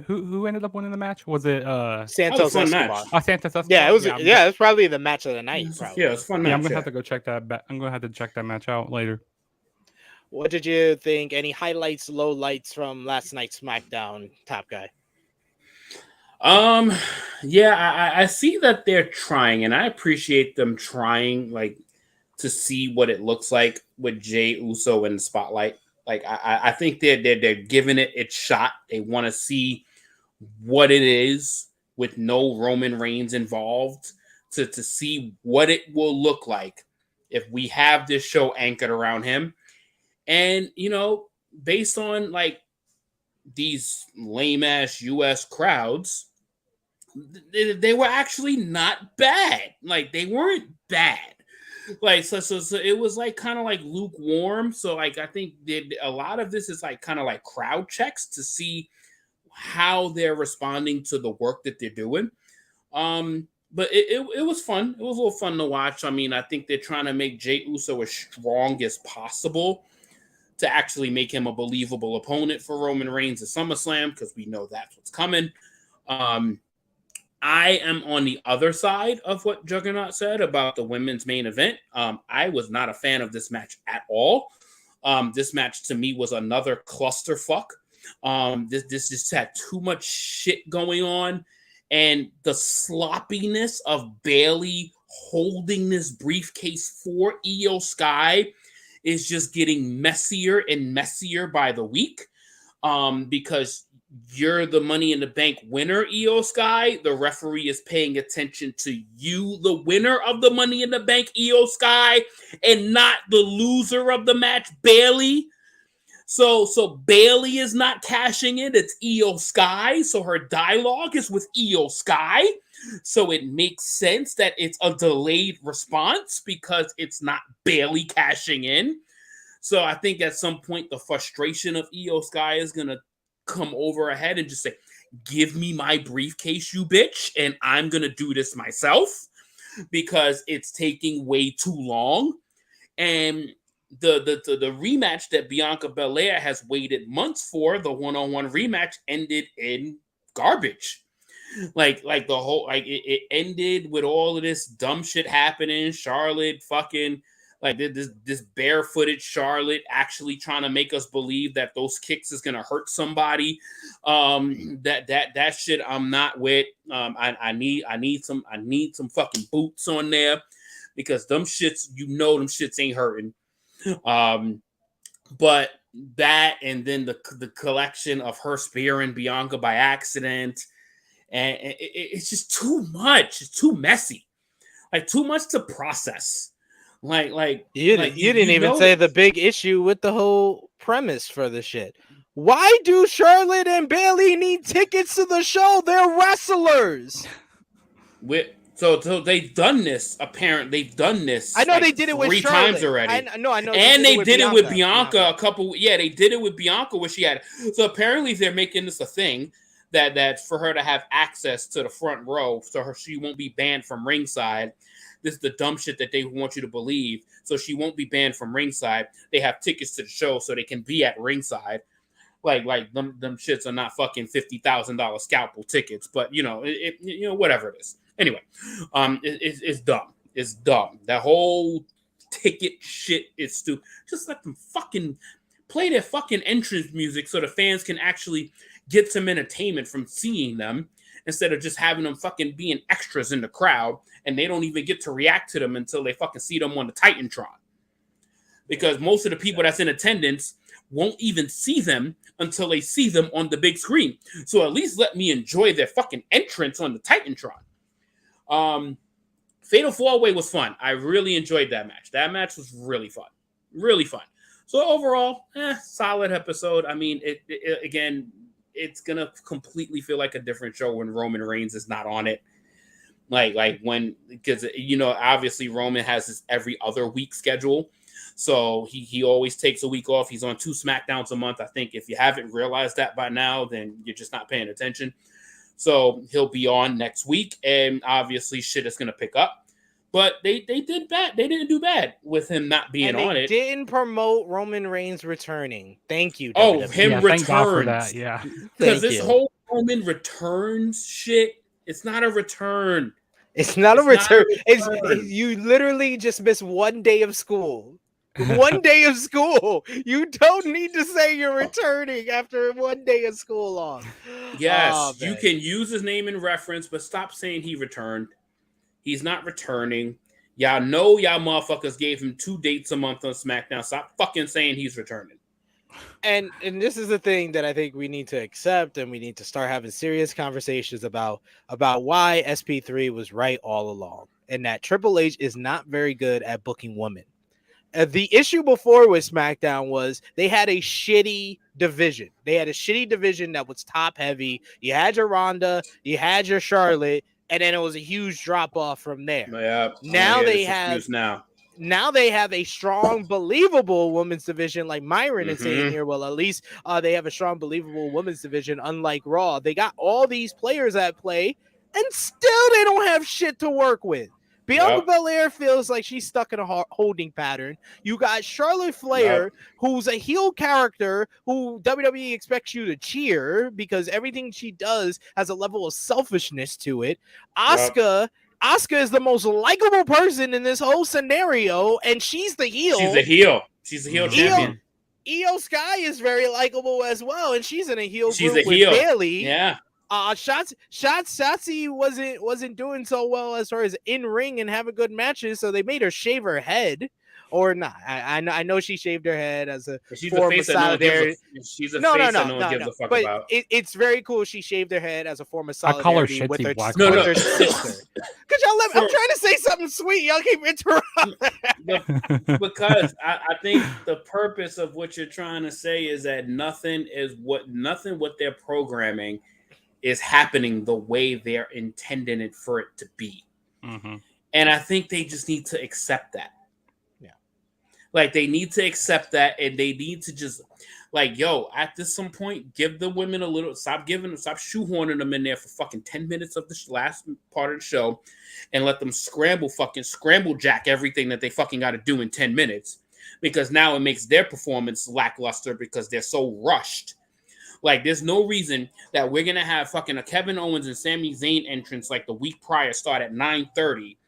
Who ended up winning the match? Was it Santos Escobar? Santos Escobar. Yeah, it was. Yeah, it was probably the match of the night. Probably. Yeah, it was a fun match. Yeah, I'm gonna have to go check that. I'm gonna have to check that match out later. What did you think? Any highlights, lowlights from last night's SmackDown, Top Guy? Yeah, I see that they're trying, and I appreciate them trying, to see what it looks like with Jey Uso in the spotlight. I think they're giving it its shot. They want to see what it is with no Roman Reigns involved to see what it will look like if we have this show anchored around him. And, based on these lame ass US crowds, they were actually not bad. They weren't bad. So it was kind of lukewarm. So I think a lot of this is kind of crowd checks to see how they're responding to the work that they're doing. But it was fun. It was a little fun to watch. I mean, I think they're trying to make Jey Uso as strong as possible to actually make him a believable opponent for Roman Reigns at SummerSlam, because we know that's what's coming. I am on the other side of what Juggernaut said about the women's main event. I was not a fan of this match at all. This match to me was another clusterfuck. This just had too much shit going on, and the sloppiness of Bayley holding this briefcase for Io Sky is just getting messier and messier by the week. Because you're the Money in the Bank winner, Io Sky. The referee is paying attention to you, the winner of the Money in the Bank, Io Sky, and not the loser of the match, Bayley. So Bayley is not cashing in. It's Io Sky. So her dialogue is with Io Sky. So it makes sense that it's a delayed response because it's not Bayley cashing in. So I think at some point the frustration of Io Sky is going to come over ahead and just say, give me my briefcase, you bitch, and I'm going to do this myself because it's taking way too long. And the rematch that Bianca Belair has waited months for, the one-on-one rematch, ended in garbage. Like the whole, like it ended with all of this dumb shit happening. Charlotte fucking like this barefooted Charlotte actually trying to make us believe that those kicks is gonna hurt somebody. That shit I'm not with. I need some fucking boots on there because them shits, them shits ain't hurting. But that, and then the collection of her spearing Bianca by accident. And it's just too much. It's too messy. Like, too much to process. Like you didn't even say the big issue with the whole premise for the shit. Why do Charlotte and Bayley need tickets to the show? They're wrestlers. So they've done this. Apparently, they've done this. I know they did it with 3 Charlotte. times already. I know. And they did it with Bianca a couple. Yeah, they did it with Bianca where she had. So apparently, they're making this a thing. That for her to have access to the front row, so she won't be banned from ringside. This is the dumb shit that they want you to believe. So she won't be banned from ringside. They have tickets to the show so they can be at ringside. Like them shits are not fucking $50,000 scalpel tickets, but whatever it is. Anyway, it's dumb. It's dumb. That whole ticket shit is stupid. Just let them fucking play their fucking entrance music so the fans can actually get some entertainment from seeing them instead of just having them fucking being extras in the crowd and they don't even get to react to them until they fucking see them on the Titantron. Because most of the people that's in attendance won't even see them until they see them on the big screen. So at least let me enjoy their fucking entrance on the Titantron. Fatal 4-Way was fun. I really enjoyed that match. That match was really fun. Really fun. So overall, solid episode. I mean, it again, it's gonna completely feel like a different show when Roman Reigns is not on it. Because obviously Roman has his every other week schedule, so he always takes a week off. He's on 2 Smackdowns a month. I think if you haven't realized that by now, then you're just not paying attention. So he'll be on next week, and obviously shit is gonna pick up. But they did bad. They didn't do bad with him not being on it. Didn't promote Roman Reigns returning. Thank you. Oh, WWE. him returns. Thank God for that. Yeah. Because this whole Roman returns shit, it's not a return. It's not a return. You literally just missed 1 day of school. 1 day of school. You don't need to say you're returning after 1 day of school off. Yes, you can use his name in reference, but stop saying he returned. He's not returning. Y'all know y'all motherfuckers gave him 2 dates a month on SmackDown. Stop fucking saying he's returning. And this is the thing that I think we need to accept, and we need to start having serious conversations about why SP3 was right all along, and that Triple H is not very good at booking women. The issue before with SmackDown was they had a shitty division. They had a shitty division that was top heavy. You had your Ronda, you had your Charlotte, and then it was a huge drop off from there. Yeah. Now they have a strong, believable women's division, like Myron is saying here. Well, at least they have a strong, believable women's division, unlike Raw. They got all these players at play, and still they don't have shit to work with. Bianca Belair feels like she's stuck in a holding pattern. You got Charlotte Flair, who's a heel character who WWE expects you to cheer because everything she does has a level of selfishness to it. Asuka is the most likable person in this whole scenario, and she's the heel. She's a heel. She's a heel champion. Io Sky is very likable as well, and she's in a heel group with Bayley. Yeah. Shotzi wasn't doing so well as far as in ring and having good matches, so they made her shave her head, or not. I know she shaved her head as a form of solidarity. She's a face that no one gives a fuck but about. It's very cool. She shaved her head as a form of solidarity with her sister. Could y'all let me? I'm trying to say something sweet. Y'all keep interrupting. Because I think the purpose of what you're trying to say is that nothing what they're programming is happening the way they're intending it for it to be. Mm-hmm. And I think they just need to accept that. Yeah. Like, they need to accept that, and they need to just, like, at some point, give the women a little, stop shoehorning them in there for fucking 10 minutes of the last part of the show, and let them scramble jack everything that they fucking got to do in 10 minutes. because now it makes their performance lackluster because they're so rushed. Like, there's no reason that we're gonna have fucking a Kevin Owens and Sami Zayn entrance like the week prior start at 9:30,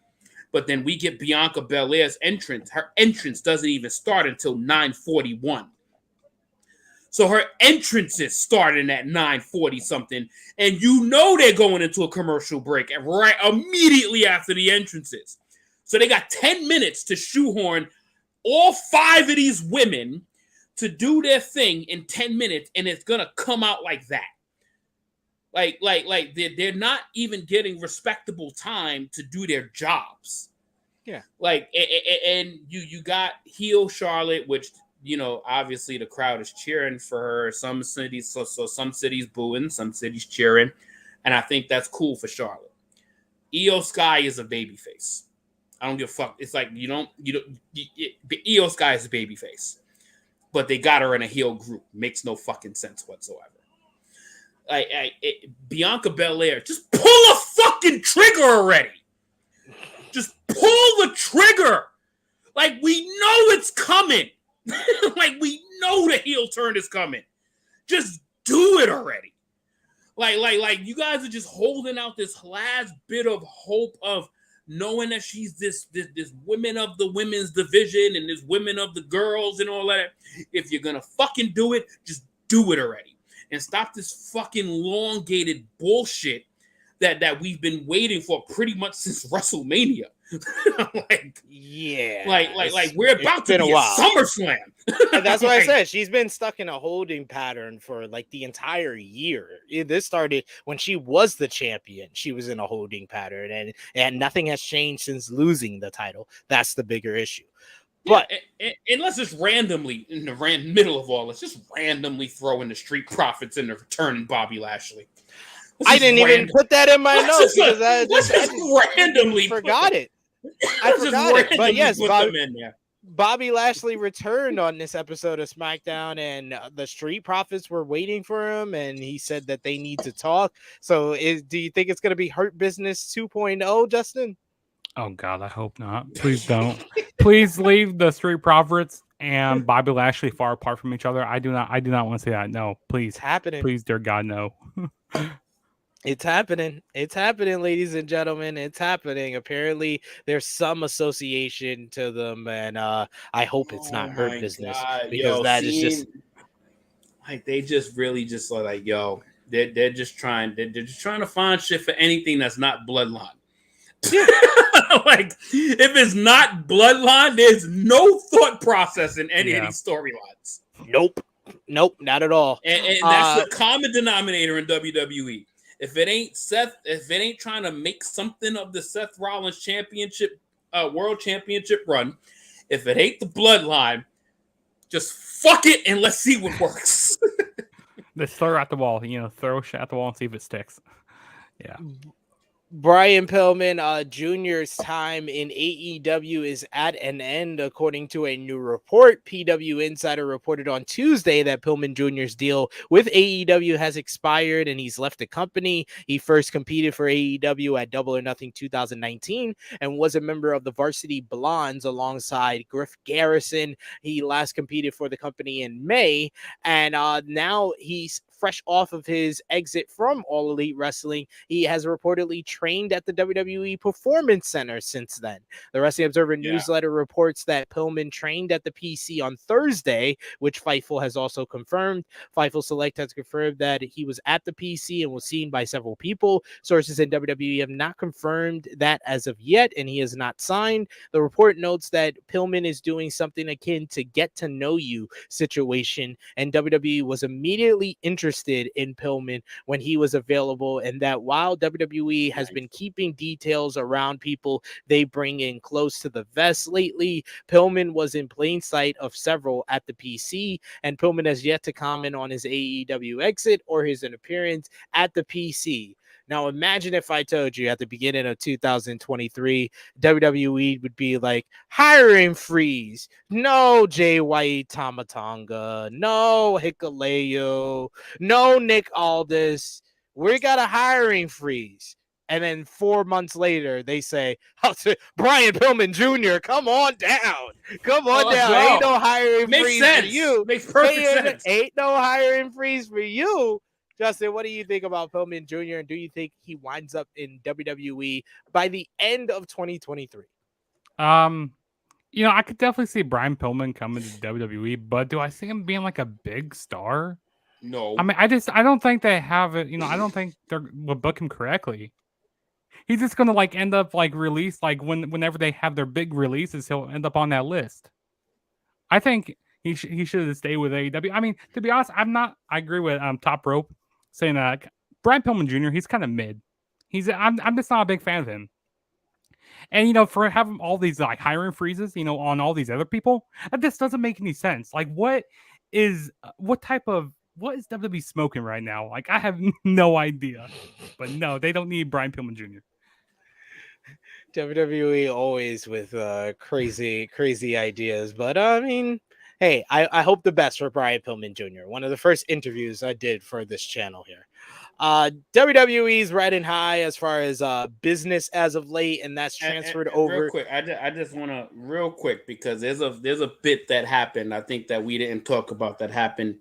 but then we get Bianca Belair's entrance. Her entrance doesn't even start until 9:41. So her entrance is starting at 9:40 something, and you know they're going into a commercial break right immediately after the entrances. So they got 10 minutes to shoehorn all 5 of these women to do their thing in 10 minutes, and it's gonna come out like that. Like they're not even getting respectable time to do their jobs. Yeah. Like, and you got heel Charlotte, which, you know, obviously the crowd is cheering for her. Some cities, so some cities booing, some cities cheering, and I think that's cool for Charlotte. Io Sky is a babyface. I don't give a fuck. It's like Io Sky is a babyface, but they got her in a heel group. Makes no fucking sense whatsoever. Bianca Belair, just pull a fucking trigger already. Just pull the trigger. Like, we know it's coming. Like, we know the heel turn is coming. Just do it already. Like you guys are just holding out this last bit of hope of knowing that she's this women of the women's division and this women of the girls and all that. If you're gonna fucking do it, just do it already. And stop this fucking elongated bullshit that we've been waiting for pretty much since WrestleMania. Like we're about to be at SummerSlam. And that's what I said. She's been stuck in a holding pattern for like the entire year. This started when she was the champion. She was in a holding pattern, and nothing has changed since losing the title. That's the bigger issue. But and let's just randomly, in the middle of all, let's just randomly throw in the Street Profits and the return and Bobby Lashley. I didn't even put that in my notes because I just randomly forgot it. I forgot it. But yes, Bobby Lashley returned on this episode of SmackDown, and the Street Profits were waiting for him, and he said that they need to talk. So do you think it's going to be Hurt Business 2.0, Justin? Oh, God, I hope not. Please don't. Please leave the Street Profits and Bobby Lashley far apart from each other. I do not want to see that. No, please. It's happening. Please, dear God, no. It's happening. It's happening, ladies and gentlemen. It's happening. Apparently, there's some association to them, and I hope it's not Hurt Business because is just like they just really just are like, yo, they're just trying to find shit for anything that's not Bloodline. Like, if it's not Bloodline, there's no thought process in any of these storylines. Nope, not at all. And that's the common denominator in WWE. If it ain't Seth, if it ain't trying to make something of the Seth Rollins championship, world championship run, if it ain't the Bloodline, just fuck it and let's see what works. Just throw at the wall, throw shit at the wall and see if it sticks. Yeah. Brian Pillman Jr.'s time in AEW is at an end, according to a new report. PW Insider reported on Tuesday that Pillman Jr.'s deal with AEW has expired and he's left the company. He first competed for AEW at Double or Nothing 2019 and was a member of the Varsity Blondes alongside Griff Garrison. He last competed for the company in May, and now he's fresh off of his exit from All Elite Wrestling. He has reportedly trained at the WWE Performance Center since then. The Wrestling Observer newsletter reports that Pillman trained at the PC on Thursday, which Fightful has also confirmed. Fightful Select has confirmed that he was at the PC and was seen by several people. Sources in WWE have not confirmed that as of yet, and he is not signed. The report notes that Pillman is doing something akin to get to know you situation, and WWE was immediately interested in Pillman when he was available, and that while WWE has been keeping details around people they bring in close to the vest lately, Pillman was in plain sight of several at the PC, and Pillman has yet to comment on his AEW exit or his appearance at the PC. Now, imagine if I told you at the beginning of 2023, WWE would be like, hiring freeze. No Jay White Tamatonga. No Hikuleo. No Nick Aldis. We got a hiring freeze. And then 4 months later, they say, Brian Pillman Jr., come on down. Come on down. Go. Ain't no hiring freeze for you. Makes perfect sense. Ain't no hiring freeze for you. Justin, what do you think about Pillman Jr.? And do you think he winds up in WWE by the end of 2023? I could definitely see Brian Pillman coming to WWE, but do I see him being like a big star? No. I mean, I don't think they have it. I don't think they will book him correctly. He's just gonna like end up like release like whenever they have their big releases, he'll end up on that list. I think he should have stayed with AEW. I mean, to be honest, I agree with Top Rope saying that Brian Pillman Jr. He's kind of mid. I'm just not a big fan of him. And for having all these like hiring freezes, on all these other people, this doesn't make any sense. Like, what is WWE smoking right now? Like, I have no idea. But no, they don't need Brian Pillman Jr. WWE always with crazy ideas. But I mean, hey, I hope the best for Brian Pillman Jr. One of the first interviews I did for this channel here. WWE's riding high as far as business as of late, and that's transferred over. Real quick, I just want to real quick because there's a bit that happened. I think that we didn't talk about that happened.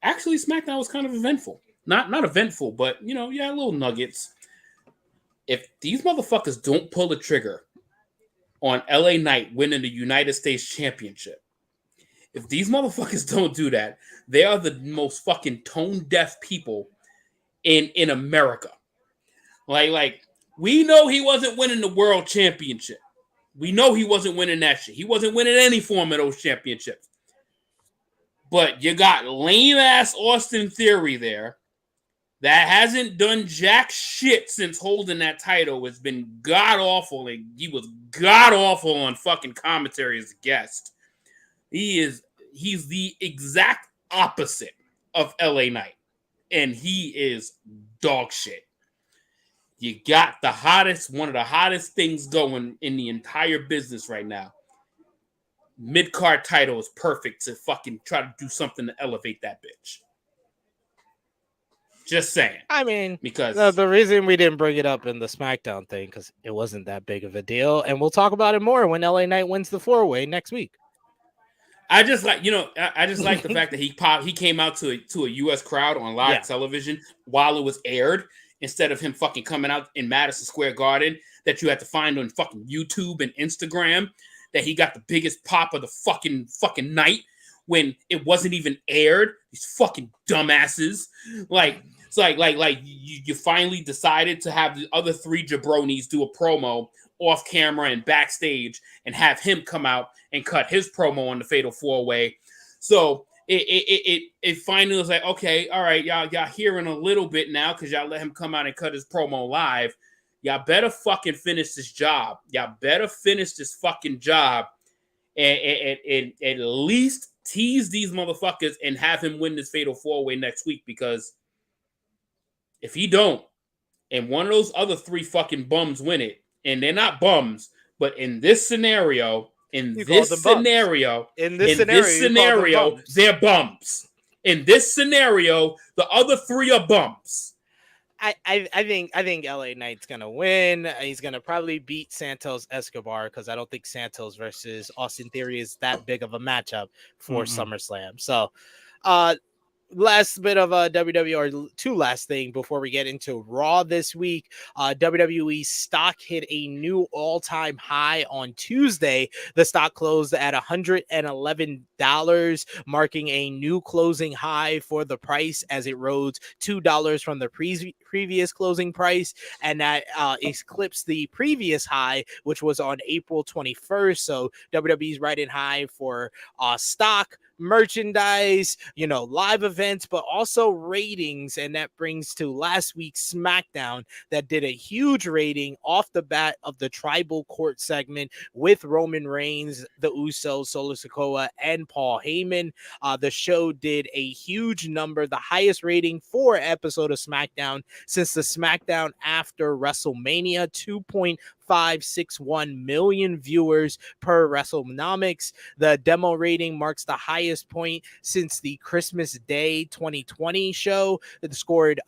Actually, SmackDown was kind of eventful. Not eventful, but little nuggets. If these motherfuckers don't pull the trigger on LA Knight winning the United States Championship, if these motherfuckers don't do that, they are the most fucking tone deaf people in America. Like we know he wasn't winning the world championship. We know he wasn't winning that shit. He wasn't winning any form of those championships. But you got lame ass Austin Theory there that hasn't done jack shit since holding that title. It's been god awful, and he was god awful on fucking commentary as a guest. He's the exact opposite of LA Knight. And he is dog shit. You got one of the hottest things going in the entire business right now. Mid-card title is perfect to fucking try to do something to elevate that bitch. Just saying. I mean, because the reason we didn't bring it up in the SmackDown thing, because it wasn't that big of a deal. And we'll talk about it more when LA Knight wins the 4-way next week. I just like the fact that he came out to a US crowd on live television while it was aired, instead of him fucking coming out in Madison Square Garden that you had to find on fucking YouTube and Instagram, that he got the biggest pop of the fucking night when it wasn't even aired. These fucking dumbasses. You finally decided to have the other three jabronis do a promo off camera and backstage and have him come out and cut his promo on the Fatal 4-Way. So it finally was like, okay, all right, y'all hearing a little bit now because y'all let him come out and cut his promo live. Y'all better fucking finish this job. Y'all better finish this fucking job and at least tease these motherfuckers and have him win this Fatal 4-Way next week, because if he don't, and one of those other three fucking bums win it, and they're not bums, but in this scenario, they're bums. In this scenario, the other three are bums. I think LA Knight's gonna win. He's gonna probably beat Santos Escobar, because I don't think Santos versus Austin Theory is that big of a matchup for SummerSlam. So last bit of WWE, or two last thing before we get into Raw this week. WWE stock hit a new all-time high on Tuesday. The stock closed at $111, marking a new closing high for the price, as it rose $2 from the previous closing price, and that eclipsed the previous high, which was on April 21st. So WWE's riding high for stock, merchandise, live events, but also ratings. And that brings to last week's SmackDown, that did a huge rating off the bat of the Tribal Court segment with Roman Reigns, the Usos, Solo Sikoa, and Paul Heyman. The show did a huge number, the highest rating for an episode of SmackDown since the SmackDown after WrestleMania, 2.561 million viewers per WrestleNomics. The demo rating marks the highest point since the Christmas Day 2020 show. It scored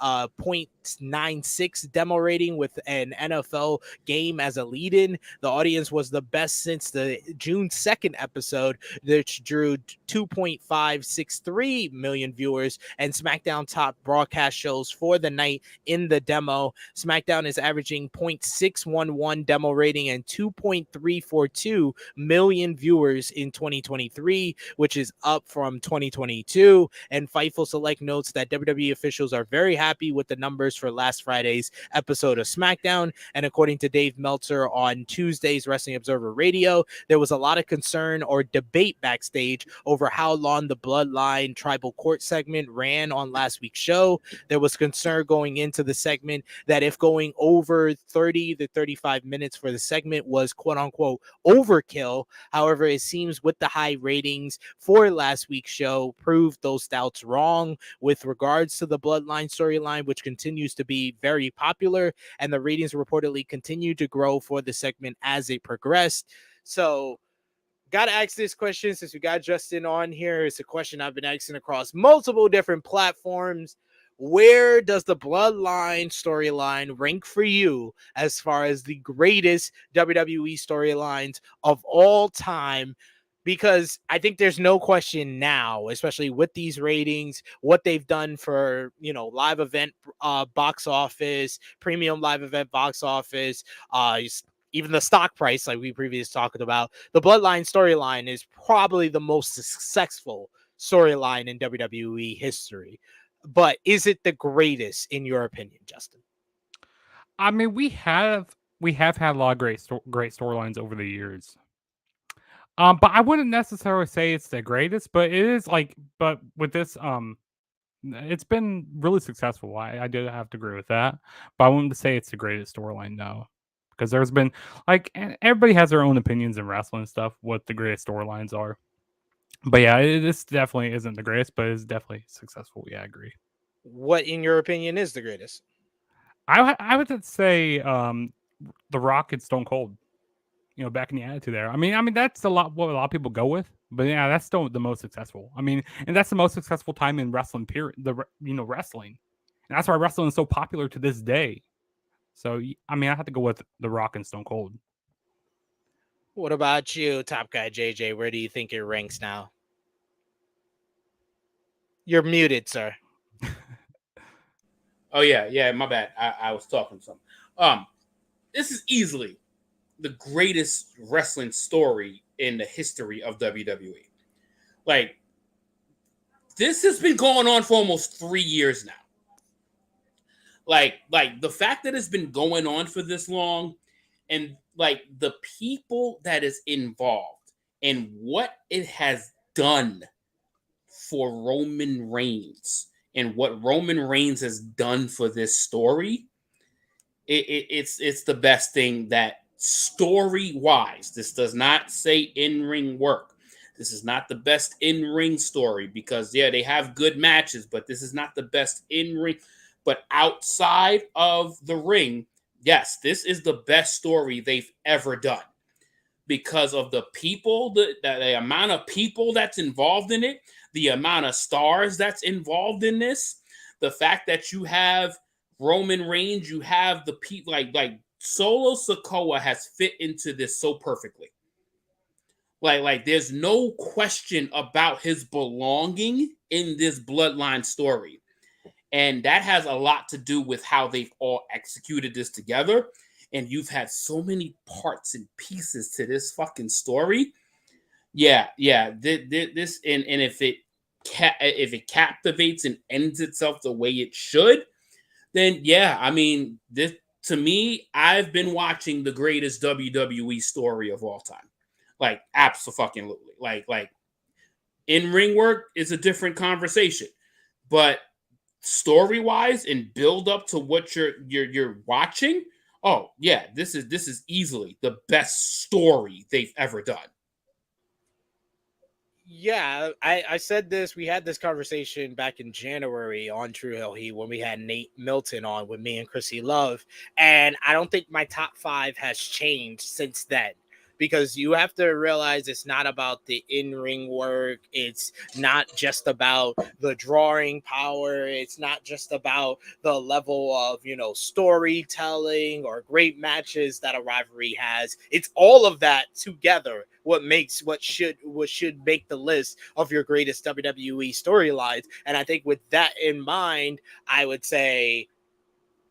1.96 demo rating with an NFL game as a lead-in. The audience was the best since the June 2nd episode, which drew 2.563 million viewers, and SmackDown top broadcast shows for the night in the demo. SmackDown is averaging 0.611 demo rating and 2.342 million viewers in 2023, which is up from 2022. And Fightful Select notes that WWE officials are very happy with the numbers for last Friday's episode of SmackDown. And according to Dave Meltzer on Tuesday's Wrestling Observer Radio, there was a lot of concern or debate backstage over how long the Bloodline Tribal Court segment ran on last week's show. There was concern going into the segment that if going over 30 to 35 minutes for the segment was quote unquote overkill. However, it seems with the high ratings for last week's show proved those doubts wrong with regards to the Bloodline storyline, which continues to be very popular, and the ratings reportedly continue to grow for the segment as it progressed. So got to ask this question since we got Justin on here. It's a question I've been asking across multiple different platforms. Where does the Bloodline storyline rank for you as far as the greatest WWE storylines of all time? Because I think there's no question now, especially with these ratings, what they've done for, live event box office, premium live event box office, even the stock price, like we previously talked about. The Bloodline storyline is probably the most successful storyline in WWE history. But is it the greatest in your opinion, Justin? I mean, we have had a lot of great storylines over the years. But I wouldn't necessarily say it's the greatest, but it is but with this, it's been really successful. I did have to agree with that, but I wouldn't say it's the greatest storyline, no, because there's been everybody has their own opinions in wrestling and stuff, what the greatest storylines are. But yeah, this definitely isn't the greatest, but it's definitely successful. Yeah, I agree. What, in your opinion, is the greatest? I would say The Rock and Stone Cold. Back in the Attitude Era. I mean that's what a lot of people go with, but yeah, that's still the most successful. I mean, and that's the most successful time in wrestling. Period. Wrestling, and that's why wrestling is so popular to this day. So I mean, I have to go with The Rock and Stone Cold. What about you, Top Guy JJ? Where do you think it ranks now? You're muted, sir. Oh yeah, my bad. I was talking to something. This is easily the greatest wrestling story in the history of WWE. This has been going on for almost 3 years now. The fact that it's been going on for this long, and the people that is involved and what it has done for Roman Reigns and what Roman Reigns has done for this story, it's the best thing that story-wise. This does not say in-ring work. This is not the best in-ring story because, they have good matches, but this is not the best in-ring. But outside of the ring, yes, this is the best story they've ever done because of the people, the amount of people that's involved in it, the amount of stars that's involved in this, the fact that you have Roman Reigns, you have the people like Solo Sikoa has fit into this so perfectly. There's no question about his belonging in this Bloodline story. And that has a lot to do with how they've all executed this together. And you've had so many parts and pieces to this fucking story. Yeah. This and if it captivates and ends itself the way it should, then yeah, I mean, this to me, I've been watching the greatest WWE story of all time. Absolutely. In-ring work is a different conversation, but story-wise and build up to what you're watching, oh yeah, this is easily the best story they've ever done. Yeah, I said this. We had this conversation back in January on Tru Heel Heat when we had Nate Milton on with me and Chrissy Love, and I don't think my top 5 has changed since then. because you have to realize it's not about the in-ring work. It's not just about the drawing power. It's not just about the level of, storytelling or great matches that a rivalry has. It's all of that together what should make the list of your greatest WWE storylines. And I think with that in mind, I would say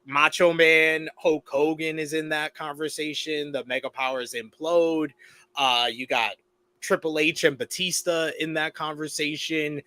Macho Man, Hulk Hogan is in that conversation. The Mega Powers implode. You got Triple H and Batista in that conversation.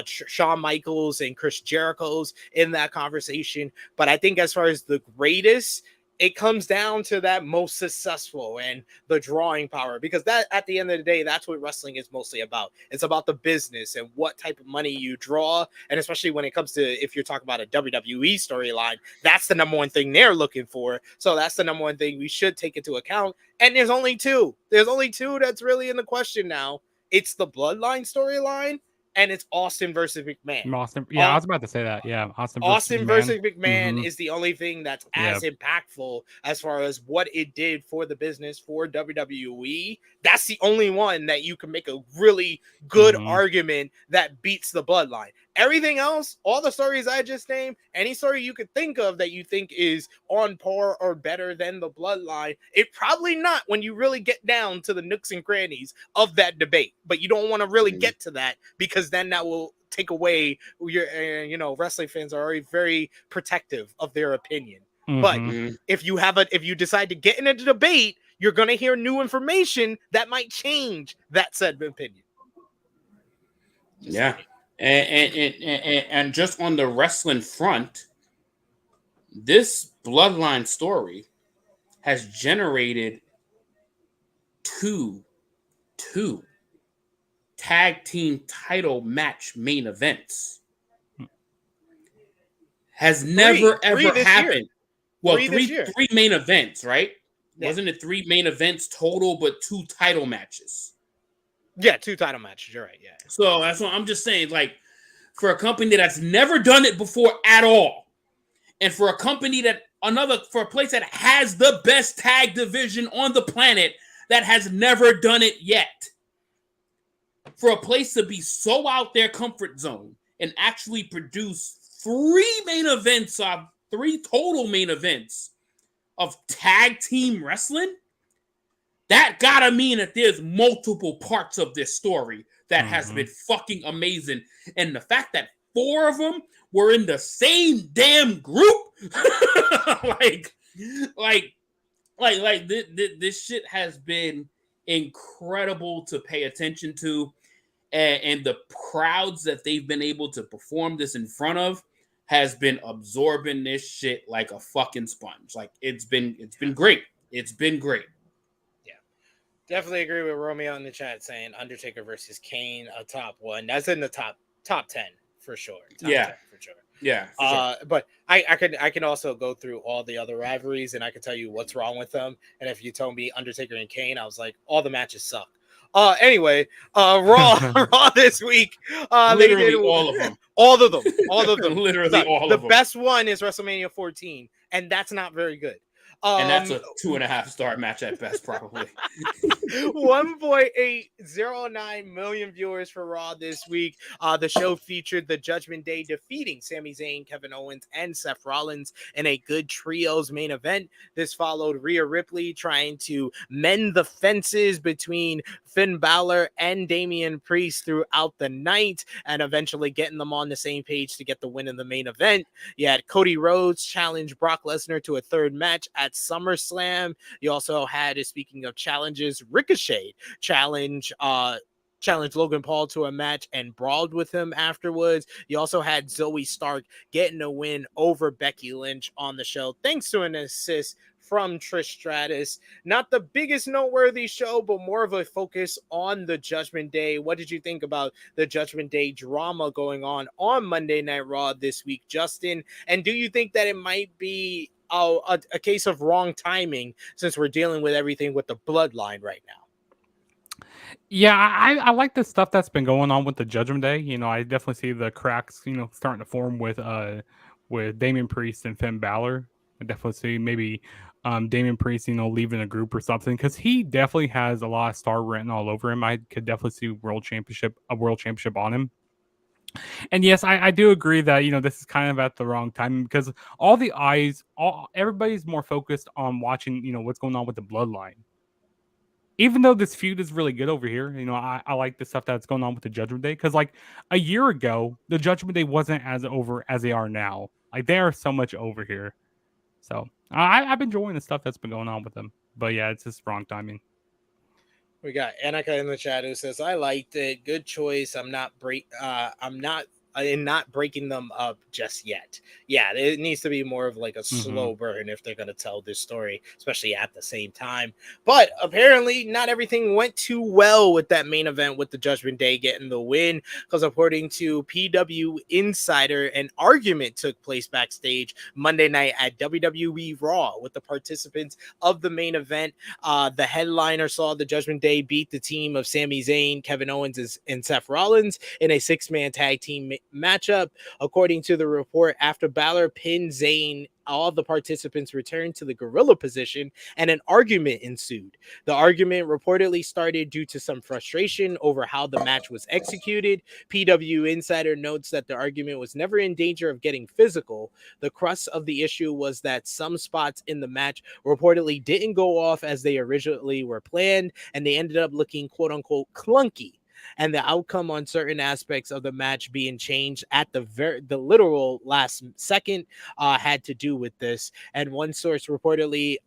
Shawn Michaels and Chris Jericho's in that conversation. But I think as far as the greatest, it comes down to that most successful and the drawing power, because that at the end of the day, that's what wrestling is mostly about. It's about the business and what type of money you draw. And especially when it comes to, if you're talking about a WWE storyline, that's the number one thing they're looking for. So that's the number one thing we should take into account. And there's only two that's really in the question now. It's the Bloodline storyline, and it's Austin versus McMahon. I was about to say that. Yeah, Austin versus McMahon is the only thing that's as impactful as far as what it did for the business, for WWE. That's the only one that you can make a really good argument that beats the Bloodline. Everything else, all the stories I just named, any story you could think of that you think is on par or better than the Bloodline, it probably not when you really get down to the nooks and crannies of that debate. But you don't want to really get to that, because then that will take away your, wrestling fans are already very protective of their opinion. But if you decide to get in a debate, you're going to hear new information that might change that said opinion. And just on the wrestling front, this Bloodline story has generated two tag team title match main events. Has never ever happened. Well, three main events, right? Yeah. Wasn't it 3 main events total, but 2 title matches? Yeah, 2 title matches. You're right. Yeah. So that's what I'm just saying. Like, for a company that's never done it before at all, and for a company for a place that has the best tag division on the planet that has never done it yet, for a place to be so out their comfort zone and actually produce 3 main events, 3 total main events of tag team wrestling, that gotta mean that there's multiple parts of this story that has been fucking amazing. And the fact that 4 of them were in the same damn group, this shit has been incredible to pay attention to, and the crowds that they've been able to perform this in front of has been absorbing this shit like a fucking sponge. Like, it's been great. It's been great. Definitely agree with Romeo in the chat saying Undertaker versus Kane, a top 1. That's in the top 10 for sure. Top 10 for sure. Yeah. For sure. But I can also go through all the other rivalries, and I can tell you what's wrong with them. And if you told me Undertaker and Kane, I was like, all the matches suck. Anyway, Raw this week. Literally they did all of them. All of them. Literally all of them. The best one is WrestleMania 14, and that's not very good. And that's a 2.5-star match at best, probably. 1.809 million viewers for Raw this week. The show featured the Judgment Day defeating Sami Zayn, Kevin Owens, and Seth Rollins in a good trios main event. This followed Rhea Ripley trying to mend the fences between Finn Balor and Damian Priest throughout the night, and eventually getting them on the same page to get the win in the main event. You had Cody Rhodes challenge Brock Lesnar to a 3rd match at SummerSlam. You also had, speaking of challenges, Ricochet challenge Logan Paul to a match and brawled with him afterwards. You also had Zoe Stark getting a win over Becky Lynch on the show, thanks to an assist from Trish Stratus. Not the biggest noteworthy show, but more of a focus on the Judgment Day. What did you think about the Judgment Day drama going on Monday Night Raw this week, Justin? And do you think that it might be a case of wrong timing, since we're dealing with everything with the Bloodline right now? Yeah, I like the stuff that's been going on with the Judgment Day. I definitely see the cracks, starting to form with Damian Priest and Finn Balor. I definitely see maybe Damian Priest, leaving a group or something, because he definitely has a lot of star written all over him. I could definitely see a world championship on him. And yes, I do agree that this is kind of at the wrong time, because everybody's more focused on watching what's going on with the bloodline. Even though this feud is really good over here, I like the stuff that's going on with the Judgment Day, because like a year ago, the Judgment Day wasn't as over as they are now. Like they are so much over here. So I've been enjoying the stuff that's been going on with them. But yeah, it's just wrong timing. We got Annika in the chat who says, "I liked it. Good choice. I'm not breaking them up just yet." Yeah, it needs to be more of like a slow burn if they're going to tell this story, especially at the same time. But apparently not everything went too well with that main event with the Judgment Day getting the win, because according to PW Insider, an argument took place backstage Monday night at WWE Raw with the participants of the main event. The headliner saw the Judgment Day beat the team of Sami Zayn, Kevin Owens, and Seth Rollins in a 6-man tag team matchup. According to the report, after Balor pinned Zayn, all the participants returned to the gorilla position and an argument ensued. The argument reportedly started due to some frustration over how the match was executed. PW Insider notes that the argument was never in danger of getting physical. The crux of the issue was that some spots in the match reportedly didn't go off as they originally were planned, and they ended up looking quote unquote clunky. And the outcome on certain aspects of the match being changed at the literal last second had to do with this. And one source reportedly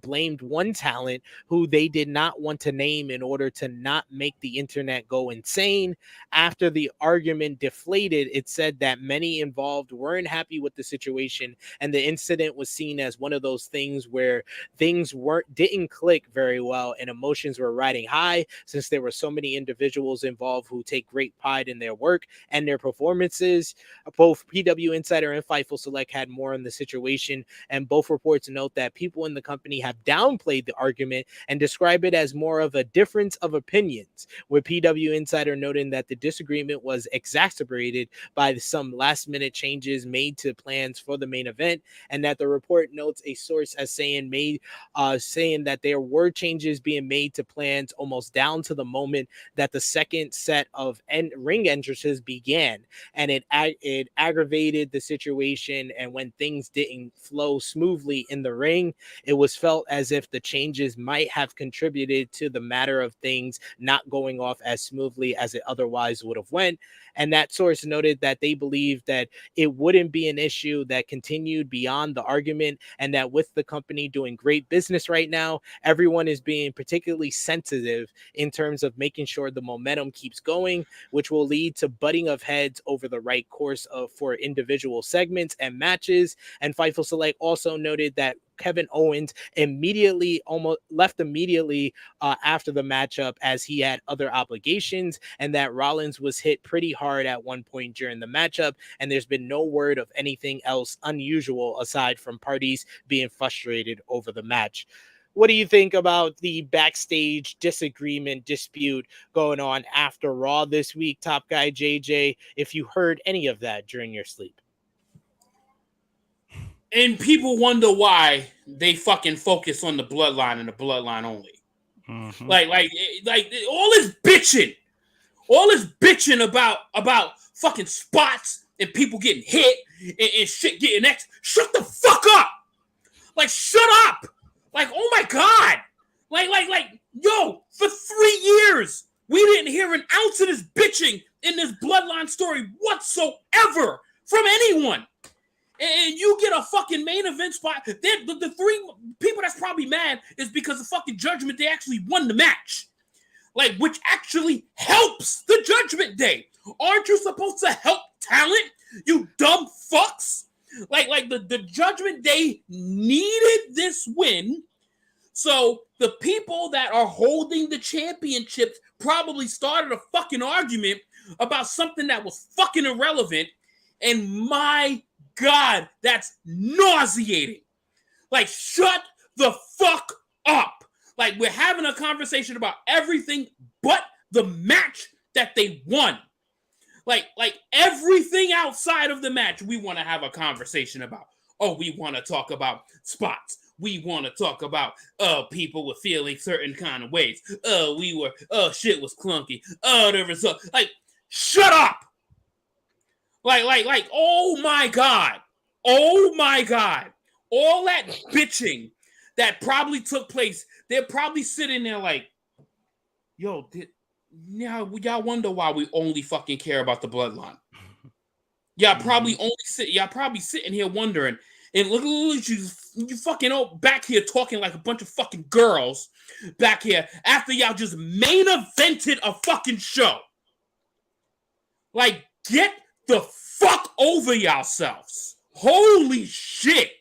blamed one talent who they did not want to name in order to not make the internet go insane. After the argument deflated, it said that many involved weren't happy with the situation, and the incident was seen as one of those things where things didn't click very well and emotions were riding high, since there were so many individuals involved who take great pride in their work and their performances. Both PW Insider and Fightful Select had more on the situation, and both reports note that people in the company have downplayed the argument and describe it as more of a difference of opinions, with PW Insider noting that the disagreement was exacerbated by some last-minute changes made to plans for the main event, and that the report notes a source as saying that there were changes being made to plans almost down to the moment that the second set of ring entrances began, and it aggravated the situation. And when things didn't flow smoothly in the ring, it was felt as if the changes might have contributed to the matter of things not going off as smoothly as it otherwise would have went. And that source noted that they believed that it wouldn't be an issue that continued beyond the argument, and that with the company doing great business right now, everyone is being particularly sensitive in terms of making sure the momentum keeps going, which will lead to butting of heads over the right course for individual segments and matches. And Fightful Select also noted that Kevin Owens almost left immediately after the matchup, as he had other obligations, and that Rollins was hit pretty hard at one point during the matchup, and there's been no word of anything else unusual aside from parties being frustrated over the match. What do you think about the backstage dispute going on after Raw this week, Top Guy JJ, if you heard any of that during your sleep? And people wonder why they fucking focus on the bloodline and the bloodline only. Mm-hmm. Like all this bitching about fucking spots and people getting hit and shit getting X. Shut the fuck up! Like, shut up! Like, oh my god! Like, yo, for 3 years we didn't hear an ounce of this bitching in this bloodline story whatsoever from anyone. And you get a fucking main event spot. The three people that's probably mad is because the fucking Judgment Day actually won the match. Like, which actually helps the Judgment Day. Aren't you supposed to help talent, you dumb fucks? Like the Judgment Day needed this win. So the people that are holding the championships probably started a fucking argument about something that was fucking irrelevant. And my God, that's nauseating. Like, shut the fuck up. Like, we're having a conversation about everything but the match that they won. Like everything outside of the match, we want to have a conversation about. Oh, we want to talk about spots. we want to talk about people were feeling certain kind of ways. Shit was clunky. The result. Like, shut up. Like, oh my God. Oh my God. All that bitching that probably took place, they're probably sitting there like, yo, y'all wonder why we only fucking care about the bloodline. Y'all probably sitting here wondering, and look at you fucking back here talking like a bunch of fucking girls back here after y'all just main evented a fucking show. Like, get the fuck over yourselves. Holy shit.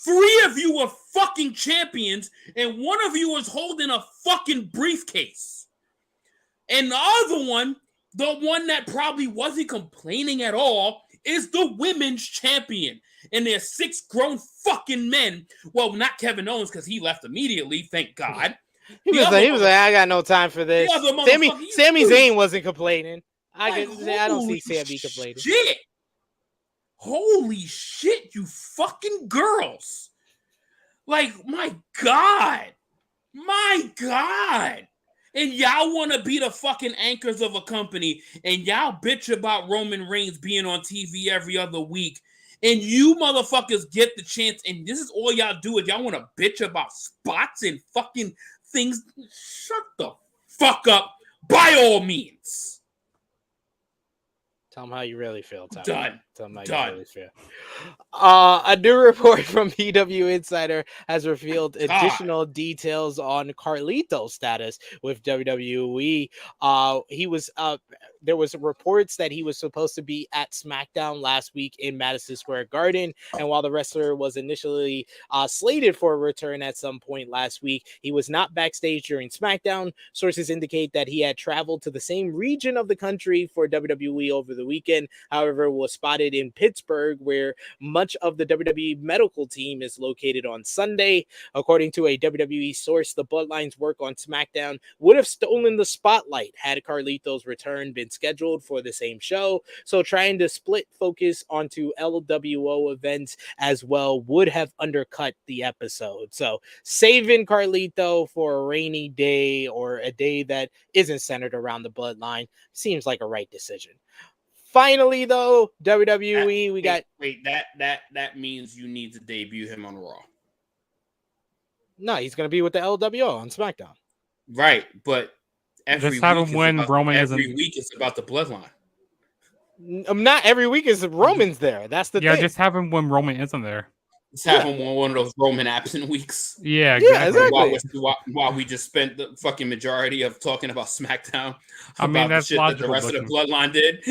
3 of you are fucking champions, and 1 of you is holding a fucking briefcase. And the other one, the one that probably wasn't complaining at all, is the women's champion. And there's 6 grown fucking men. Well, not Kevin Owens, because he left immediately, thank God. He was like, I got no time for this. Sami Zayn wasn't complaining. I don't see Sami complaining. Shit. Holy shit, you fucking girls. Like, my God. My God. And y'all want to be the fucking anchors of a company, and y'all bitch about Roman Reigns being on TV every other week, and you motherfuckers get the chance, and this is all y'all do is y'all want to bitch about spots and fucking things. Shut the fuck up, by all means. Tell them how you really feel. Done. Tell them how you really feel. A new report from PW Insider has revealed additional details on Carlito's status with WWE. There was reports that he was supposed to be at SmackDown last week in Madison Square Garden, and while the wrestler was initially slated for a return at some point last week, he was not backstage during SmackDown. Sources indicate that he had traveled to the same region of the country for WWE over the weekend. However, was spotted in Pittsburgh, where much of the WWE medical team is located on Sunday. According to a WWE source, the Bloodline's work on SmackDown would have stolen the spotlight had Carlito's return been scheduled for the same show. So trying to split focus onto LWO events as well would have undercut the episode. So saving Carlito for a rainy day or a day that isn't centered around the Bloodline seems like a right decision. Finally, though, WWE, that means you need to debut him on Raw. No, he's going to be with the LWO on SmackDown. Right, but every week it's about the Bloodline. Not every week is Roman's there. That's the thing. Yeah, just have him when Roman isn't there. Let's have him on one of those Roman absent weeks. Yeah, exactly. While we just spent the fucking majority of talking about SmackDown. I mean, that's the shit that the rest of the Bloodline did.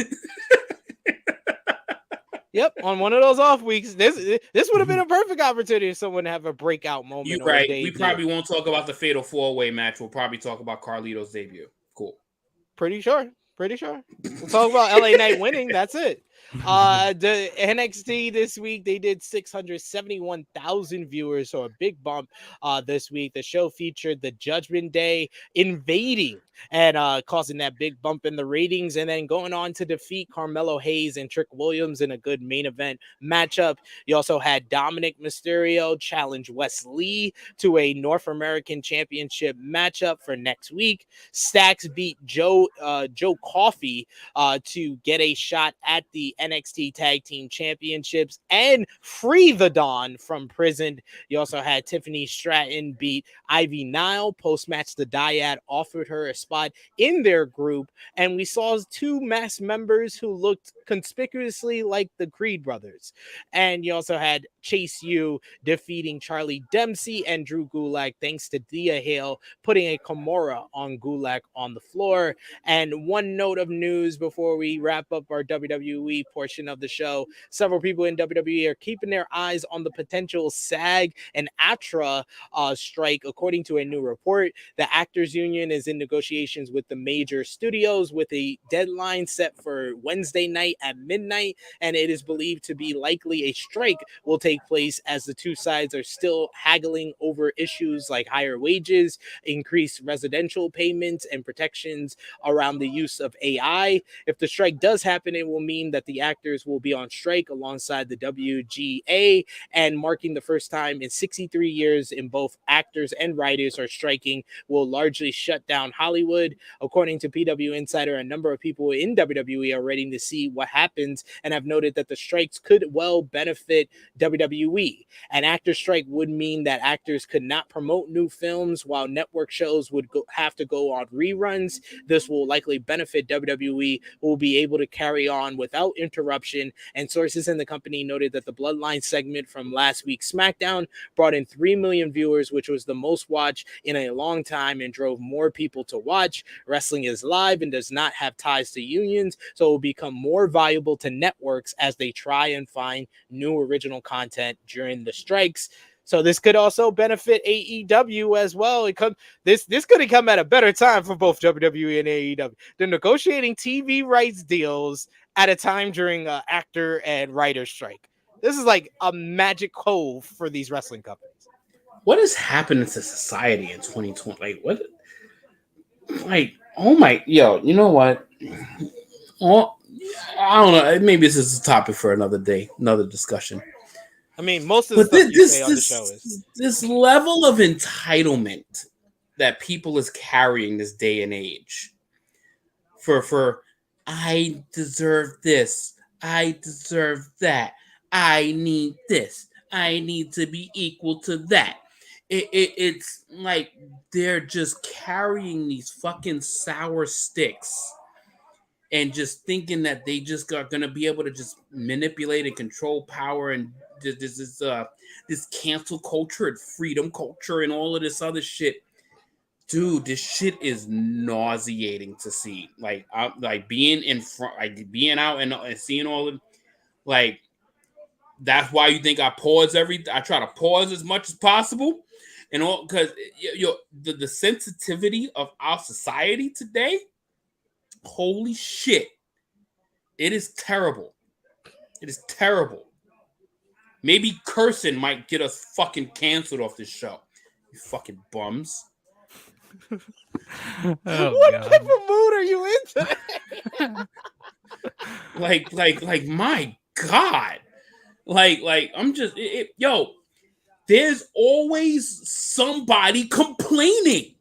Yep, on one of those off weeks, this would have been a perfect opportunity for someone to have a breakout moment. You're right. We probably won't talk about the Fatal 4-Way match. We'll probably talk about Carlito's debut. Cool. Pretty sure. We'll talk about LA Knight winning. That's it. The NXT this week, they did 671,000 viewers, so a big bump this week. The show featured the Judgment Day invading and causing that big bump in the ratings, and then going on to defeat Carmelo Hayes and Trick Williams in a good main event matchup. You also had Dominic Mysterio challenge Wes Lee to a North American Championship matchup for next week. Stax beat Joe Coffey to get a shot at the NXT Tag Team Championships and free the Dawn from prison. You also had Tiffany Stratton beat Ivy Nile. Post-match, the Dyad offered her a spot in their group, and we saw 2 masked members who looked conspicuously like the Creed brothers. And you also had Chase U defeating Charlie Dempsey and Drew Gulak thanks to Thea Hale putting a Kimura on Gulak on the floor. And one note of news before we wrap up our WWE portion of the show: several people in WWE are keeping their eyes on the potential SAG and AFTRA strike. According to a new report, the Actors Union is in negotiations with the major studios with a deadline set for Wednesday night at midnight, and it is believed to be likely a strike will take place as the two sides are still haggling over issues like higher wages, increased residential payments, and protections around the use of AI. If the strike does happen, it will mean that the the actors will be on strike alongside the WGA, and marking the first time in 63 years in both actors and writers are striking will largely shut down Hollywood. According to PW Insider, a number of people in WWE are waiting to see what happens and have noted that the strikes could well benefit WWE. An actor strike would mean that actors could not promote new films while network shows would have to go on reruns. This will likely benefit WWE, who will be able to carry on without interruption. And sources in the company noted that the Bloodline segment from last week's SmackDown brought in 3 million viewers, which was the most watched in a long time and drove more people to watch. Wrestling is live and does not have ties to unions, so it will become more valuable to networks as they try and find new original content during the strikes. So this could also benefit AEW as well. This could have come at a better time for both WWE and AEW. They're negotiating TV rights deals at a time during an actor and writer strike. This is like a magic cove for these wrestling companies. What has happened to society in 2020? Like what? Like, oh my, yo, you know what? Oh, I don't know. Maybe this is a topic for another day, another discussion. I mean, most of the stuff you say on the show is this level of entitlement that people is carrying this day and age. For I deserve this, I deserve that, I need this, I need to be equal to that. It's like they're just carrying these fucking sour sticks and just thinking that they just are gonna be able to just manipulate and control power and this cancel culture and freedom culture and all of this other shit. Dude, this shit is nauseating to see. Like, being in front, like being out and seeing all of, like, that's why you think I try to pause as much as possible, and all because the sensitivity of our society today. Holy shit. It is terrible. It is terrible. Maybe cursing might get us fucking canceled off this show. You fucking bums. What type of mood are you in today? like, my God. Like, I'm just, yo, there's always somebody complaining.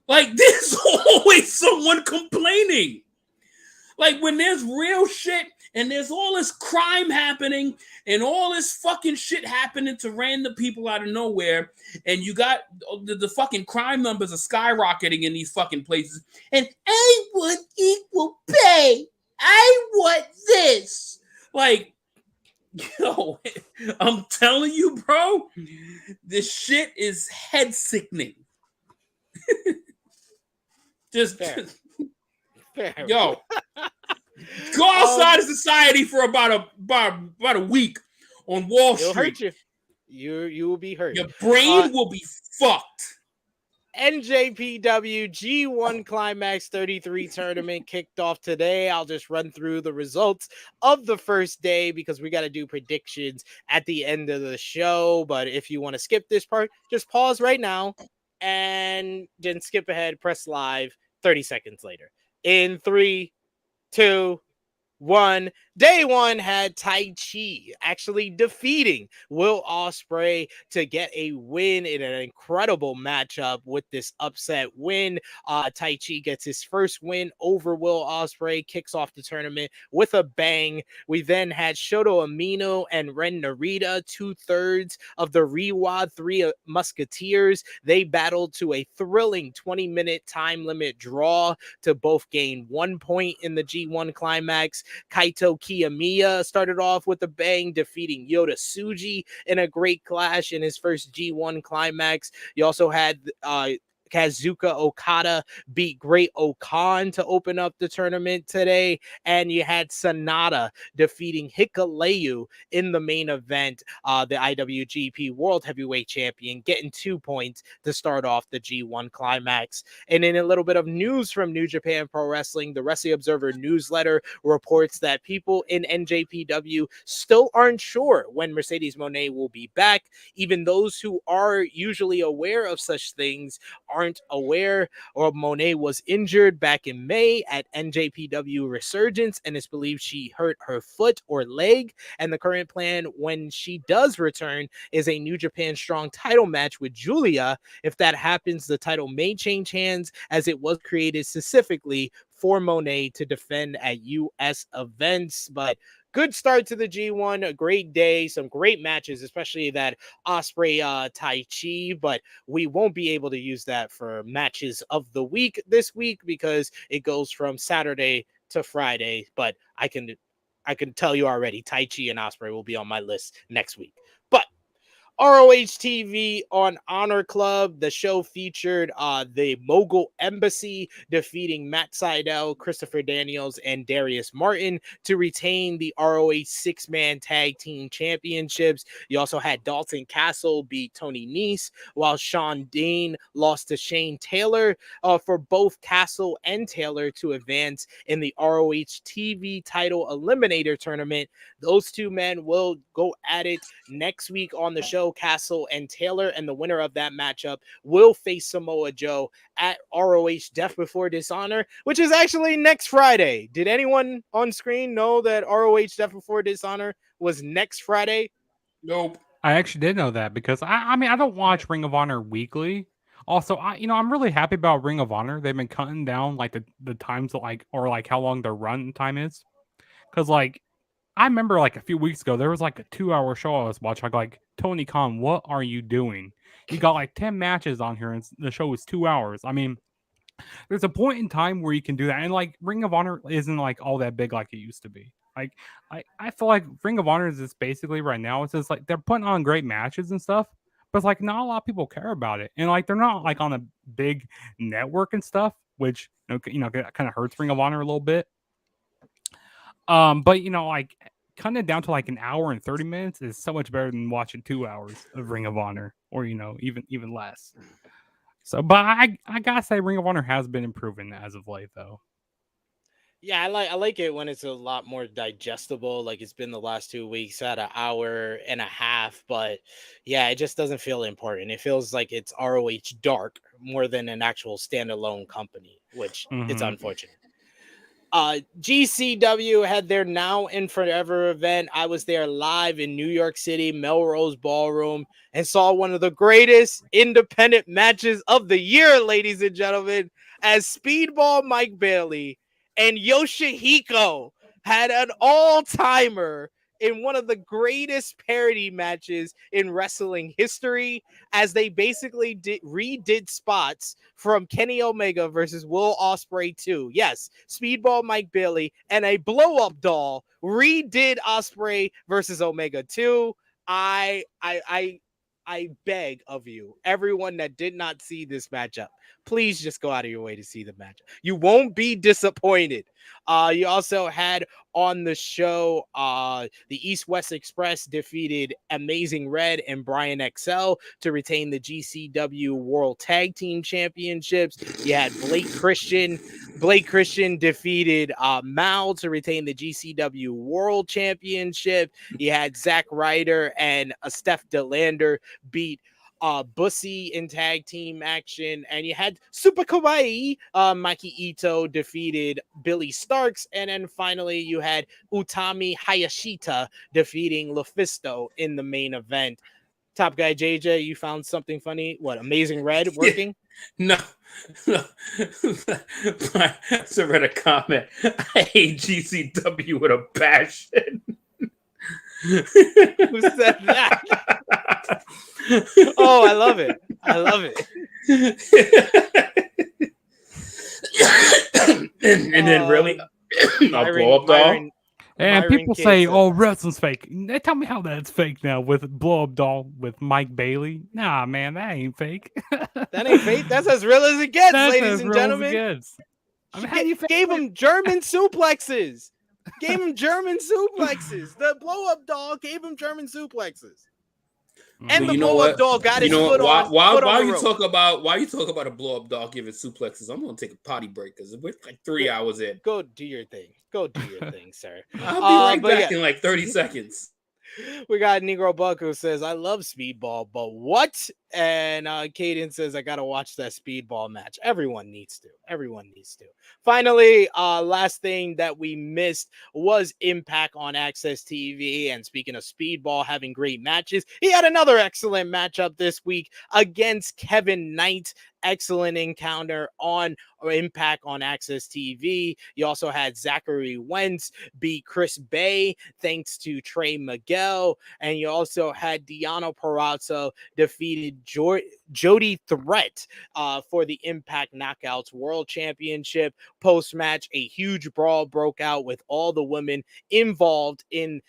Like, there's always someone complaining. Like, when there's real shit and there's all this crime happening and all this fucking shit happening to random people out of nowhere, and you got the fucking crime numbers are skyrocketing in these fucking places, and I want equal pay. I want this. Like, yo, I'm telling you, bro, this shit is head sickening. Just yo, go outside of society for about a week on Wall Street. It'll hurt you. You will be hurt. Your brain will be fucked. NJPW G1 Climax 33 tournament kicked off today. I'll just run through the results of the first day because we got to do predictions at the end of the show. But if you want to skip this part, just pause right now and then skip ahead, press live 30 seconds later. In 3, 2, 1. Day one had Tai Chi actually defeating Will Ospreay to get a win in an incredible matchup. With this upset win, Tai Chi gets his first win over Will Ospreay, kicks off the tournament with a bang. We then had Shota Umino and Ren Narita, 2/3 of the Reiwa Three Musketeers. They battled to a thrilling 20-minute time limit draw to both gain 1 point in the G1 Climax. Kaito Kiyomiya started off with a bang, defeating Yota Tsuji in a great clash in his first G1 Climax. You also had Kazuka Okada beat Great Okan to open up the tournament today. And you had Sonata defeating Hikuleo in the main event, the IWGP World Heavyweight Champion, getting 2 points to start off the G1 Climax. And in a little bit of news from New Japan Pro Wrestling, the Wrestling Observer newsletter reports that people in NJPW still aren't sure when Mercedes Moné will be back. Even those who are usually aware of such things aren't aware, or Mone was injured back in May at NJPW Resurgence, and it's believed she hurt her foot or leg. And the current plan when she does return is a New Japan Strong title match with Julia. If that happens, the title may change hands, as it was created specifically for Mone to defend at US events. But good start to the G1, a great day, some great matches, especially that Ospreay Tai Chi, but we won't be able to use that for matches of the week this week because it goes from Saturday to Friday. But I can tell you already, Tai Chi and Ospreay will be on my list next week. But ROH TV on Honor Club. The show featured the Mogul Embassy defeating Matt Seidel, Christopher Daniels, and Darius Martin to retain the ROH six-man tag team championships. You also had Dalton Castle beat Tony Nese, while Sean Dean lost to Shane Taylor for both Castle and Taylor to advance in the ROH TV title eliminator tournament. Those two men will go at it next week on the show. Castle and Taylor, and the winner of that matchup will face Samoa Joe at ROH Death Before Dishonor, which is actually next Friday. Did anyone on screen know that ROH Death Before Dishonor was next Friday? Nope. I actually did know that because I mean I don't watch Ring of Honor weekly. Also, I'm really happy about Ring of Honor. They've been cutting down like the times or how long their run time is. Because I remember a few weeks ago, there was a 2-hour show I was watching. Like, Tony Khan, what are you doing? You got 10 matches on here and the show is 2 hours. I mean, there's a point in time where you can do that. And Ring of Honor isn't all that big like it used to be. I feel like Ring of Honor is just basically right now, it's just they're putting on great matches and stuff, but it's not a lot of people care about it. And they're not on a big network and stuff, which, kind of hurts Ring of Honor a little bit. But cutting it down to an hour and 30 minutes is so much better than watching 2 hours of Ring of Honor, or even less. So, but I gotta say, Ring of Honor has been improving as of late, though. Yeah, I like it when it's a lot more digestible. Like it's been the last 2 weeks at an hour and a half, but yeah, it just doesn't feel important. It feels like it's ROH dark more than an actual standalone company, which it's unfortunate. GCW had their Now and Forever event. I was there live in New York City, Melrose Ballroom, and saw one of the greatest independent matches of the year, ladies and gentlemen, as Speedball Mike Bailey and Yoshihiko had an all-timer in one of the greatest parody matches in wrestling history, as they basically redid spots from Kenny Omega versus Will Ospreay 2. Yes, Speedball Mike Bailey and a blow-up doll redid Ospreay versus Omega 2. I beg of you, everyone that did not see this matchup, please just go out of your way to see the matchup. You won't be disappointed. You also had on the show, the East West Express defeated Amazing Red and Brian XL to retain the GCW World Tag Team Championships. You had Blake Christian defeated Mal to retain the GCW World Championship. You had Zack Ryder and Steph DeLander beat Bussy in tag team action, and you had Super Kawaii Maki Ito defeated Billy Starks, and then finally you had Utami Hayashita defeating Lufisto in the main event. Top Guy JJ, you found something funny? What, Amazing Red working? No. I also read a comment. I hate GCW with a passion. Who said that? Oh, I love it. I love it. and then really a blow up doll. And people say, "Oh, wrestling's fake." They tell me how that's fake now with blow up doll with Mike Bailey. Nah, man, that ain't fake. That ain't fake. That's as real as it gets, ladies and gentlemen. I mean, how do you gave him German suplexes. Gave him German suplexes. The blow up doll gave him German suplexes. And the blow up doll got his foot on. Why you talk about a blow up doll giving suplexes? I'm gonna take a potty break because we're 3 hours in. Go do your thing. Go do your thing, sir. I'll be right back in 30 seconds. We got Negro Buck who says, I love Speedball, but what? And Caden says, I got to watch that Speedball match. Everyone needs to. Everyone needs to. Finally, last thing that we missed was Impact on Access TV. And speaking of Speedball having great matches, he had another excellent matchup this week against Kevin Knight. Excellent encounter on Impact on Access TV. You also had Zachary Wentz beat Chris Bay thanks to Trey Miguel. And you also had Deanna Purrazzo defeated Jody Threat for the Impact Knockouts World Championship. Post-match, a huge brawl broke out with all the women involved in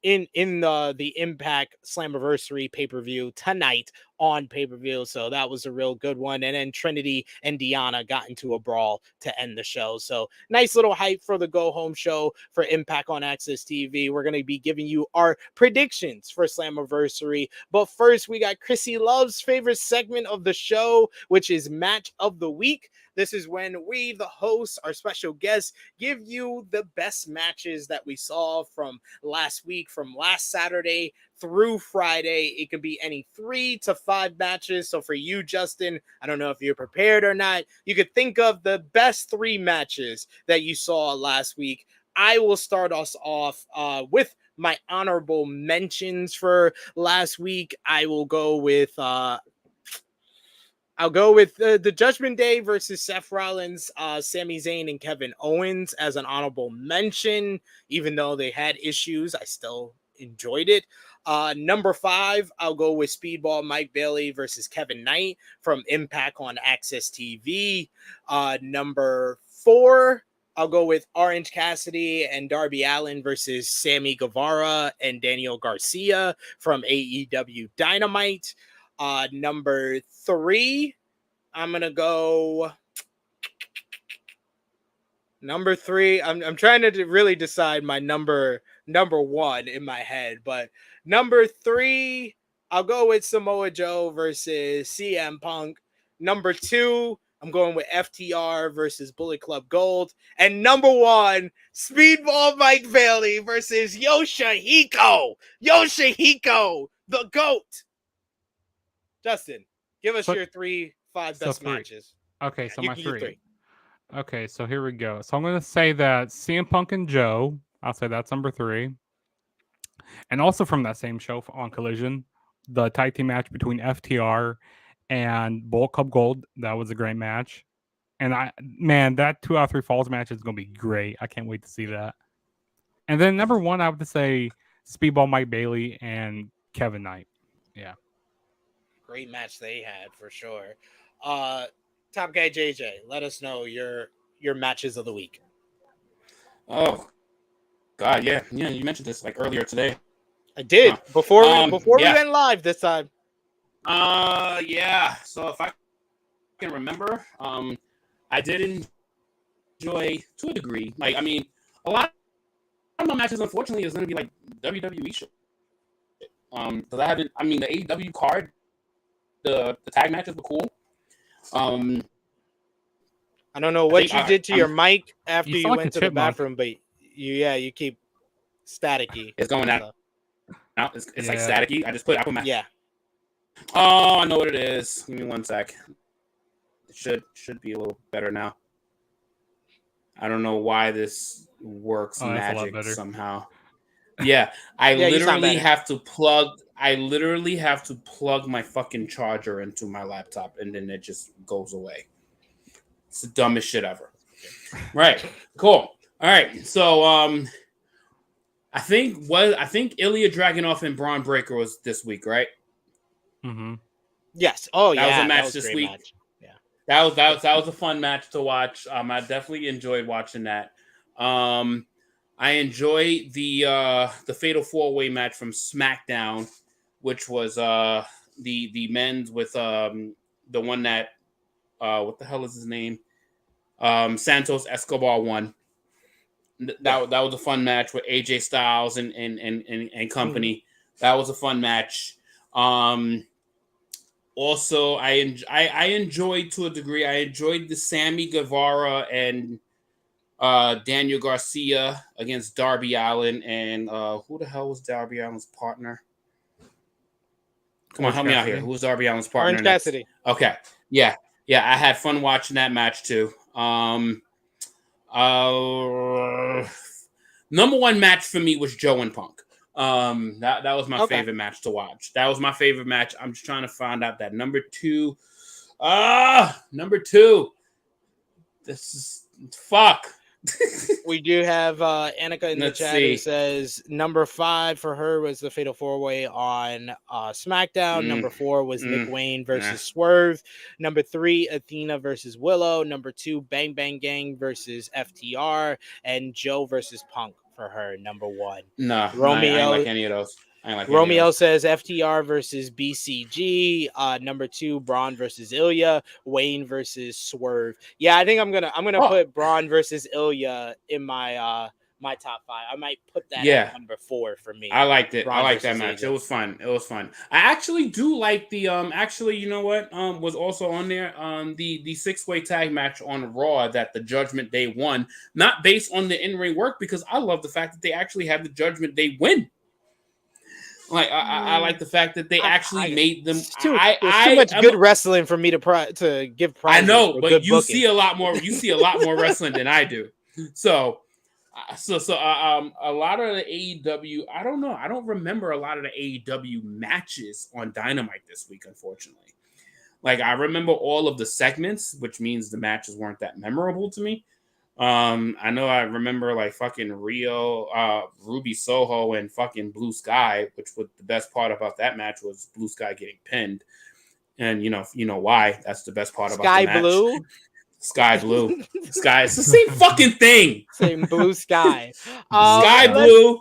the Impact Slammiversary pay-per-view tonight on pay-per-view. So that was a real good one. And then Trinity and Deanna got into a brawl to end the show. So nice little hype for the go-home show for Impact on Access TV. We're going to be giving you our predictions for Slammiversary. But first, we got Chrissy Love's favorite segment of the show, which is Match of the Week. This is when we, the hosts, our special guests, give you the best matches that we saw from last week, from last Saturday through Friday. It could be any 3 to 5 matches. So for you, Justin, I don't know if you're prepared or not, you could think of the best 3 matches that you saw last week. I will start us off with my honorable mentions for last week. I will go with the Judgment Day versus Seth Rollins, Sami Zayn, and Kevin Owens as an honorable mention. Even though they had issues, I still enjoyed it. Number 5, I'll go with Speedball Mike Bailey versus Kevin Knight from Impact on Access TV. Number 4, I'll go with Orange Cassidy and Darby Allin versus Sammy Guevara and Daniel Garcia from AEW Dynamite. Number 3, I'm gonna go. Number 3, I'm trying to really decide my number 1 in my head, but number 3, I'll go with Samoa Joe versus CM Punk. Number 2, I'm going with FTR versus Bullet Club Gold. And number 1, Speedball Mike Bailey versus Yoshihiko, the GOAT. Justin, give us your 5 best matches. Okay, so you my can do 3. Okay, so here we go. So I'm going to say that CM Punk and Joe, I'll say that's number 3. And also from that same show on Collision, the tag team match between FTR and Bullet Club Gold, that was a great match. And that 2 out of 3 falls match is going to be great. I can't wait to see that. And then number 1, I would say Speedball Mike Bailey and Kevin Knight. Yeah. Great match they had for sure. Top Guy JJ, let us know your matches of the week. Oh God, yeah, you mentioned this like earlier today. I did before we went live this time. Yeah. So if I can remember, I did enjoy to a degree. Like, I mean, a lot of my matches, unfortunately, is going to be like WWE shit. Because the AEW card, the tag matches were cool. I don't know what you did to your mic after you went to the bathroom, but you keep staticky. It's going out. It's like staticky. I put my Oh, I know what it is. Give me 1 sec. It should be a little better now. I don't know why this works magic somehow. Yeah, I literally have to plug my fucking charger into my laptop, and then it just goes away. It's the dumbest shit ever. Right. Cool. All right. So I think Ilya Dragunov and Braun Breaker was this week, right? Mm-hmm. Yes. Oh, that was a match this week. Match. Yeah. That was a fun match to watch. I definitely enjoyed watching that. I enjoyed the Fatal 4-Way match from SmackDown, which was the men's with the one that what the hell is his name? Santos Escobar won. That was a fun match with AJ Styles and company. That was a fun match. Also, I enjoyed to a degree. I enjoyed the Sammy Guevara and Daniel Garcia against Darby Allin, and who the hell was Darby Allin's partner? Come on, help me out here. Who was Darby Allin's partner? Orange Cassidy. Okay, yeah. I had fun watching that match too. Number one match for me was Joe and Punk. That was my favorite match to watch. That was my favorite match. I'm just trying to find out that number two. This is fuck. We do have Annika in the chat who says number 5 for her was the Fatal 4-Way on SmackDown. Number 4 was Nick Wayne versus Swerve. Number 3, Athena versus Willow. Number 2, Bang Bang Gang versus FTR. And Joe versus Punk for her, number 1. No, Romeo, I ain't like any of those. Romeo says FTR versus BCG. Number 2, Braun versus Ilya. Wayne versus Swerve. Yeah, I think I'm gonna put Braun versus Ilya in my my top 5. I might put that at number 4 for me. I liked it. Braun I liked that match. Ilya. It was fun. I actually do like the actually, you know what? Was also on there the 6-way tag match on Raw that the Judgment Day won, not based on the in-ring work, because I love the fact that they actually had the Judgment Day win. Like I like the fact that they actually made them. Too much good wrestling for me to give prizes. I know, for but good you booking. see a lot more. You see a lot more wrestling than I do. So a lot of the AEW. I don't know. I don't remember a lot of the AEW matches on Dynamite this week, unfortunately. Like I remember all of the segments, which means the matches weren't that memorable to me. I know I remember like fucking Rio, Ruby Soho, and fucking Blue Sky, which was the best part about that match was Blue Sky getting pinned. And you know why? That's the best part about the match. Blue? Sky Blue. Sky. It's the same fucking thing. Same Blue Sky. Sky Blue.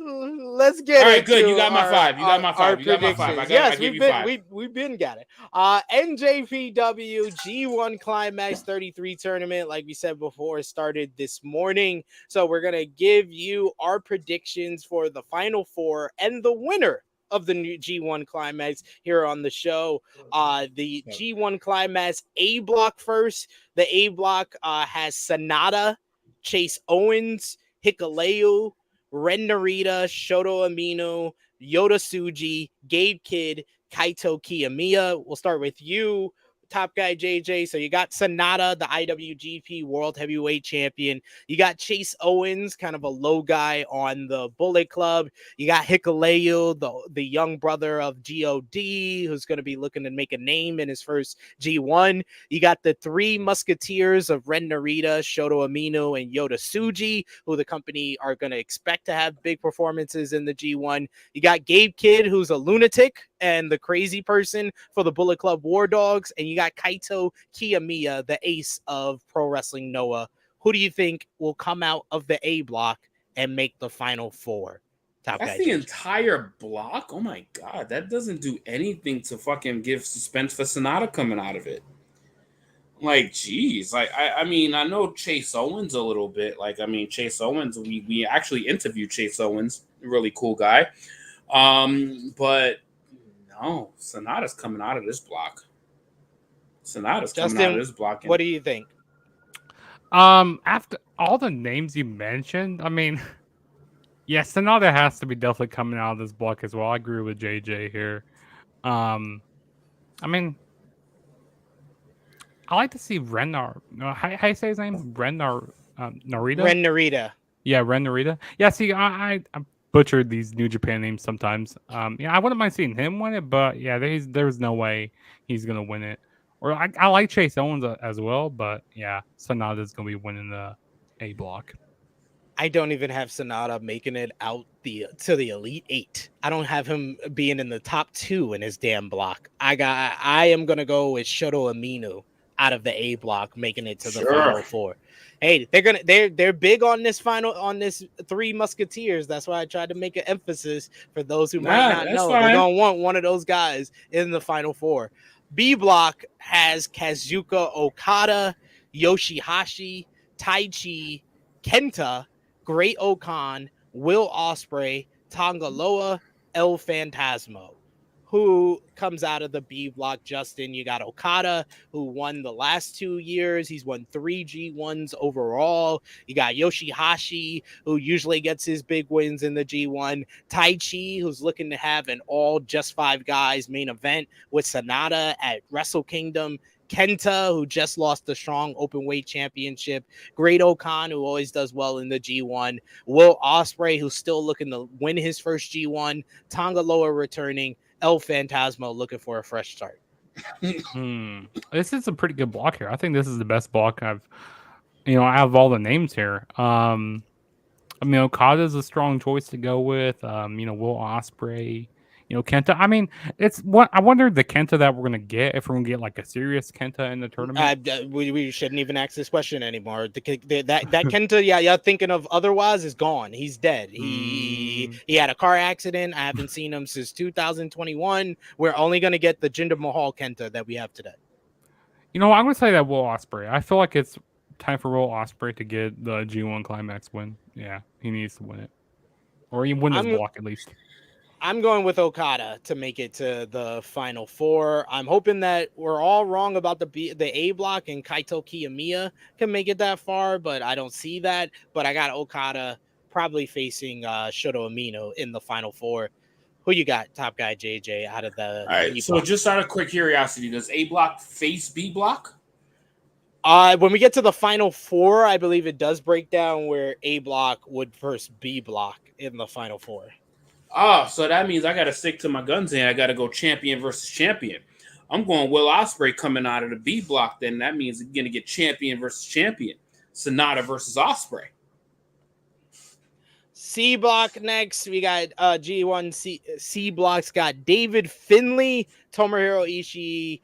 Let's get it. All right, good. You got my 5. You got my 5. You got my 5. Yes, give you 5. We've been got it. NJPW G1 Climax 33 tournament, like we said before, started this morning. So we're gonna give you our predictions for the final 4 and the winner of the new G1 Climax here on the show. The G1 Climax A block first. The A block has Sonata, Chase Owens, Hikuleo, Ren Narita, Shoto Amino, Yota Tsuji, Gabe Kidd, Kaito Kiyomiya. We'll start with you, top guy JJ. So you got Sonata, the IWGP World Heavyweight Champion. You got Chase Owens, kind of a low guy on the Bullet Club. You got Hikuleo, the young brother of God, who's going to be looking to make a name in his first G1. You got the 3 Musketeers of Ren Narita, Shoto Amino, and Yota Tsuji, who the company are going to expect to have big performances in the G1. You got Gabe Kidd, who's a lunatic and the crazy person for the Bullet Club War Dogs. And you got Kaito Kiyomiya, the ace of Pro Wrestling Noah. Who do you think will come out of the A block and make the final 4? That's the entire block? Oh my God. That doesn't do anything to fucking give suspense for Sonata coming out of it. Like, geez. Like, I mean, I know Chase Owens a little bit. Like, I mean, Chase Owens, we actually interviewed Chase Owens, a really cool guy. But no, Sonata's coming out of this block. What do you think? After all the names you mentioned, I mean, yeah, Sonata has to be definitely coming out of this block as well. I agree with JJ here. I mean, I like to see Narita? Ren Narita. Yeah, Ren Narita. Yeah, see, I butchered these New Japan names sometimes. Yeah, I wouldn't mind seeing him win it, but yeah, there's no way he's gonna win it. Or I like Chase Owens as well, but yeah, Sonata's gonna be winning the A block. I don't even have Sonata making it out to the Elite 8. I don't have him being in the top 2 in his damn block. I am gonna go with Shoto Amino out of the A block, making it to the final 4. Hey, they're big on this 3 Musketeers. That's why I tried to make an emphasis for those who might not know. Fine. They're gonna want one of those guys in the final 4. B block has Kazuka Okada, Yoshihashi, Taichi, Kenta, Great Okan, Will Ospreay, Tongaloa, El Phantasmo. who comes out of the B block, Justin? You got Okada, who won the last 2 years. He's won 3 G1s overall. You got Yoshihashi, who usually gets his big wins in the G1. Tai Chi, who's looking to have an all just 5 guys main event with Sonata at Wrestle Kingdom. Kenta, who just lost the strong open weight championship. Great Okan, who always does well in the G1. Will Ospreay, who's still looking to win his first G1. Tonga Loa returning. El Phantasmo looking for a fresh start. This is a pretty good block here. I think this is the best block I have all the names here. I mean, Okada is a strong choice to go with. Will Ospreay, Kenta. I mean, I wonder the Kenta that we're gonna get, if we're gonna get like a serious Kenta in the tournament. We shouldn't even ask this question anymore. That Kenta, yeah, thinking of otherwise is gone. He's dead. He had a car accident. I haven't seen him since 2021. We're only gonna get the Jinder Mahal Kenta that we have today. I'm gonna say that Will Ospreay. I feel like it's time for Will Ospreay to get the G1 Climax win. Yeah, he needs to win it, or he win this block at least. I'm going with Okada to make it to the Final Four. I'm hoping that we're all wrong about the A block and Kaito Kiyomiya can make it that far, but I don't see that. But I got Okada probably facing Shota Umino in the Final Four. Who you got, top guy JJ, out of the? All right. So just out of quick curiosity, does A block face B block? When we get to the Final Four, I believe it does break down where A block would first B block in the Final Four. So that means I got to stick to my guns and I got to go champion versus champion. I'm going Will Ospreay coming out of the B block. Then that means you're going to get champion versus champion. Sonata versus Ospreay. C block next. We got G1 C blocks. Got David Finlay, Tomohiro Ishii,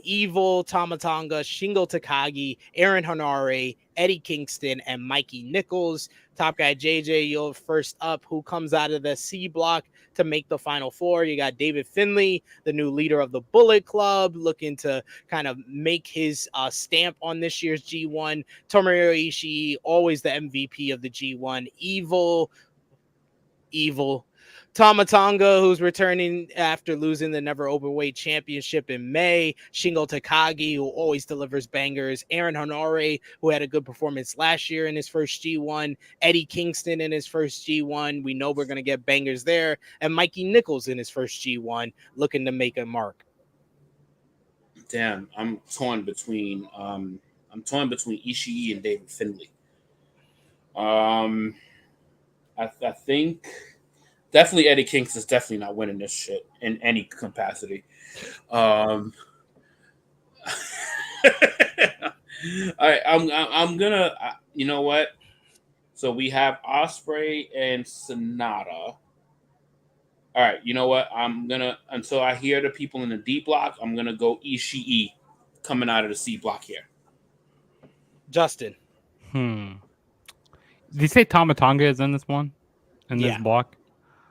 Evil, Tama Tonga, Shingo Takagi, Aaron Hanare, Eddie Kingston, and Mikey Nichols. Top guy JJ, you're first up. Who comes out of the C block to make the Final Four? You got David Finlay, the new leader of the Bullet Club, looking to kind of make his stamp on this year's G1. Tomohiro Ishii, always the MVP of the G1. Evil. Tama Tonga, who's returning after losing the Never Openweight Championship in May. Shingo Takagi, who always delivers bangers. Aaron Hanare, who had a good performance last year in his first G1. Eddie Kingston in his first G1. We know we're going to get bangers there. And Mikey Nichols in his first G1, looking to make a mark. Damn, I'm torn between Ishii and David Finlay. I think definitely Eddie Kingston's definitely not winning this shit in any capacity. All right, I'm gonna. You know what? So we have Ospreay and Sonata. All right, you know what? I'm gonna, until I hear the people in the D block, I'm gonna go Ishii coming out of the C block here. Justin. Did you say Tama Tonga is in this one? In this block?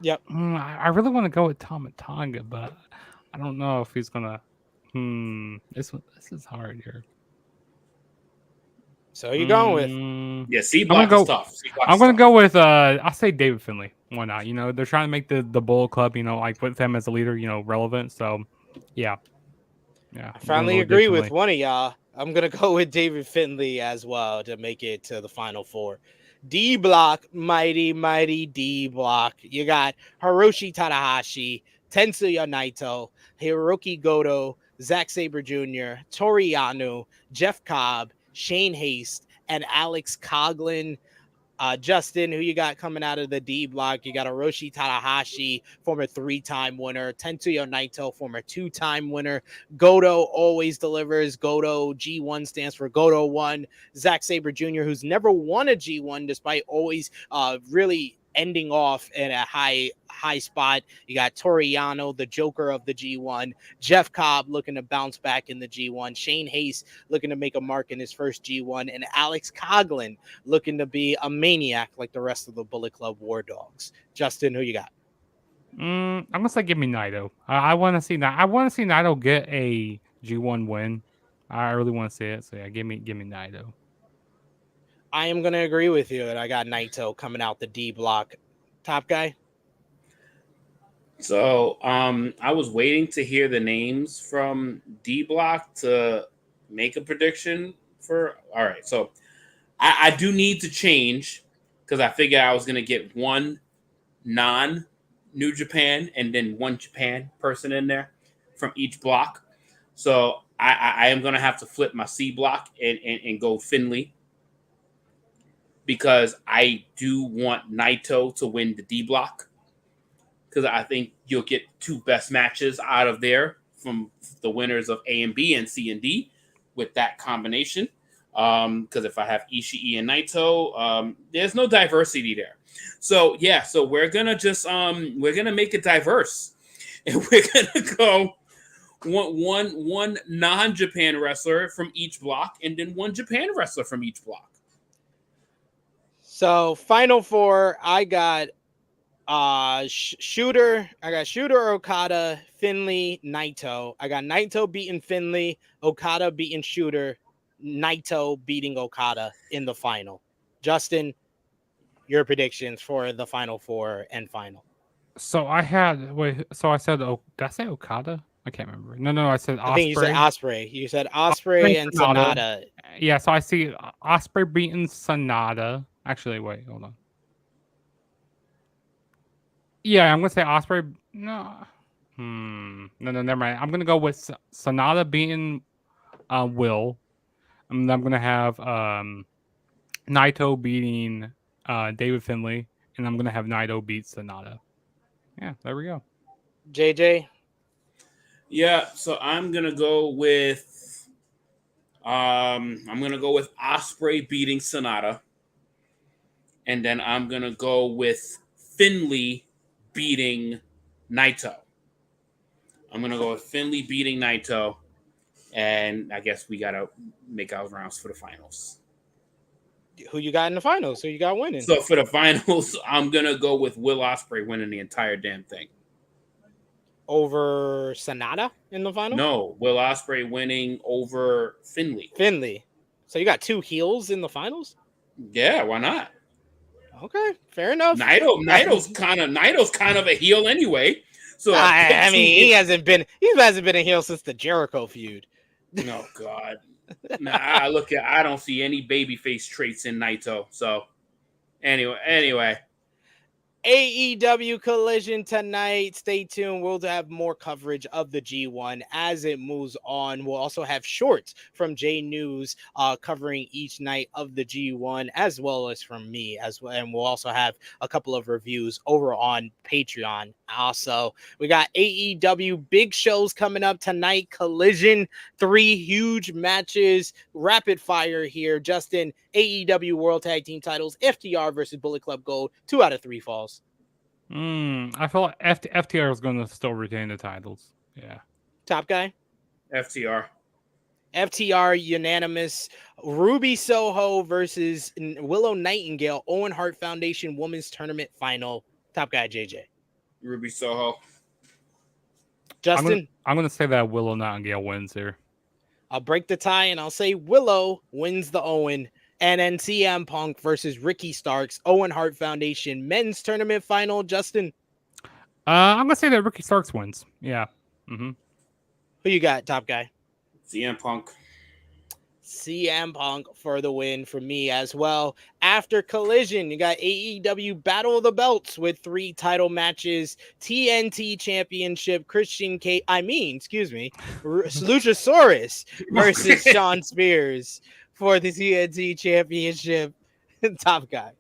Yep. I really want to go with Tama Tonga, but I don't know if he's gonna. This is hard here. So you're going with? Yeah, C block is tough. I'm gonna go with I'll say David Finlay. Why not? They're trying to make the Bullet Club, like with them as a leader, relevant. So yeah. I finally agree with one of y'all. I'm gonna go with David Finlay as well to make it to the Final Four. D block, mighty D block. You got Hiroshi Tanahashi, Tetsuya Naito, Hiroki Goto, Zack Sabre Jr., Toru Yano, Jeff Cobb, Shane Haste, and Alex Coughlin. Justin, who you got coming out of the D block? You got Hiroshi Tanahashi, former 3-time winner. Tetsuya Naito, former 2-time winner. Goto always delivers. Goto G1 stands for Goto 1. Zack Sabre Jr., who's never won a G1 despite always really ending off in a high spot. You got Toru Yano, the Joker of the G1. Jeff Cobb looking to bounce back in the G1. Shane Haste looking to make a mark in his first G1. And Alex Coughlin looking to be a maniac like the rest of the Bullet Club War Dogs. Justin, who you got? I'm gonna say give me Naito. I want to see that. I want to see Naito get a G1 win. I really want to see it. So yeah, give me Naito. I am going to agree with you that I got Naito coming out the D block. Top guy? So I was waiting to hear the names from D Block to make a prediction for. All right, so I do need to change because I figured I was gonna get one non-New Japan and then one Japan person in there from each block. So I am gonna have to flip my C block and go Finley because I do want Naito to win the D block. Because I think you'll get two best matches out of there from the winners of A and B and C and D with that combination. Because if I have Ishii and Naito, there's no diversity there. So yeah, so we're gonna just we're gonna make it diverse, and we're gonna go one non-Japan wrestler from each block, and then one Japan wrestler from each block. So final four, I got Shooter, Okada, Finley, Naito. I got Naito beating Finley, Okada beating Shooter, Naito beating Okada in the final. Justin, your predictions for the final four and final. So I said, did I say Okada? I can't remember. No, I said Ospreay. I think you said Ospreay. You said Ospreay and Sonata. Yeah, so I see Ospreay beating Sonata. Actually, wait, hold on. Yeah, I'm gonna say Ospreay. No, never mind. I'm gonna go with Sonata beating Will. And I'm gonna have Naito beating David Finlay, and I'm gonna have Naito beat Sonata. Yeah, there we go. JJ. Yeah, so I'm gonna go with Ospreay beating Sonata, and then I'm gonna go with Finlay beating Naito. I'm gonna go with Finlay beating Naito, and I guess we gotta make our rounds for the finals. Who you got in the finals? Who you got winning? So for the finals, I'm gonna go with Will Ospreay winning the entire damn thing. Over Sonata in the final? No, Will Ospreay winning over Finlay. So you got two heels in the finals? Yeah, why not? Okay, fair enough. Naito's kind of a heel anyway. So I mean, he hasn't been a heel since the Jericho feud. No, God. I don't see any babyface traits in Naito. So anyway. AEW Collision tonight. Stay tuned. We'll have more coverage of the G1 as it moves on. We'll also have shorts from J News covering each night of the G1, as well as from me as well. And we'll also have a couple of reviews over on Patreon. Also, we got AEW big shows coming up tonight. Collision, 3 huge matches, rapid fire here. Justin, AEW World Tag Team titles, FTR versus Bullet Club Gold, 2 out of 3 falls. I feel like FTR is going to still retain the titles. Yeah. Top guy? FTR unanimous. Ruby Soho versus Willow Nightingale, Owen Hart Foundation Women's Tournament Final. Top guy, JJ. Ruby Soho. Justin? I'm going to say that Willow Nightingale wins here. I'll break the tie and I'll say Willow wins the Owen. And then CM Punk versus Ricky Starks, Owen Hart Foundation Men's Tournament Final. Justin? I'm going to say that Ricky Starks wins. Yeah. Mm-hmm. Who you got, top guy? CM Punk for the win for me as well. After Collision, you got AEW Battle of the Belts with 3 title matches. TNT Championship, Luchasaurus versus Sean Spears for the TNT Championship. Top guy.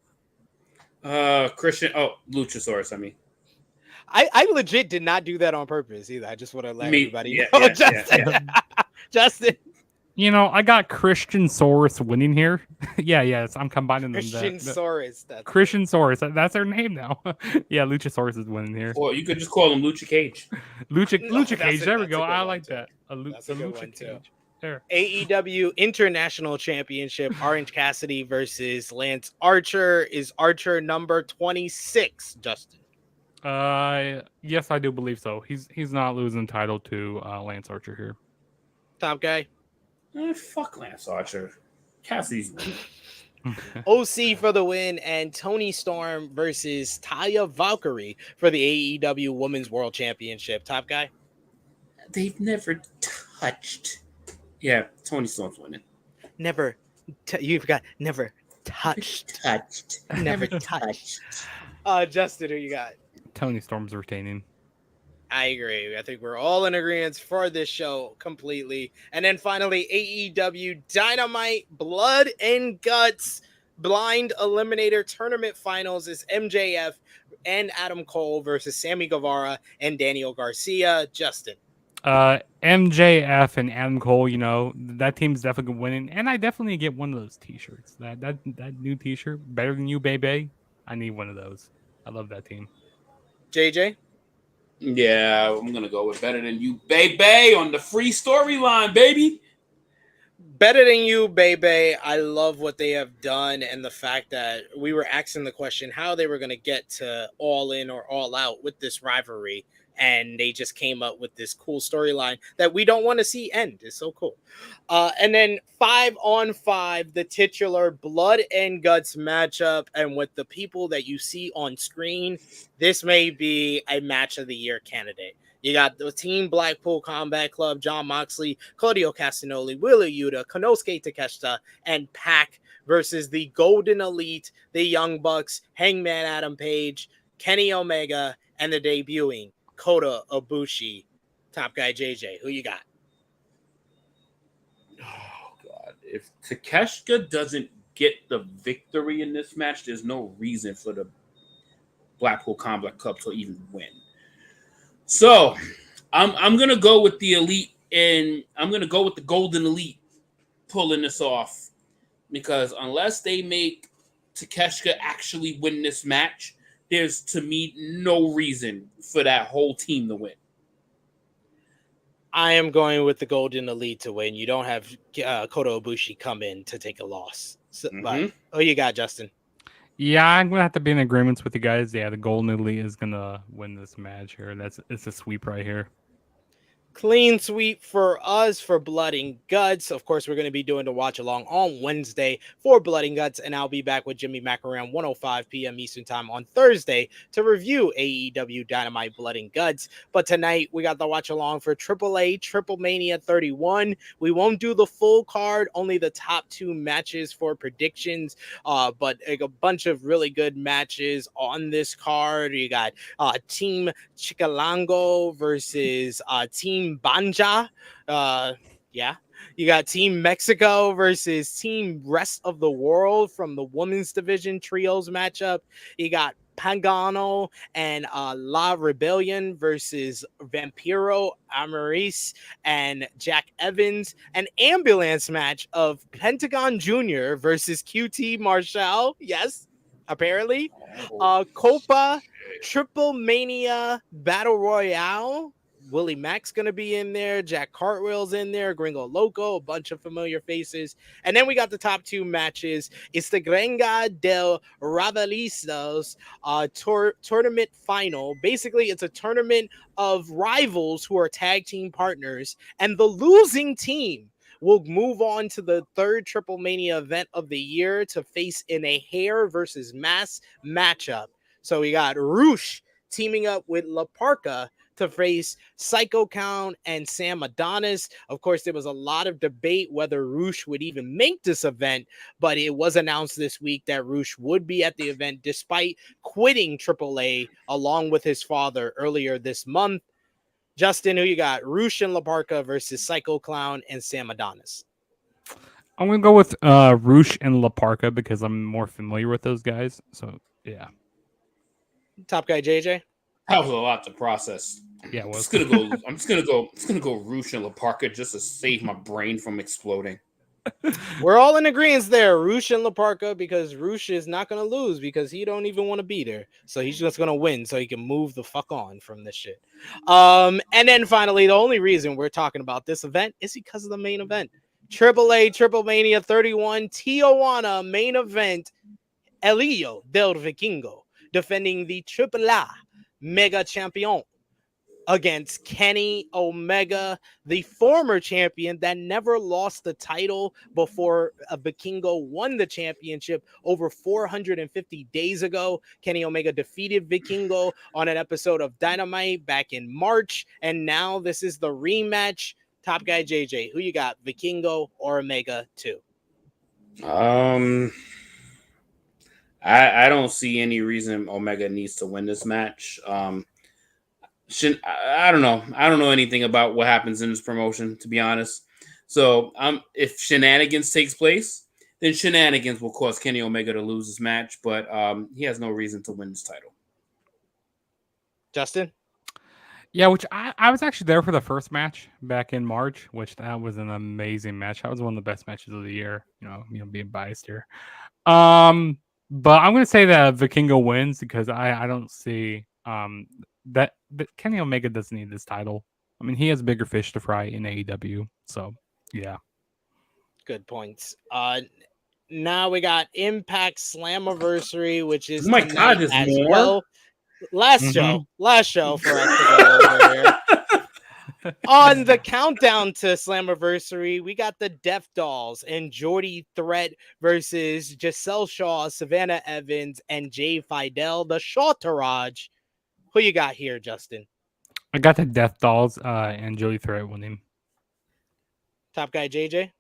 Luchasaurus, I mean. I legit did not do that on purpose either. I just want to let everybody know. Yeah. Justin. You know, I got Christian Saurus winning here. Yes, I'm combining them. Christian Saurus. Christian Saurus. That's their name now. Yeah, Luchasaurus is winning here. Or you could just call him Lucha Cage. Lucha Cage. There we go. I like that. That's a good one too. There. AEW International Championship, Orange Cassidy versus Lance Archer. Is Archer number 26, Justin? Yes, I do believe so. He's not losing title to Lance Archer here. Top guy. Fuck Lance Archer. Cassidy's OC for the win, and Toni Storm versus Taya Valkyrie for the AEW Women's World Championship. Top guy? They've never touched. Yeah, Toni Storm's winning. Never. You forgot. Never touched. Never touched. Justin, who you got? Toni Storm's retaining. I agree. I think we're all in agreement for this show completely. And then finally, AEW Dynamite Blood and Guts Blind Eliminator Tournament Finals is MJF and Adam Cole versus Sammy Guevara and Daniel Garcia. Justin. MJF and Adam Cole, you know, that team's definitely winning. And I definitely get one of those t-shirts. That new t-shirt, Better Than You, Baby. I need one of those. I love that team. JJ? Yeah, I'm going to go with Better Than You, Baby on the free storyline, baby. Better Than You, baby. I love what they have done and the fact that we were asking the question how they were going to get to All In or All Out with this rivalry. And they just came up with this cool storyline that we don't want to see end. It's so cool. And then 5-on-5, the titular Blood and Guts matchup. And with the people that you see on screen, this may be a match of the year candidate. You got the Team Blackpool Combat Club, Jon Moxley, Claudio Castagnoli, Wheeler Yuta, Konosuke Takeshita, and Pac versus the Golden Elite, the Young Bucks, Hangman Adam Page, Kenny Omega, and the debuting Kota Ibushi. Top guy JJ, who you got? Oh, God. If Takeshita doesn't get the victory in this match, there's no reason for the Blackpool Combat Club to even win. So, I'm going to go with the Elite, and I'm going to go with the Golden Elite pulling this off. Because unless they make Takeshita actually win this match, there's, to me, no reason for that whole team to win. I am going with the Golden Elite to win. You don't have Kota Ibushi come in to take a loss. So, but, you got, Justin? Yeah, I'm going to have to be in agreement with you guys. Yeah, the Golden Elite is going to win this match here. It's a sweep right here. Clean sweep for us for Blood and Guts. Of course, we're going to be doing the watch along on Wednesday for Blood and Guts, and I'll be back with Jimmy Mack around 1:05 p.m. Eastern Time on Thursday to review AEW Dynamite Blood and Guts. But tonight, we got the watch along for AAA Triplemania 31. We won't do the full card, only the top 2 matches for predictions, but a bunch of really good matches on this card. You got Team Chikalango versus Team Banja. You got Team Mexico versus Team Rest of the World from the women's division trios matchup. You got Pagano and La Rebellion versus Vampiro, Arez, and Jack Evans. An ambulance match of Pentagon Jr. versus QT Marshall. Yes, apparently. Copa Triplemania Battle Royale. Willie Mack's going to be in there. Jack Cartwheel's in there. Gringo Loco, a bunch of familiar faces. And then we got the top 2 matches. It's the Grenga del Rivalistas tournament final. Basically, it's a tournament of rivals who are tag team partners. And the losing team will move on to the 3rd Triplemania event of the year to face in a hair versus mask matchup. So we got Roosh teaming up with La Parka to face Psycho Count and Sam Adonis. Of course, there was a lot of debate whether Roosh would even make this event, but it was announced this week that Roosh would be at the event despite quitting AAA along with his father earlier this month. Justin, who you got? Roosh and La Parka versus Psycho Clown and Sam Adonis. I'm going to go with Roosh and La Parka because I'm more familiar with those guys. So, yeah. Top guy JJ? That was a lot to process. Yeah, well, I'm just gonna go Roosh and La Parka just to save my brain from exploding. We're all in agreement there, Roosh and La Parka, because Roosh is not gonna lose because he don't even want to be there. So he's just gonna win so he can move the fuck on from this shit. And then finally, the only reason we're talking about this event is because of the main event. AAA Triplemania 31 Tijuana main event. Elio del Vikingo defending the AAA Mega Champion against Kenny Omega, the former champion that never lost the title before Vikingo won the championship over 450 days ago. Kenny Omega defeated Vikingo on an episode of Dynamite back in March, and now this is the rematch. Top guy JJ, who you got, Vikingo or Omega 2? I don't see any reason Omega needs to win this match. I don't know. I don't know anything about what happens in this promotion, to be honest. So if shenanigans takes place, then shenanigans will cause Kenny Omega to lose this match, but he has no reason to win this title. Justin? Yeah, which I was actually there for the first match back in March, which that was an amazing match. That was one of the best matches of the year, you know, being biased here. But I'm going to say that Vikingo wins because I don't see that Kenny Omega doesn't need this title. I mean, he has bigger fish to fry in AEW. So, yeah. Good points. Now we got Impact Slammiversary, which is oh my God, there's as more? well. Last show for us to go over here. On the countdown to Slammiversary, we got the Death Dolls and Jordy Threat versus Giselle Shaw, Savannah Evans, and Jay Fidel, the Shawtaraj. Who you got here, Justin? I got the Death Dolls and Jody Threat winning. Top guy JJ?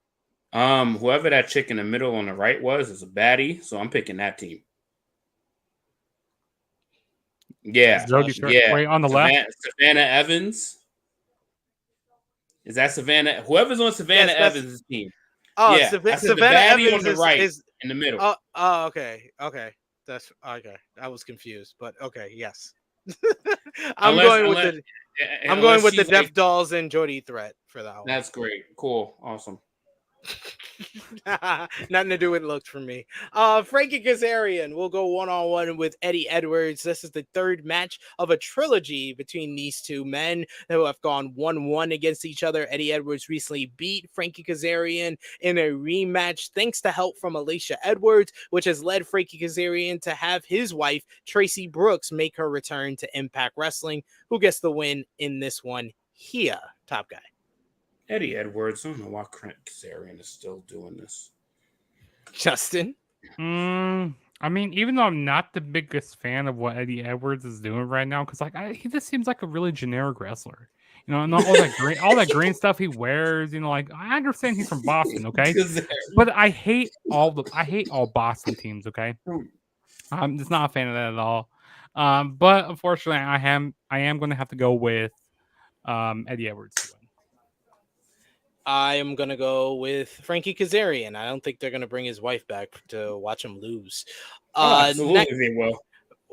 Whoever that chick in the middle on the right was is a baddie, so I'm picking that team. Yeah. Yeah. Wait, on the left? Savannah Evans. Is that Savannah? Whoever's on Savannah Evans' team. Oh, yeah. Savannah Evans on the right is in the middle. Oh, okay. That's okay. I was confused, but okay, yes. I'm going with the Death Dolls and Jody Threat for that one. That's great. Cool. Awesome. Nothing to do with looks for me. Frankie Kazarian will go one-on-one with Eddie Edwards. This is the third match of a trilogy between these two men who have gone 1-1 against each other. Eddie Edwards recently beat Frankie Kazarian in a rematch thanks to help from Alicia Edwards, which has led Frankie Kazarian to have his wife Tracy Brooks make her return to Impact Wrestling. Who gets the win in this one here? Top guy. Eddie Edwards. I don't know why Kazarian is still doing this. Justin? I mean, even though I'm not the biggest fan of what Eddie Edwards is doing right now, because he just seems like a really generic wrestler. You know, not all that green stuff he wears. You know, like I understand he's from Boston, okay, but I hate all Boston teams. Okay, I'm just not a fan of that at all. But unfortunately, I am going to have to go with Eddie Edwards to win. I am going to go with Frankie Kazarian. I don't think they're going to bring his wife back to watch him lose. Absolutely, they will.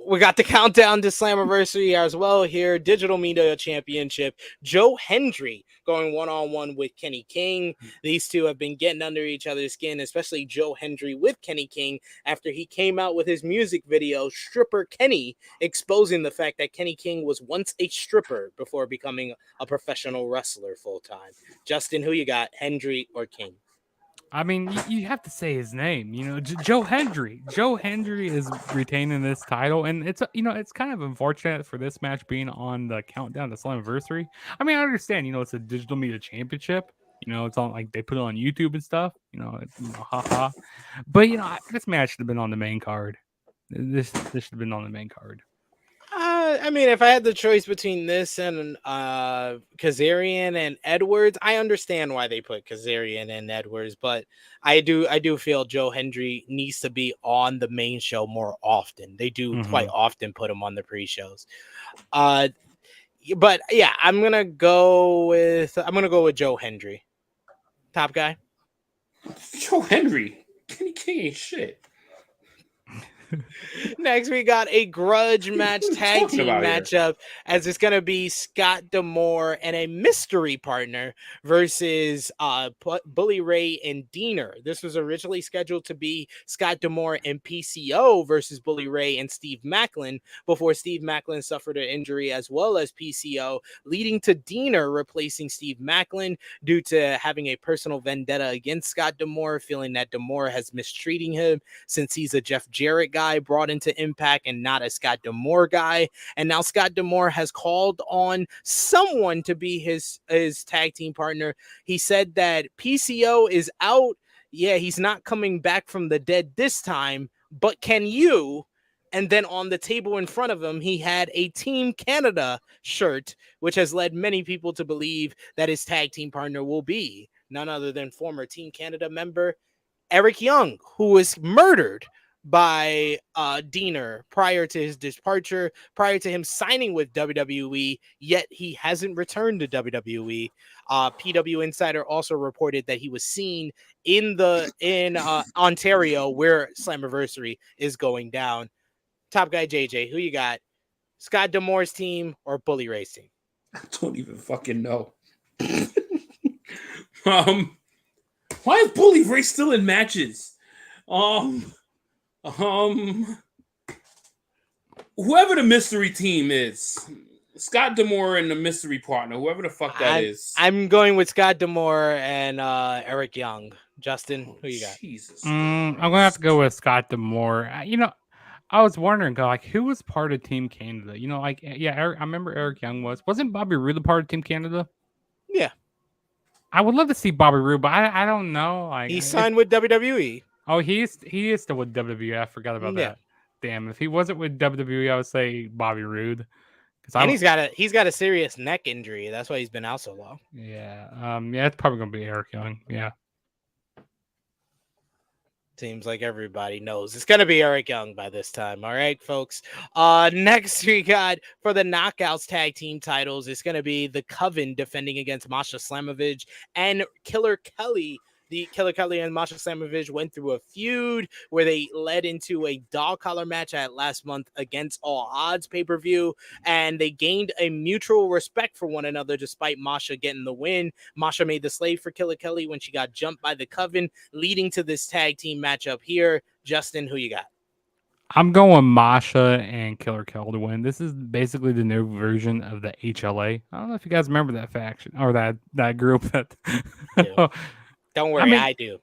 We got the countdown to Slammiversary as well here. Digital Media Championship. Joe Hendry going one-on-one with Kenny King. These two have been getting under each other's skin, especially Joe Hendry with Kenny King after he came out with his music video, Stripper Kenny, exposing the fact that Kenny King was once a stripper before becoming a professional wrestler full-time. Justin, who you got, Hendry or King? I mean, you have to say his name, you know, Joe Hendry. Joe Hendry is retaining this title, and it's kind of unfortunate for this match being on the countdown to Slammiversary. I mean, I understand, you know, it's a digital media championship. You know, it's on like they put it on YouTube and stuff. You know, haha. But you know, this match should have been on the main card. This should have been on the main card. I mean, if I had the choice between this and Kazarian and Edwards, I understand why they put Kazarian and Edwards, but I do feel Joe Hendry needs to be on the main show more often. They do quite often put him on the pre-shows. But yeah, I'm gonna go with Joe Hendry. Top guy. Joe Hendry. Kenny King ain't shit. Next, we got a grudge match tag team matchup as it's going to be Scott D'Amore and a mystery partner versus Bully Ray and Diener. This was originally scheduled to be Scott D'Amore and PCO versus Bully Ray and Steve Macklin before Steve Macklin suffered an injury as well as PCO, leading to Diener replacing Steve Macklin due to having a personal vendetta against Scott D'Amore, feeling that D'Amore has mistreating him since he's a Jeff Jarrett guy guy brought into Impact and not a Scott D'Amore guy. And now Scott D'Amore has called on someone to be his tag team partner. He said that PCO is out. Yeah, he's not coming back from the dead this time, but can you? And then on the table in front of him, he had a Team Canada shirt, which has led many people to believe that his tag team partner will be none other than former Team Canada member Eric Young, who was murdered by Diener prior to his departure, prior to him signing with WWE, yet he hasn't returned to WWE. PW Insider also reported that he was seen in Ontario, where Slammiversary is going down. Top guy JJ, who you got? Scott D'Amore's team or Bully Ray's team? I don't even fucking know. Why is Bully Ray still in matches? Whoever the mystery team is, Scott D'Amore and the mystery partner, whoever the fuck that is. I'm going with Scott D'Amore and Eric Young. Justin, who you got? Jesus. I'm gonna have to go with Scott D'Amore. I was wondering, like, who was part of Team Canada? I remember Eric Young wasn't Bobby Roode the part of Team Canada? Yeah, I would love to see Bobby Roode, but I don't know. Like, he signed with WWE. Oh, he is still with WWE. I forgot about that. Damn, if he wasn't with WWE, I would say Bobby Roode. And he's got a serious neck injury. That's why he's been out so long. Yeah, it's probably gonna be Eric Young. Yeah. Seems like everybody knows it's going to be Eric Young by this time. All right, folks. Next we got for the Knockouts tag team titles, it's going to be the Coven defending against Masha Slamovich and Killer Kelly. The Killer Kelly and Masha Slamovich went through a feud where they led into a dog collar match at last month Against All Odds pay-per-view, and they gained a mutual respect for one another despite Masha getting the win. Masha made the slave for Killer Kelly when she got jumped by the Coven, leading to this tag team matchup here. Justin, who you got? I'm going Masha and Killer Kelly to win. This is basically the new version of the HLA. I don't know if you guys remember that faction or that group. Don't worry, I do.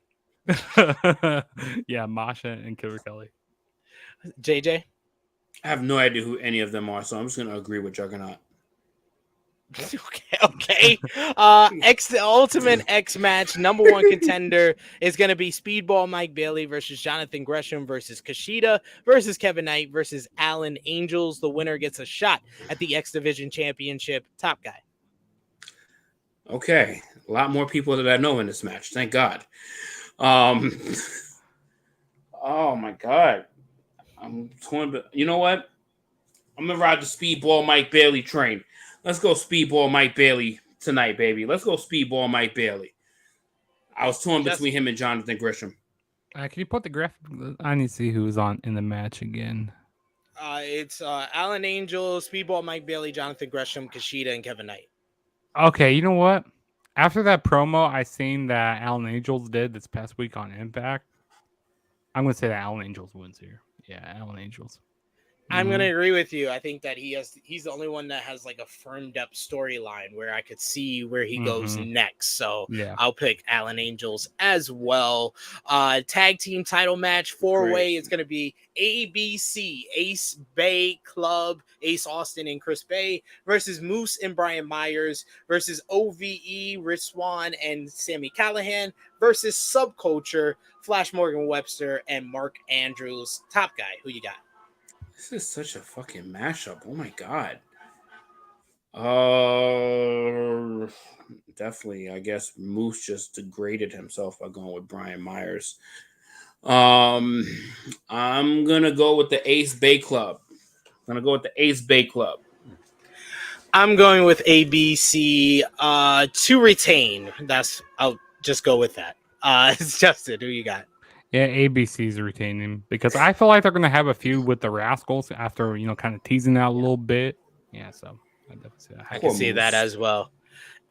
Yeah, Masha and Killer Kelly. JJ? I have no idea who any of them are, so I'm just going to agree with Juggernaut. Okay. The Ultimate X match, number one contender is going to be Speedball Mike Bailey versus Jonathan Gresham versus Kushida versus Kevin Knight versus Alan Angels. The winner gets a shot at the X Division Championship. Top guy. Okay, a lot more people that I know in this match. Thank God. Oh my God, I'm torn. But you know what? I'm gonna ride the Speedball Mike Bailey train. Let's go Speedball Mike Bailey tonight, baby. Let's go Speedball Mike Bailey. I was torn between him and Jonathan Gresham. Can you put the graphic? I need to see who's on in the match again. It's Alan Angel, Speedball Mike Bailey, Jonathan Gresham, Kushida, and Kevin Knight. Okay, you know what? After that promo I seen that Alan Angels did this past week on Impact, I'm going to say that Alan Angels wins here. Yeah, Alan Angels. I'm going to agree with you. I think that he's the only one that has like a firmed up storyline where I could see where he goes next. So yeah. I'll pick Alan Angels as well. Tag team title match, 4-way. It's going to be ABC, Ace Bay Club, Ace Austin and Chris Bay versus Moose and Brian Myers versus OVE, Rich Swann and Sami Callihan versus Subculture, Flash Morgan Webster and Mark Andrews. Top guy, who you got? This is such a fucking mashup. Oh my God. Definitely, I guess Moose just degraded himself by going with Brian Myers. I'm gonna go with the Ace Bay Club. I'm going with ABC to retain. I'll just go with that. It's Justin. Who you got? Yeah, ABC's retaining because I feel like they're going to have a feud with the Rascals after, kind of teasing out a little bit. Yeah, so I can see that as well.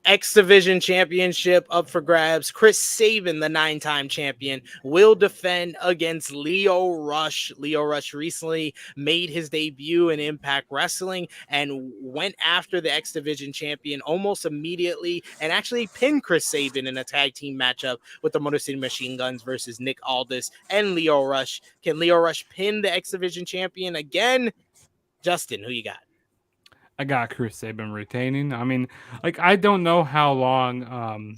X Division Championship up for grabs. Chris Sabin, the 9-time champion, will defend against Lio Rush. Lio Rush recently made his debut in Impact Wrestling and went after the X Division champion almost immediately and actually pinned Chris Sabin in a tag team matchup with the Motor City Machine Guns versus Nick Aldis and Lio Rush. Can Lio Rush pin the X Division champion again? Justin, who you got? I got Chris Sabin retaining. I mean, like, I don't know how long,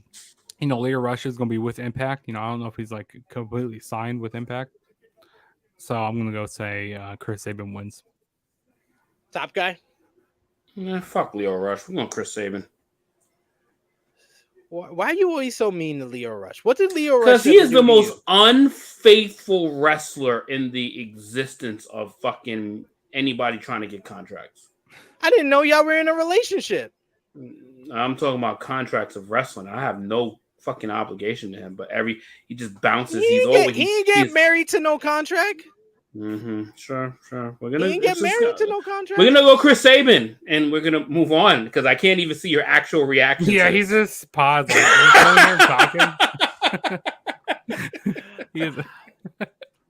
Leo Rush is going to be with Impact. I don't know if he's like completely signed with Impact. So I'm going to go say Chris Sabin wins. Top guy? Yeah, fuck Leo Rush. We're going Chris Sabin. Why are you always so mean to Leo Rush? What did Leo Rush? Because he is the most unfaithful wrestler in the existence of fucking anybody trying to get contracts. I didn't know y'all were in a relationship. I'm talking about contracts of wrestling. I have no fucking obligation to him, but he just bounces. He ain't get married to no contract. Sure. We're gonna get married to no contract. We're gonna go Chris Sabin, and we're gonna move on because I can't even see your actual reaction. Yeah, he's just pausing. He's talking.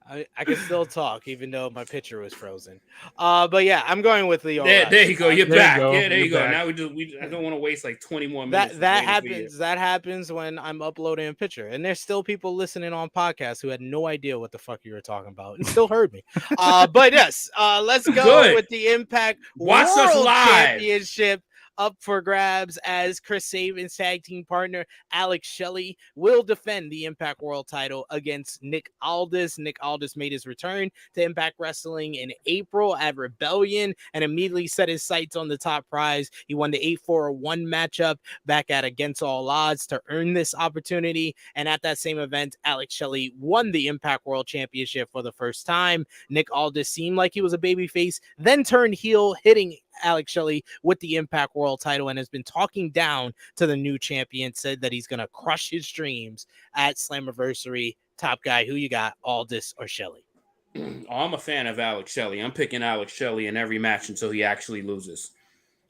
I can still talk even though my picture was frozen. But yeah, I'm going with Leo. There you go. You're back. Yeah, there you go. Back. Now I don't want to waste like 20 more minutes. That happens when I'm uploading a picture, and there's still people listening on podcasts who had no idea what the fuck you were talking about and still heard me. But yes, let's go with the Impact Watch World us live. Championship up for grabs as Chris Sabin's tag team partner Alex Shelley will defend the Impact World title against Nick Aldis. Nick Aldis made his return to Impact Wrestling in April at Rebellion and immediately set his sights on the top prize. He won the 8-4-1 matchup back at Against All Odds to earn this opportunity. And at that same event, Alex Shelley won the Impact World Championship for the first time. Nick Aldis seemed like he was a babyface, then turned heel, hitting Alex Shelley with the Impact World title and has been talking down to the new champion, said that he's going to crush his dreams at Slammiversary. Top guy, who you got, Aldis or Shelley? I'm a fan of Alex Shelley. I'm picking Alex Shelley in every match until he actually loses.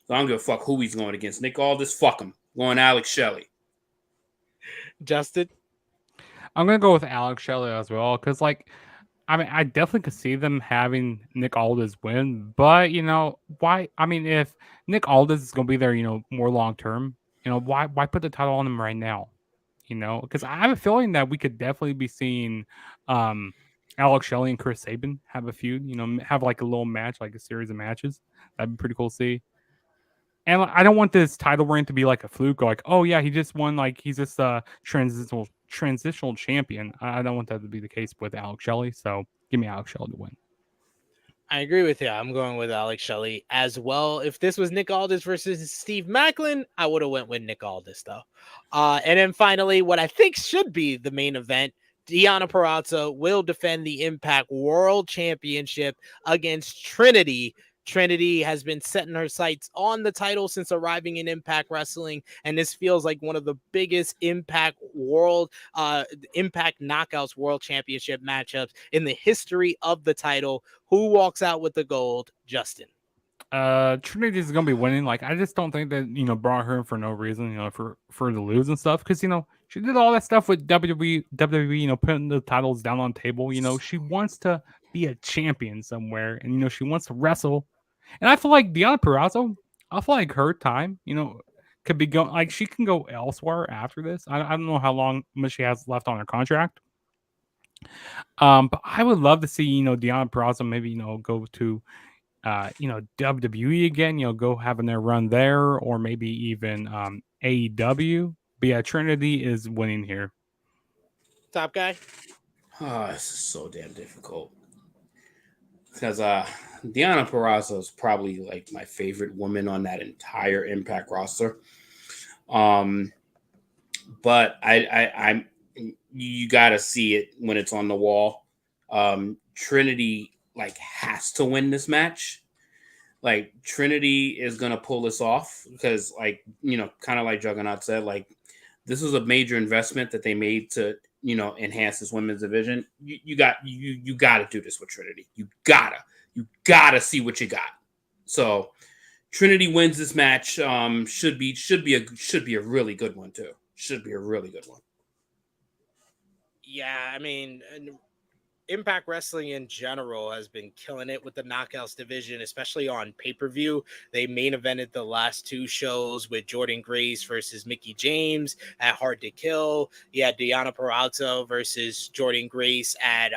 So I don't give a fuck who he's going against. Nick Aldis, fuck him. Going Alex Shelley. Justin? I'm going to go with Alex Shelley as well because, I definitely could see them having Nick Aldis win, but why? I mean, if Nick Aldis is going to be there, more long term, why put the title on him right now? Because I have a feeling that we could definitely be seeing Alex Shelley and Chris Sabin have a feud. Have like a little match, like a series of matches. That'd be pretty cool to see. And I don't want this title reign to be like a fluke, like, oh yeah, he just won, like he's just a transitional champion. I don't want that to be the case with Alex Shelley, so give me Alex Shelley to win. I agree with you. I'm going with Alex Shelley as well. If this was Nick Aldis versus Steve Macklin, I would have went with Nick Aldis though. And then finally, what I think should be the main event, Deonna Purrazzo will defend the Impact World Championship against Trinity. Trinity has been setting her sights on the title since arriving in Impact Wrestling, and this feels like one of the biggest Impact Knockouts World Championship matchups in the history of the title. Who walks out with the gold? Justin. Trinity is gonna be winning. I just don't think that brought her in for no reason, for to lose and stuff. Because she did all that stuff with WWE, putting the titles down on the table. She wants to be a champion somewhere, and she wants to wrestle. And I feel like Deonna Purrazzo, I feel like her time, could be going. She can go elsewhere after this. I don't know how much she has left on her contract. But I would love to see Deonna Purrazzo maybe go to WWE again, go having their run there, or maybe even AEW. But yeah, Trinity is winning here. Top guy. Oh, this is so damn difficult. Because Deonna Purrazzo is probably like my favorite woman on that entire Impact roster. But I'm you gotta see it when it's on the wall. Trinity has to win this match. Trinity is gonna pull this off because kind of like Juggernaut said, this was a major investment that they made to enhance this women's division. You got to do this with Trinity. You gotta see what you got. So Trinity wins this match. Should be a really good one too. Should be a really good one. Yeah, I mean, Impact Wrestling in general has been killing it with the Knockouts division, especially on pay-per-view. They main evented the last 2 shows with Jordan Grace versus Mickie James at Hard to Kill. You had Deonna Purrazzo versus Jordan Grace at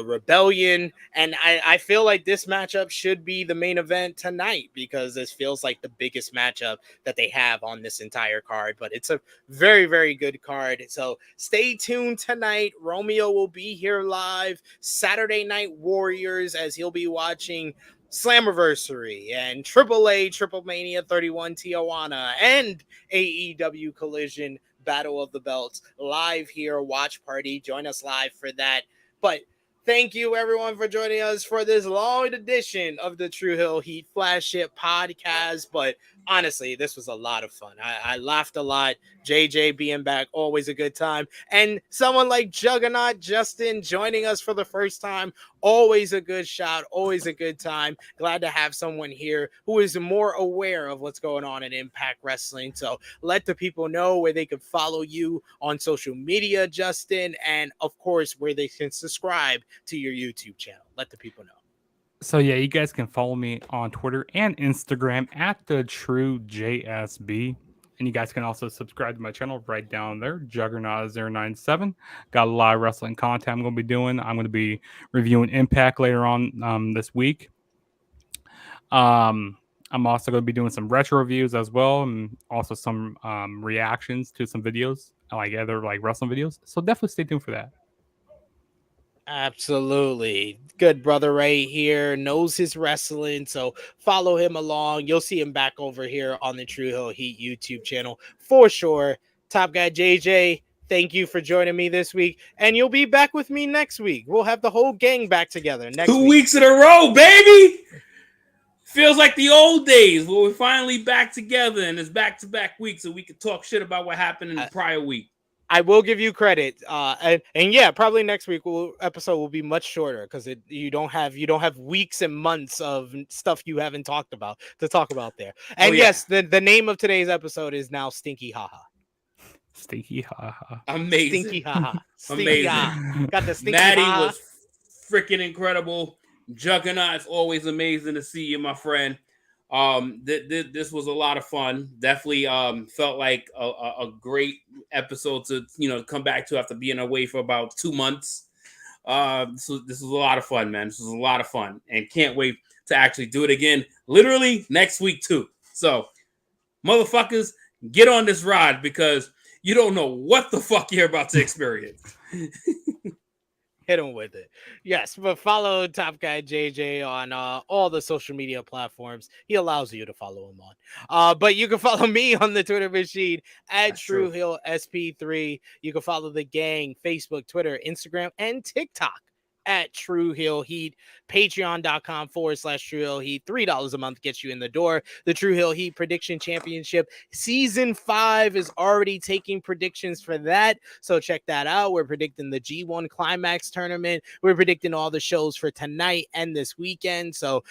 Rebellion, and I feel like this matchup should be the main event tonight because this feels like the biggest matchup that they have on this entire card. But it's a very, very good card, so stay tuned tonight. Romeo will be here live. Saturday Night Warriors, as he'll be watching Slammiversary and AAA Triplemania 31 Tijuana and AEW Collision Battle of the Belts live here. Watch party, join us live for that. But thank you, everyone, for joining us for this long edition of the Tru Heel Heat Flagship podcast. But honestly, this was a lot of fun. I laughed a lot. JJ being back, always a good time. And someone like Juggernaut, Justin, joining us for the first time, always a good shot, always a good time. Glad to have someone here who is more aware of what's going on in Impact Wrestling. So let the people know where they can follow you on social media, Justin, and of course, where they can subscribe to your YouTube channel. Let the people know. So yeah, you guys can follow me on Twitter and Instagram at the True JSB. And you guys can also subscribe to my channel right down there, Juggernaut097. Got a lot of wrestling content I'm going to be doing. I'm going to be reviewing Impact later on this week. I'm also going to be doing some retro reviews as well, and also some reactions to some videos, like other like wrestling videos. So definitely stay tuned for that. Absolutely. Good brother right here, knows his wrestling, so follow him along. You'll see him back over here on the Tru Heel Heat YouTube channel for sure. Top Guy JJ, thank you for joining me this week, and you'll be back with me next week. We'll have the whole gang back together next 2 week. weeks in a row, baby. Feels like the old days where we're finally back together, and it's back-to-back weeks, so we can talk shit about what happened in the prior week. I will give you credit, and yeah, probably next week episode will be much shorter because you don't have weeks and months of stuff you haven't talked about to talk about there. And yes, the name of today's episode is now Stinky Haha. Stinky Haha. Amazing. Stinky Haha. Amazing. Ha. Got the Stinky Maddy Haha. was freaking incredible. Juggernaut, it's always amazing to see you, my friend. This was a lot of fun. Definitely felt like a great episode to come back to after being away for about 2 months. So this was a lot of fun, man. This was a lot of fun, and can't wait to actually do it again, literally next week too. So, motherfuckers, get on this ride because you don't know what the fuck you're about to experience. Hit him with it. Yes, but follow Top Guy JJ on all the social media platforms. He allows you to follow him on. But you can follow me on the Twitter machine at Tru Heel SP3. You can follow the gang, Facebook, Twitter, Instagram, and TikTok at Tru Heel Heat. Patreon.com/Tru Heel Heat. $3 a month gets you in the door. The Tru Heel Heat Prediction Championship Season 5 is already taking predictions for that, so check that out. We're predicting the G1 Climax tournament. We're predicting all the shows for tonight and this weekend, so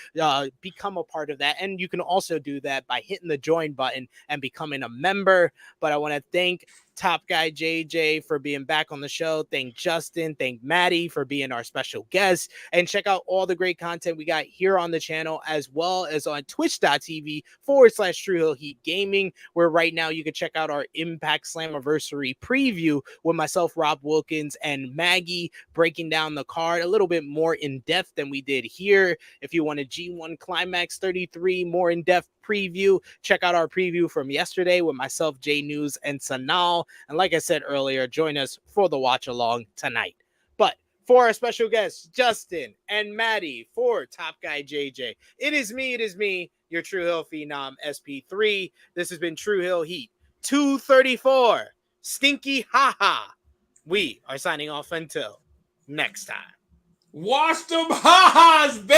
become a part of that. And you can also do that by hitting the join button and becoming a member. But I want to thank Top Guy JJ for being back on the show. Thank Justin. Thank Maddy for being our special guest. And check out all the great content we got here on the channel, as well as on twitch.tv/Tru Heel Heat Gaming, where right now you can check out our Impact Slammiversary preview with myself, Rob Wilkins, and Maggie breaking down the card a little bit more in depth than we did here. If you want a G1 Climax 33 more in depth preview, check out our preview from yesterday with myself, Jay News, and Sanal. And like I said earlier, join us for the watch along tonight. But for our special guests, Justin and Maddy, for Top Guy JJ, it is me, your Tru Heel Phenom SP3. This has been Tru Heel Heat 234. Stinky Haha. We are signing off until next time. Wash them ha-has, baby!